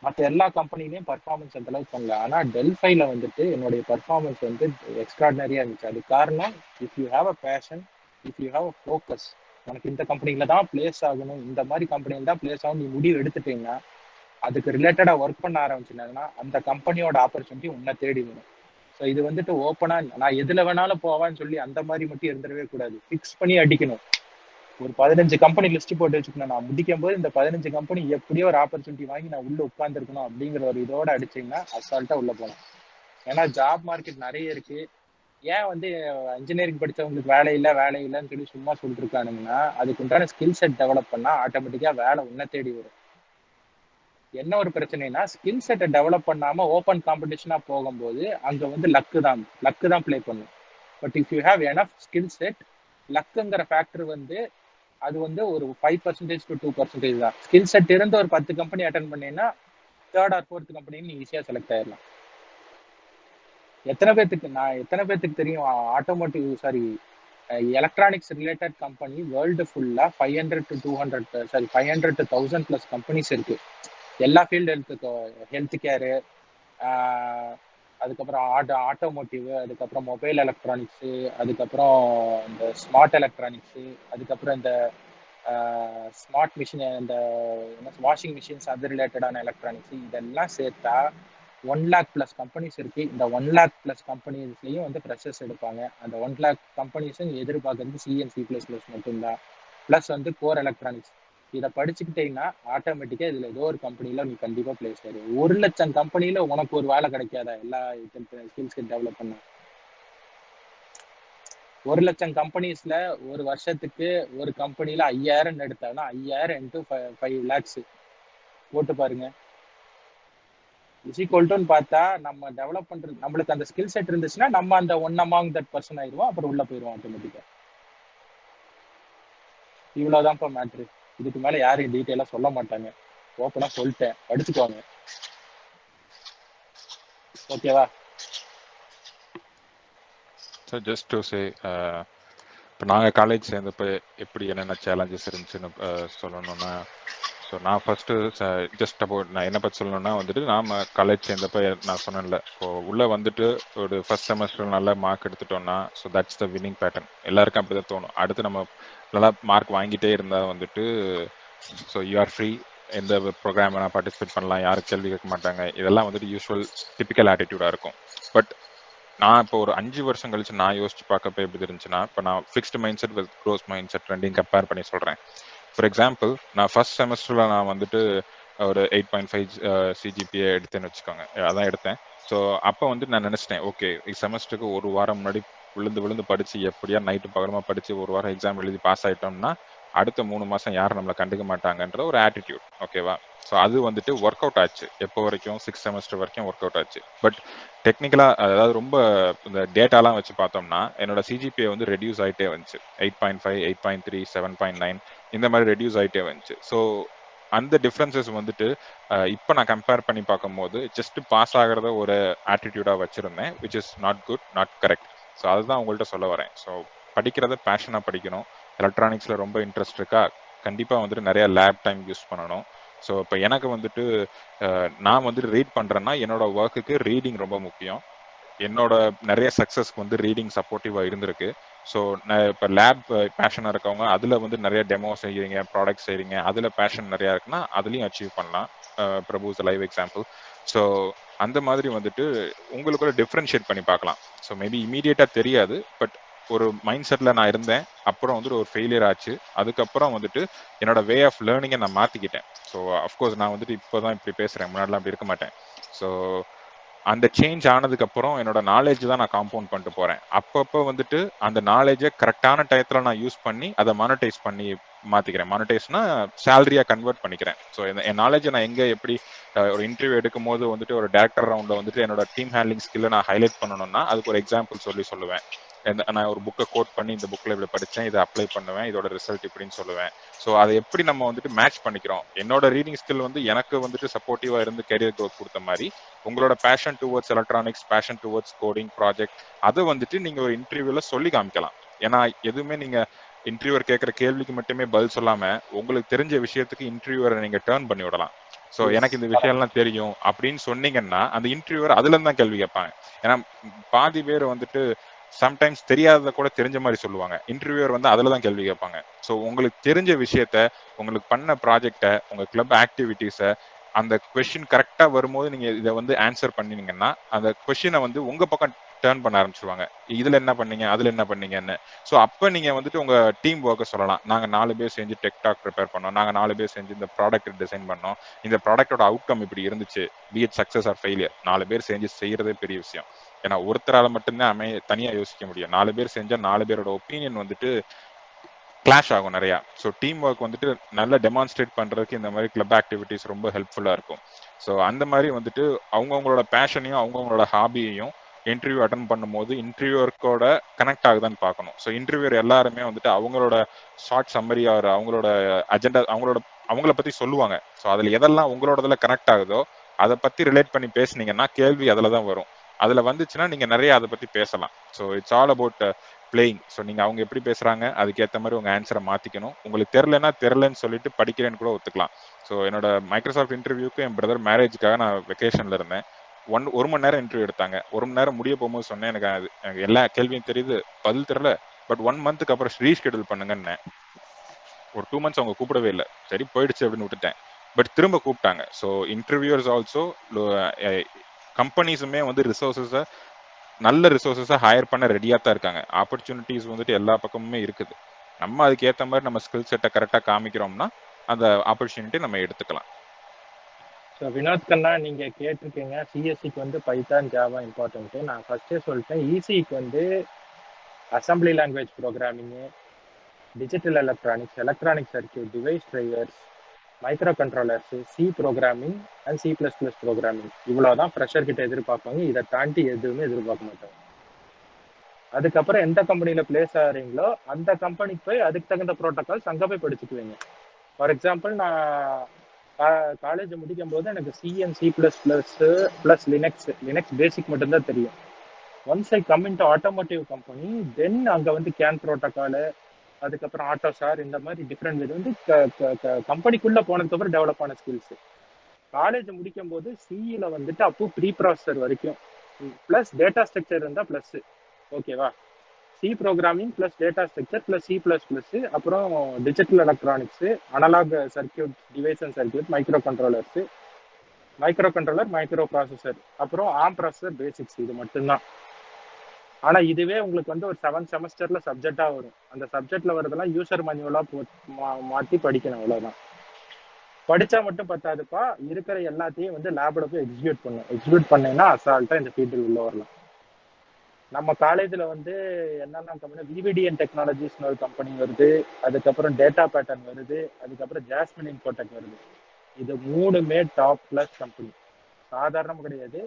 மற்ற எல்லா கம்பெனிலையும் பர்ஃபார்மன்ஸ் அந்த அளவுக்கு பண்ணல. ஆனால் டெல்ஃபைல வந்துட்டு என்னுடைய பர்ஃபார்மன்ஸ் வந்து எக்ஸ்ட்ராடினரியாக இருந்துச்சு. அது காரணம், if you have a fashion, if you have a focus, உனக்கு இந்த கம்பெனியில் தான் பிளேஸ் ஆகணும், இந்த மாதிரி கம்பெனியில் தான் பிளேஸ் ஆகணும், நீ முடிவு எடுத்துட்டீங்கன்னா அதுக்கு ரிலேட்டடாக ஒர்க் பண்ண ஆரம்பிச்சுன்னா அந்த கம்பெனியோட ஆப்பர்ச்சுனிட்டி உன்னை தேடி வரும். ஸோ இது வந்துட்டு ஓப்பனாக நான் எதில் வேணாலும் போவான்னு சொல்லி அந்த மாதிரி மட்டும் இருந்துடவே கூடாது. ஃபிக்ஸ் பண்ணி அடிக்கணும். ஒரு 15 கம்பெனி லிஸ்ட் போட்டு வச்சுக்கணும். நான் முடிக்கும் போது இந்த 15 கம்பெனி எப்படியோ ஒரு ஆப்பர்ச்சுனிட்டி வாங்கி நான் உள்ள உட்காந்துருக்கணும் அப்படிங்கிற ஒரு இதோட அடிச்சிங்கன்னா அசால்ட்டாக உள்ள போகலாம். ஏன்னா ஜாப் மார்க்கெட் நிறைய இருக்கு. ஏன் வந்து இன்ஜினியரிங் படித்தவங்களுக்கு வேலை இல்லைன்னு சொல்லி சும்மா சொல்லிட்டு இருக்கானுங்கன்னா, அதுக்கு உண்டான ஸ்கில் செட் டெவலப் பண்ணால் ஆட்டோமேட்டிக்காக வேலை உன்னை தேடி வரும். என்ன ஒரு பிரச்சனைனா, ஸ்கில் செட்டை டெவலப் பண்ணாமல் ஓப்பன் காம்படிஷனாக போகும்போது அங்கே வந்து லக்கு தான் ப்ளே பண்ணும். But if you have enough skill set, லக்குங்கிற ஃபேக்டர் வந்து அது வந்து ஒரு 5% to 2% தான். ஸ்கில் செட் இருந்து ஒரு 10 கம்பெனி அட்டன் பண்ணீங்கன்னா 3rd or 4th கம்பெனி நீ ஈஸியாக செலக்ட் ஆயிடலாம். எத்தனை பேத்துக்கு தெரியும் எலக்ட்ரானிக்ஸ் ரிலேட்டட் கம்பெனி வேர்ல்டு ஃபுல்லாக 500 to 1000+ கம்பெனிஸ் இருக்கு. எல்லா ஃபீல்டு, ஹெல்த் கேரு, அதுக்கப்புறம் ஆட்டோமோட்டிவ், அதுக்கப்புறம் மொபைல் எலக்ட்ரானிக்ஸு, அதுக்கப்புறம் இந்த ஸ்மார்ட் எலக்ட்ரானிக்ஸு, அதுக்கப்புறம் இந்த ஸ்மார்ட் மிஷின், இந்த வாஷிங் மிஷின்ஸ், அது ரிலேட்டடான எலக்ட்ரானிக்ஸு, இதெல்லாம் சேர்த்தா 1 lakh+ கம்பெனிஸ் இருக்கு. இந்த 1 lakh+ கம்பெனிஸ்லையும் வந்து ஃப்ரெஷர்ஸ் எடுப்பாங்க. அந்த 1 lakh கம்பெனிஸும் எதிர்பார்க்கறது C+++ மட்டும்தான். ப்ளஸ் வந்து கோர் எலக்ட்ரானிக்ஸ். இதை படிச்சுக்கிட்டீங்கன்னா ஆட்டோமேட்டிக்காக இதில் ஏதோ ஒரு கம்பெனியில் நீ கண்டிப்பாக பிளேஸ் ஆயிடும். 1 லட்சம் கம்பெனியில் உனக்கு ஒரு வேலை கிடைக்காதா? எல்லா ஸ்கில்ஸ் டெவலப் பண்ண 1 லட்சம் கம்பெனிஸில் ஒரு வருஷத்துக்கு ஒரு கம்பெனியில் 5000 எடுத்தாங்கன்னா 5000 × 5 lakhs போட்டு பாருங்க. இஸ் ஈக்குவல் டுன்னு பார்த்தா நம்ம டெவலப் பண்றது, நம்மளுக்கு அந்த ஸ்கில் செட் இருந்துச்சுன்னா நம்ம அந்த ஒன் அமாங் தட் பர்சன் ஆயிடுவோம், அப்புறம் உள்ள போயிடுவோம் ஆட்டோமேட்டிக்கா. இவ்வளவுதான்ப்பா மேட்ரு. இதுக்கு மேல யாரும் டீட்டெயிலா சொல்ல மாட்டாங்க. ஓப்பனா சொல்லிட்டேன், படிச்சுக்கோங்க. ஓகேவா? ஸோ ஜஸ்ட் டு சே, இப்போ நாங்கள் காலேஜ் சேர்ந்தப்போ எப்படி என்னென்ன சேலஞ்சஸ் இருந்துச்சுன்னு சொல்லணும்னா, ஸோ நான் ஃபர்ஸ்ட்டு ஜஸ்ட் அபவுட் நான் என்ன பற்றி சொல்லணும்னா வந்துட்டு, நாம் காலேஜ் சேர்ந்தப்போ நான் சொன்னேன்ல, இப்போ உள்ளே வந்துட்டு ஒரு ஃபர்ஸ்ட் செமஸ்டர் நல்ல மார்க் எடுத்துட்டோம்னா, so that's the winning pattern. எல்லாருக்கும் அப்படி தான் தோணும். அடுத்து நம்ம நல்லா மார்க் வாங்கிட்டே இருந்தால் வந்துட்டு, ஸோ யூ ஆர் ஃப்ரீ, எந்த ப்ரோக்ராம் வேணால் பார்ட்டிசிபேட் பண்ணலாம், யாரும் கேள்வி கேட்க மாட்டாங்க. இதெல்லாம் வந்துட்டு யூஸ்வல் டிப்பிக்கல் ஆட்டிடியூடாக இருக்கும். பட் நான் இப்போ ஒரு 5 வருஷம் கழிச்சு நான் யோசிச்சு பார்க்கப்ப எப்படி இருந்துச்சுன்னா, இப்போ நான் fixed mindset with growth mindset ரெண்டையும் கம்பேர் பண்ணி சொல்கிறேன். ஃபார் எக்ஸாம்பிள், நான் ஃபர்ஸ்ட் செமஸ்டரில் நான் வந்துட்டு ஒரு 8.5 சிஜிபிஏ எடுத்தேன்னு வச்சுக்கோங்க, அதான் எடுத்தேன். ஸோ அப்போ வந்து நான் நினச்சிட்டேன், ஓகே செமஸ்டருக்கு ஒரு வாரம் முன்னாடி விழுந்து படித்து எப்படியா நைட்டு பகலமாக படித்து ஒரு வாரம் எக்ஸாம் எழுதி பாஸ் ஆகிட்டோம்னா அடுத்த 3 மாதம் யாரும் நம்மளை கண்டுக்க மாட்டாங்கன்ற ஒரு ஆட்டிடியூட். ஓகேவா? ஸோ அது வந்துட்டு ஒர்க் அவுட் ஆச்சு. எப்போ வரைக்கும் 6th செமஸ்டர் வரைக்கும் ஒர்க் அவுட் ஆச்சு. பட் டெக்னிக்கலாக, அதாவது ரொம்ப இந்த டேட்டாலாம் வச்சு பார்த்தோம்னா என்னோட சிஜிபிஏ வந்து ரெடியூஸ் ஆகிட்டே வந்துச்சு. 8.5, 8.3, 7.9 இந்த மாதிரி ரெடியூஸ் ஆகிட்டே வந்துச்சு. ஸோ அந்த டிஃப்ரென்சஸ் வந்துட்டு இப்போ நான் கம்பேர் பண்ணி பார்க்கும்போது ஜஸ்ட் பாஸ் ஆகிறத ஒரு ஆட்டிடியூடாக வச்சுருந்தேன், which is not good, not correct. So அதுதான் உங்கள்கிட்ட சொல்ல வரேன். ஸோ படிக்கிறத பேஷனாக படிக்கணும். எலக்ட்ரானிக்ஸில் ரொம்ப இன்ட்ரெஸ்ட் இருக்கா, கண்டிப்பாக வந்துட்டு நிறைய லேப் டைம் யூஸ் பண்ணணும். ஸோ இப்போ எனக்கு வந்துட்டு நான் வந்துட்டு ரீட் பண்ணுறேன்னா என்னோட ஒர்க்குக்கு ரீடிங் ரொம்ப முக்கியம். என்னோட நிறைய சக்ஸஸ்க்கு வந்து ரீடிங் சப்போர்ட்டிவாக இருந்திருக்கு. ஸோ நான் இப்போ லேப் பேஷனாக இருக்கவங்க அதில் வந்து நிறைய டெமோ செய்கிறீங்க, ப்ராடக்ட் செய்கிறீங்க, அதில் பேஷன் நிறையா இருக்குன்னா அதுலேயும் அச்சீவ் பண்ணலாம். Prabhu's live example. ஸோ அந்த மாதிரி வந்துட்டு உங்களுக்குள்ள டிஃப்ரென்ஷியேட் பண்ணி பார்க்கலாம். ஸோ மேபி இமீடியட்டாக தெரியாது, பட் ஒரு மைண்ட் செட்டில் நான் இருந்தேன், அப்புறம் வந்துட்டு ஒரு ஃபெயிலியர் ஆச்சு. அதுக்கப்புறம் வந்துட்டு என்னோட வே ஆஃப் லேர்னிங்கை நான் மாற்றிக்கிட்டேன். ஸோ அஃப்கோர்ஸ் நான் வந்துட்டு இப்போ தான் இப்படி பேசுகிறேன், முன்னாடிலாம் அப்படி இருக்க மாட்டேன். ஸோ அந்த சேஞ்ச் ஆனதுக்கப்புறம் என்னோட நாலேஜ் தான் நான் காம்பவுண்ட் பண்ணிட்டு போகிறேன். அப்பப்போ வந்துட்டு அந்த நாலேஜை கரெக்டான டயத்தில் நான் யூஸ் பண்ணி அதை மானிட்டைஸ் பண்ணி மாற்றிக்கிறேன். மானிட்டைஸ்னா சேலரியாக கன்வெர்ட் பண்ணிக்கிறேன். ஸோ என் நாலேஜை நான் எங்கே எப்படி ஒரு இன்டர்வியூ எடுக்கும் போது வந்துட்டு ஒரு டேரக்டர் ரவுண்டில் வந்துட்டு என்னோட டீம் ஹேண்ட்லிங் ஸ்கில்லை நான் ஹைலைட் பண்ணணும்னா அதுக்கு ஒரு எக்ஸாம்பிள் சொல்லுவேன். நான் ஒரு புக்கை கோட் பண்ணி இந்த புக்கில் இப்படி படித்தேன், இதை அப்ளை பண்ணுவேன், இதோட ரிசல்ட் இப்படின்னு சொல்லுவேன். ஸோ அதை எப்படி நம்ம வந்துட்டு மேட்ச் பண்ணிக்கிறோம். என்னோட ரீடிங் ஸ்கில் வந்து எனக்கு வந்துட்டு சப்போர்ட்டிவாக இருந்து கெரியர் க்ரோத் கொடுத்த மாதிரி உங்களோட fashion towards electronics, fashion towards coding project, அதை வந்துட்டு நீங்கள் ஒரு இன்டர்வியூவில் சொல்லி காமிக்கலாம். ஏன்னா எதுவுமே நீங்கள் இன்டர்வியூவர் கேட்குற கேள்விக்கு மட்டுமே பதில் சொல்லாமல் உங்களுக்கு தெரிஞ்ச விஷயத்துக்கு இன்டர்வியூவரை நீங்கள் டேர்ன் பண்ணி விடலாம். ஸோ எனக்கு இந்த விஷயம்லாம் தெரியும் அப்படின்னு சொன்னீங்கன்னா அந்த இன்டர்வியூவர் அதுலேருந்து தான் கேள்வி கேட்பாங்க. ஏன்னா பாதி பேர் வந்துட்டு சம்டைம்ஸ் தெரியாததை கூட தெரிஞ்ச மாதிரி சொல்லுவாங்க, இன்டர்வியூவர் வந்து அதில் தான் கேள்வி கேட்பாங்க. ஸோ உங்களுக்கு தெரிஞ்ச விஷயத்த, உங்களுக்கு பண்ண ப்ராஜெக்டை, உங்கள் கிளப் ஆக்டிவிட்டீஸை, அந்த கொஸ்டின் கரெக்டாக வரும்போது நீங்கள் இதை வந்து ஆன்சர் பண்ணினீங்கன்னா அந்த கொஸ்டினை வந்து உங்கள் பக்கம் டேர்ன் பண்ண ஆரம்பிச்சிருவாங்க. இதில் என்ன பண்ணீங்க, அதில் என்ன பண்ணீங்கன்னு. ஸோ அப்போ நீங்கள் வந்துட்டு உங்கள் டீம் ஒர்க்கை சொல்லலாம். நாங்கள் 4 பேர் செஞ்சு டெக் டாக் ப்ரிப்பேர் பண்ணோம், நாங்கள் 4 பேர் செஞ்சு இந்த ப்ராடக்ட் டிசைன் பண்ணோம், இந்த ப்ராடக்டோட அவுட்கம் இப்படி இருந்துச்சு, be it success R failure. 4 பேர் செஞ்சு செய்கிறதே பெரிய விஷயம். ஏன்னா ஒருத்தரால் மட்டும்தான் தனியாக யோசிக்க முடியும். 4 பேர் செஞ்சால் 4 பேரோட ஒப்பீனியன் வந்துட்டு கிளாஷ் ஆகும் நிறையா. ஸோ டீம் ஒர்க் வந்துட்டு நல்லா டெமான்ஸ்ட்ரேட் பண்ணுறதுக்கு இந்த மாதிரி கிளப் ஆக்டிவிட்டீஸ் ரொம்ப ஹெல்ப்ஃபுல்லாக இருக்கும். ஸோ அந்த மாதிரி வந்துட்டு அவங்கவுங்களோட பேஷனையும் அவங்கவுங்களோட ஹாபியையும் இன்டர்வியூ அட்டன் பண்ணும்போது இன்டர்வியூவர்க்கோட கனெக்ட் ஆகுதான்னு பார்க்கணும். ஸோ இன்டர்வியூர் எல்லாருமே வந்துட்டு அவங்களோட ஷார்ட் சம்மரி ஆர் அவங்களோட அஜெண்டா அவங்கள பற்றி சொல்லுவாங்க. ஸோ அதில் எதெல்லாம் உங்களோடதில் கனெக்ட் ஆகுதோ அதை பற்றி ரிலேட் பண்ணி பேசுனீங்கன்னா கேள்வி அதில் தான் வரும். அதில் வந்துச்சுன்னா நீங்கள் நிறைய அதை பற்றி பேசலாம். So it's all about playing. So நீங்கள் அவங்க எப்படி பேசுகிறாங்க அதுக்கேற்ற மாதிரி உங்கள் ஆன்சரை மாற்றிக்கணும். உங்களுக்கு தெரிலன்னு சொல்லிட்டு படிக்கிறேன்னு கூட ஒத்துக்கலாம். ஸோ என்னோட மைக்ரோசாஃப்ட் இன்டர்வியூக்கு என் பிரதர் மேரேஜுக்காக நான் வெக்கேஷனில் இருந்தேன். 1 மணி நேரம் இன்டர்வியூ எடுத்தாங்க. 1 மணி நேரம் முடிய போகும்போது சொன்னேன், எனக்கு எல்லா கேள்வியும் தெரியுது, பதில் தெரியல, பட் 1 மந்த்துக்கு அப்புறம் ரீஷெடியூல் பண்ணுங்கன்னு. ஒரு 2 மந்த்ஸ் அவங்க கூப்பிடவே இல்லை. சரி போயிடுச்சு அப்படின்னு விட்டுட்டேன். பட் திரும்ப கூப்பிட்டாங்க. ஸோ இன்டர்வியூவர்ஸ் ஆல்சோ, கம்பெனிஸுமே வந்து நல்ல ரிசோர்ஸஸை ஹையர் பண்ண ரெடியாக தான் இருக்காங்க. ஆப்பர்ச்சுனிட்டிஸ் வந்துட்டு எல்லா பக்கமுமே இருக்குது. நம்ம அதுக்கேற்ற மாதிரி நம்ம ஸ்கில் செட்டை கரெக்டாக காமிக்கிறோம்னா அந்த ஆப்பர்ச்சுனிட்டி நம்ம எடுத்துக்கலாம். ஸோ வினோத் கண்ணா, நீங்கள் கேட்டிருக்கீங்க சிஎஸ்சிக்கு வந்து பைத்தான், ஜாவா இம்பார்ட்டன்ட்டு. நான் ஃபஸ்ட்டே சொல்லிட்டேன், இசிக்கு வந்து assembly language programming, digital electronics, electronic circuit, device drivers, micro controllers, C programming and C++ programming, இவ்வளோதான் ஃப்ரெஷர் கிட்ட எதிர்பார்ப்பாங்க. இதை தாண்டி எதுவுமே எதிர்பார்க்க மாட்டாங்க. அதுக்கப்புறம் எந்த கம்பெனியில் பிளேஸ் ஆகிறீங்களோ அந்த கம்பெனிக்கு போய் அதுக்கு தகுந்த ப்ரோட்டோகால்ஸ் அங்கே போய் படிச்சுக்குவீங்க. ஃபார் எக்ஸாம்பிள், நான் காலேஜ் முடிக்கும் போது எனக்கு C and C++ plus Linux basic மட்டும்தான் தெரியும். Once I come into automotive company, then அங்கே வந்து கேன் ப்ரோட்டோகாலு, அதுக்கப்புறம் ஆட்டோசார், இந்த மாதிரி டிஃப்ரெண்ட் இது வந்து கம்பெனிக்குள்ளே போனதுக்கப்புறம் டெவலப் ஆன ஸ்கில்ஸு. காலேஜ் முடிக்கும் போது சிஇயில் வந்துட்டு அப்போ ப்ரீ ப்ராசஸர் வரைக்கும் ப்ளஸ் டேட்டா ஸ்ட்ரக்சர் இருந்தால் ப்ளஸ்ஸு, ஓகேவா? C programming plus data structure plus C++, அப்புறம் digital electronics, analog circuit, device and circuit, microcontrollers, microprocessor, அப்புறம் ஆம் ப்ராசஸர் பேசிக்ஸ். இது மட்டும்தான். ஆனால் இதுவே உங்களுக்கு வந்து ஒரு 7 செமஸ்டரில் சப்ஜெக்டாக வரும். அந்த சப்ஜெக்டில் வரதெல்லாம் யூசர் மேனுவலாக மாற்றி படிக்கணும், அவ்வளோதான். படித்தா மட்டும் பத்தாதுப்பா, இருக்கிற எல்லாத்தையும் வந்து லேபில் போய் எக்ஸிக்யூட் பண்ணீங்கன்னா அசால்ட்டாக இந்த ஃபீல்டில் உள்ள வரலாம். நம்ம காலேஜில் வந்து என்னென்ன கம்பெனி, விவிடிஎன் டெக்னாலஜிஸ்னு ஒரு கம்பெனி வருது, அதுக்கப்புறம் டேட்டா பேட்டர்ன் வருது, அதுக்கப்புறம் ஜாஸ்மின் இன்ஃபோடெக் வருது. இது 3மே டாப் கிளாஸ் கம்பெனி, சாதாரணம் கிடையாது.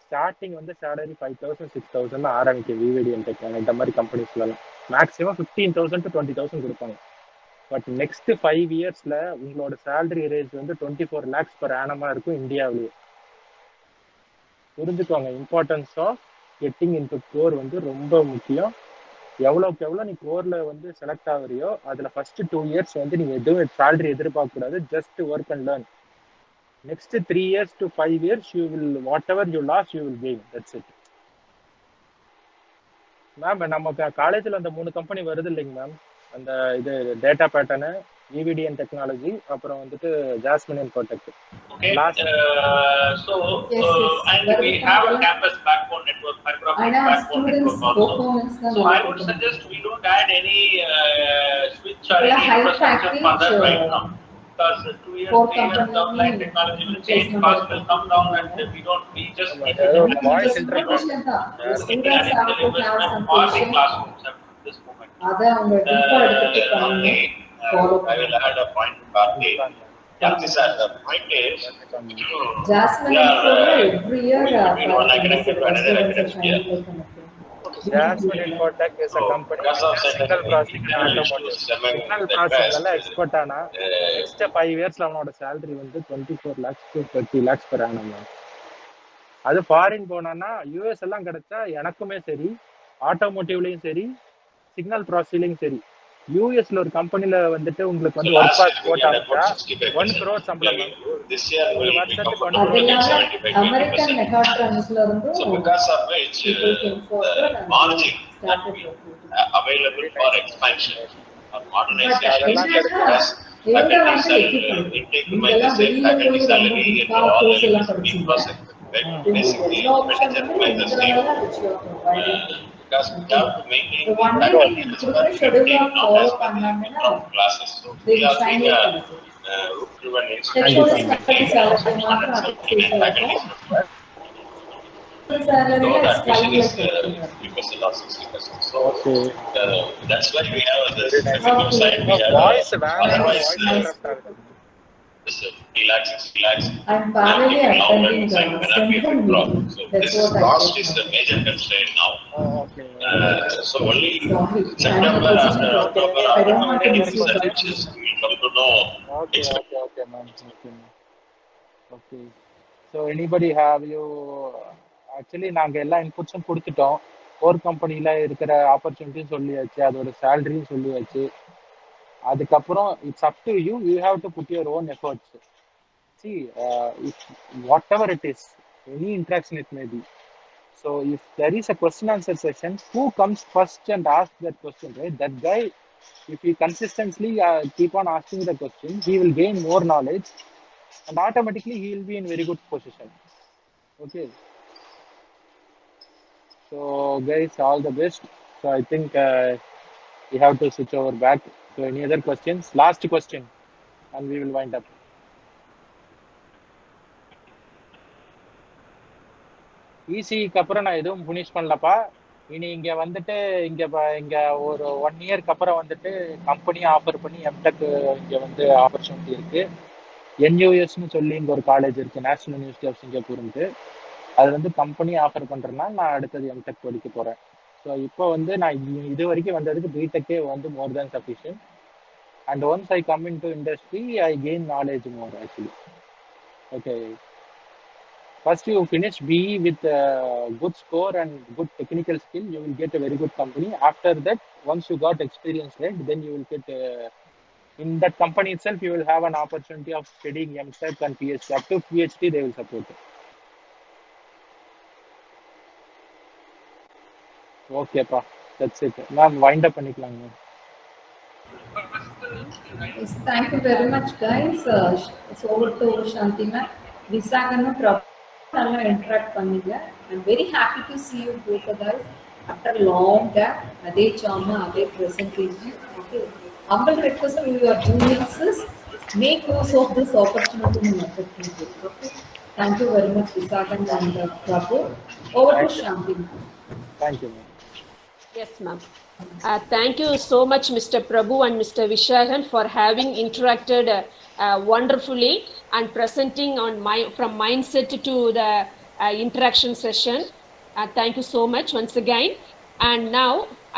ஸ்டார்டிங் வந்து சேலரி 5,000 6,000 ஆரம்பிக்கும் விவிடிஎன் டெக்னாலஜி. இந்த மாதிரி கம்பெனிஸ்லாம் மேக்ஸிமம் 15,000 to 20,000 கொடுப்பாங்க. பட் நெக்ஸ்ட் 5 இயர்ஸில் உங்களோட சேலரி ரேஞ்ச் வந்து 24 lakhs per annum இருக்கும் இந்தியாவிலேயே. புரிஞ்சுக்கோங்க, importance of getting into core வந்து ரொம்ப முக்கியம். எவ்வளோக்கு எவ்வளோ நீ கோரில் வந்து செலக்ட் ஆகுறியோ அதில் ஃபர்ஸ்ட் 2 years வந்து நீங்கள் எதுவும் சேலரி எதிர்பார்க்கக்கூடாது. Just work and learn. Next 3 years to 5 years you will whatever you lost you will gain. That's it. Ma'am, நம்ம காலேஜில் அந்த 3 கம்பெனி வருது இல்லைங்க மேம், அந்த இது டேட்டா பேட்டர்னு, விவிடிஎன் டெக்னாலஜி, அப்புறம் வந்துட்டு jasmine Infotech. Okay, so and we have a campus backbone network, fiber optic backbone network also. So I would suggest we don't add any switch or any infrastructure for that right now, because 2 years, 3 years down line technology will change, cost will come down, and we just need to voice interruption. Morning classrooms at this moment. I will add a point to Karthi. The point is, Jasmine every year between one academic to another academic year. Jasmine Infotech is a company signal processing and automotive. Signal processing expert ஆனா next 5 yearsல அவனோட salary வந்து 24 lakhs to 30 lakhs per annum. அது foreign போனான்னா US எல்லாம் கிடைச்சா எனக்குமே சரி, ஆட்டோமோட்டிவ்லயும் சரி, சிக்னல் ப்ராசஸிங்லயும் சரி, யூஎஸ்ல ஒரு கம்பெனில வந்துட்டு உங்களுக்கு வந்து ஒர்க் பாஸ் போட்டாங்கன்னா 1 crore சம்பளம். ஒரு வருஷத்துக்கு 1 crore. அமெரிக்கன் மெகாட்ரானிக்ஸ்ல இருந்து because of which margin available for expansion or modernization faculty salary, intake minus faculty salary and all the process basically expenditure minus because we have to maintain the faculty schedule follow from classes. So we are doing a root-driven institution faculty. So the admission is 50% or 60%. So that's why we have the revenue side. We have otherwise 50 lakhs, 60 lakhs. I'm parallelly attending the central meeting. So this cost is the major constraint now. So only September, after October, which we come to know. Okay, ma'am. Okay. So anybody have you? Actually, நாங்க எல்லா இன்புட்ஸும் கொடுத்துட்டோம். ஒரு கம்பெனியில் இருக்கிற ஆப்பர்ச்சுனிட்டியும் சொல்லியாச்சு, அதோட சேலரியும் சொல்லியாச்சு. அதுக்கப்புறம் it's up to you. You have to put your own efforts. See, if whatever it is, any interaction it may be. So if there is a question answer session, who comes first and asks that question, right? That guy, if he consistently keep on asking the question, he will gain more knowledge and automatically he will be in very good position. Okay. So guys, all the best. So I think we have to switch over back. So any other questions? Last question and we will wind up. ஈசிக்கு அப்புறம் நான் எதுவும் finish பண்ணலப்பா. இனி இங்க வந்துட்டு இங்க ஒரு 1 இயர்க்கு அப்புறம் வந்துட்டு கம்பெனி ஆஃபர் பண்ணி எம்டெக் இங்க வந்து ஆப்பர்ச்சுனிட்டி இருக்கு. NUSன்னு சொல்லி இங்க ஒரு காலேஜ் இருக்கு, நேஷனல் யூனிவர்சிட்டி ஆஃப் சிங்கப்பூர்ன்ட்டு. அது வந்து கம்பெனி ஆஃபர் பண்றதுனால நான் அடுத்தது எம்டெக் படிக்க போறேன். ஸோ இப்போ வந்து நான் இது வரைக்கும் வந்ததுக்கு பிடெக்கே வந்து more than sufficient. And once I come in to industry I gain knowledge more actually. Okay, first you finish BE with good score and good technical skill, you will get a very good company. After that, once you got experience, right, then you will get in that company itself, you will have an opportunity of studying MTech and PhD. Up to PhD, they will support it. Okay, pa, that's it. Ma'am, wind up பண்ணிக்கலாம் ma'am. Yes, thank you very much, guys. It's over to Shanti ma'am. Visagan interact பண்ணீங்க. I'm very happy to see you both guys after a long gap. அதே சாமா அதே presentation. Okay. Humble request to your juniors, make use of this opportunity. Okay. Thank you very much, Visagan and Prabhu. Over to Shanti. Thank you, ma'am. Yes, ma'am. Thank you so much, Mr. Prabhu and Mr. Vishagan, for having interacted wonderfully and presenting on from mindset to the interaction session. Thank you so much once again. And now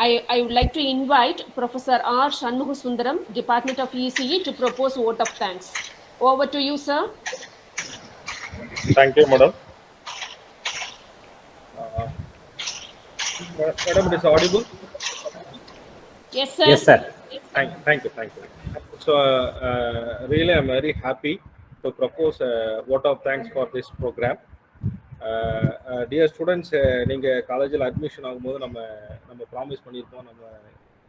I would like to invite Professor R. Shanmugasundaram, Department of ECE, to propose vote of thanks. Over to you, sir. Thank you, madam. Madam, it is audible? Yes, sir. Yes, sir. Thank you. So, really, I'm very happy to propose a vote of thanks for this program. Dear students, நீங்கள் காலேஜில் admission ஆகும்போது நம்ம promise பண்ணியிருக்கோம், நம்ம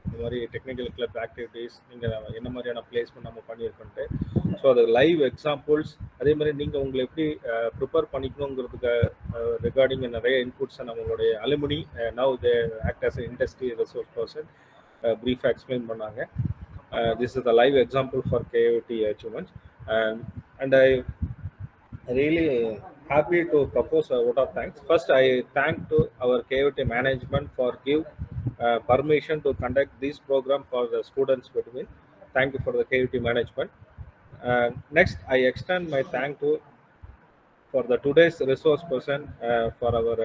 இந்த மாதிரி technical club activities நீங்கள் என்ன மாதிரியான பிளேஸ்மெண்ட் நம்ம பண்ணியிருக்கோன்ட்டு. ஸோ அது லைவ் எக்ஸாம்பிள்ஸ், அதே மாதிரி நீங்கள் உங்களை எப்படி ப்ரிப்பேர் பண்ணிக்கணுங்கிறதுக்கு ரிகார்டிங் நிறைய இன்புட்ஸை நம்மளுடைய alumni now they act as industry resource person பிரீஃபாக எக்ஸ்பிளைன் பண்ணாங்க. This is the live example for KIOT achievements, and I really happy to propose a vote of thanks. First, I thank to our KIOT management for give permission to conduct this program for the students between. Thank you for the KIOT management. Next, I extend my thank to for the today's resource person for our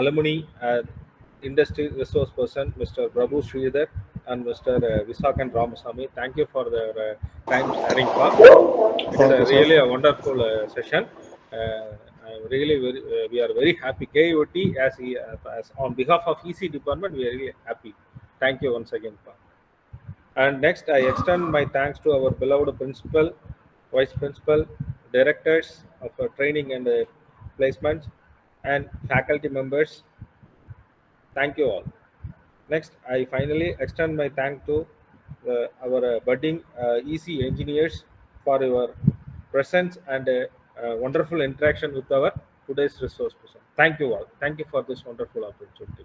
alumni industry resource person, Mr. Prabhu Sridhar and Mr. Visakan Ramasamy. Thank you for their time sharing. It's really a wonderful session. Really we are very happy. KIOT as on behalf of EC department, we are really happy. Thank you once again. And next, I extend my thanks to our beloved principal, vice principal, directors of training and placements, and faculty members. Thank you all. Next, I finally extend my thank to our budding EC engineers for your presence and wonderful interaction with our today's resource person. Thank you all. Thank you for this wonderful opportunity.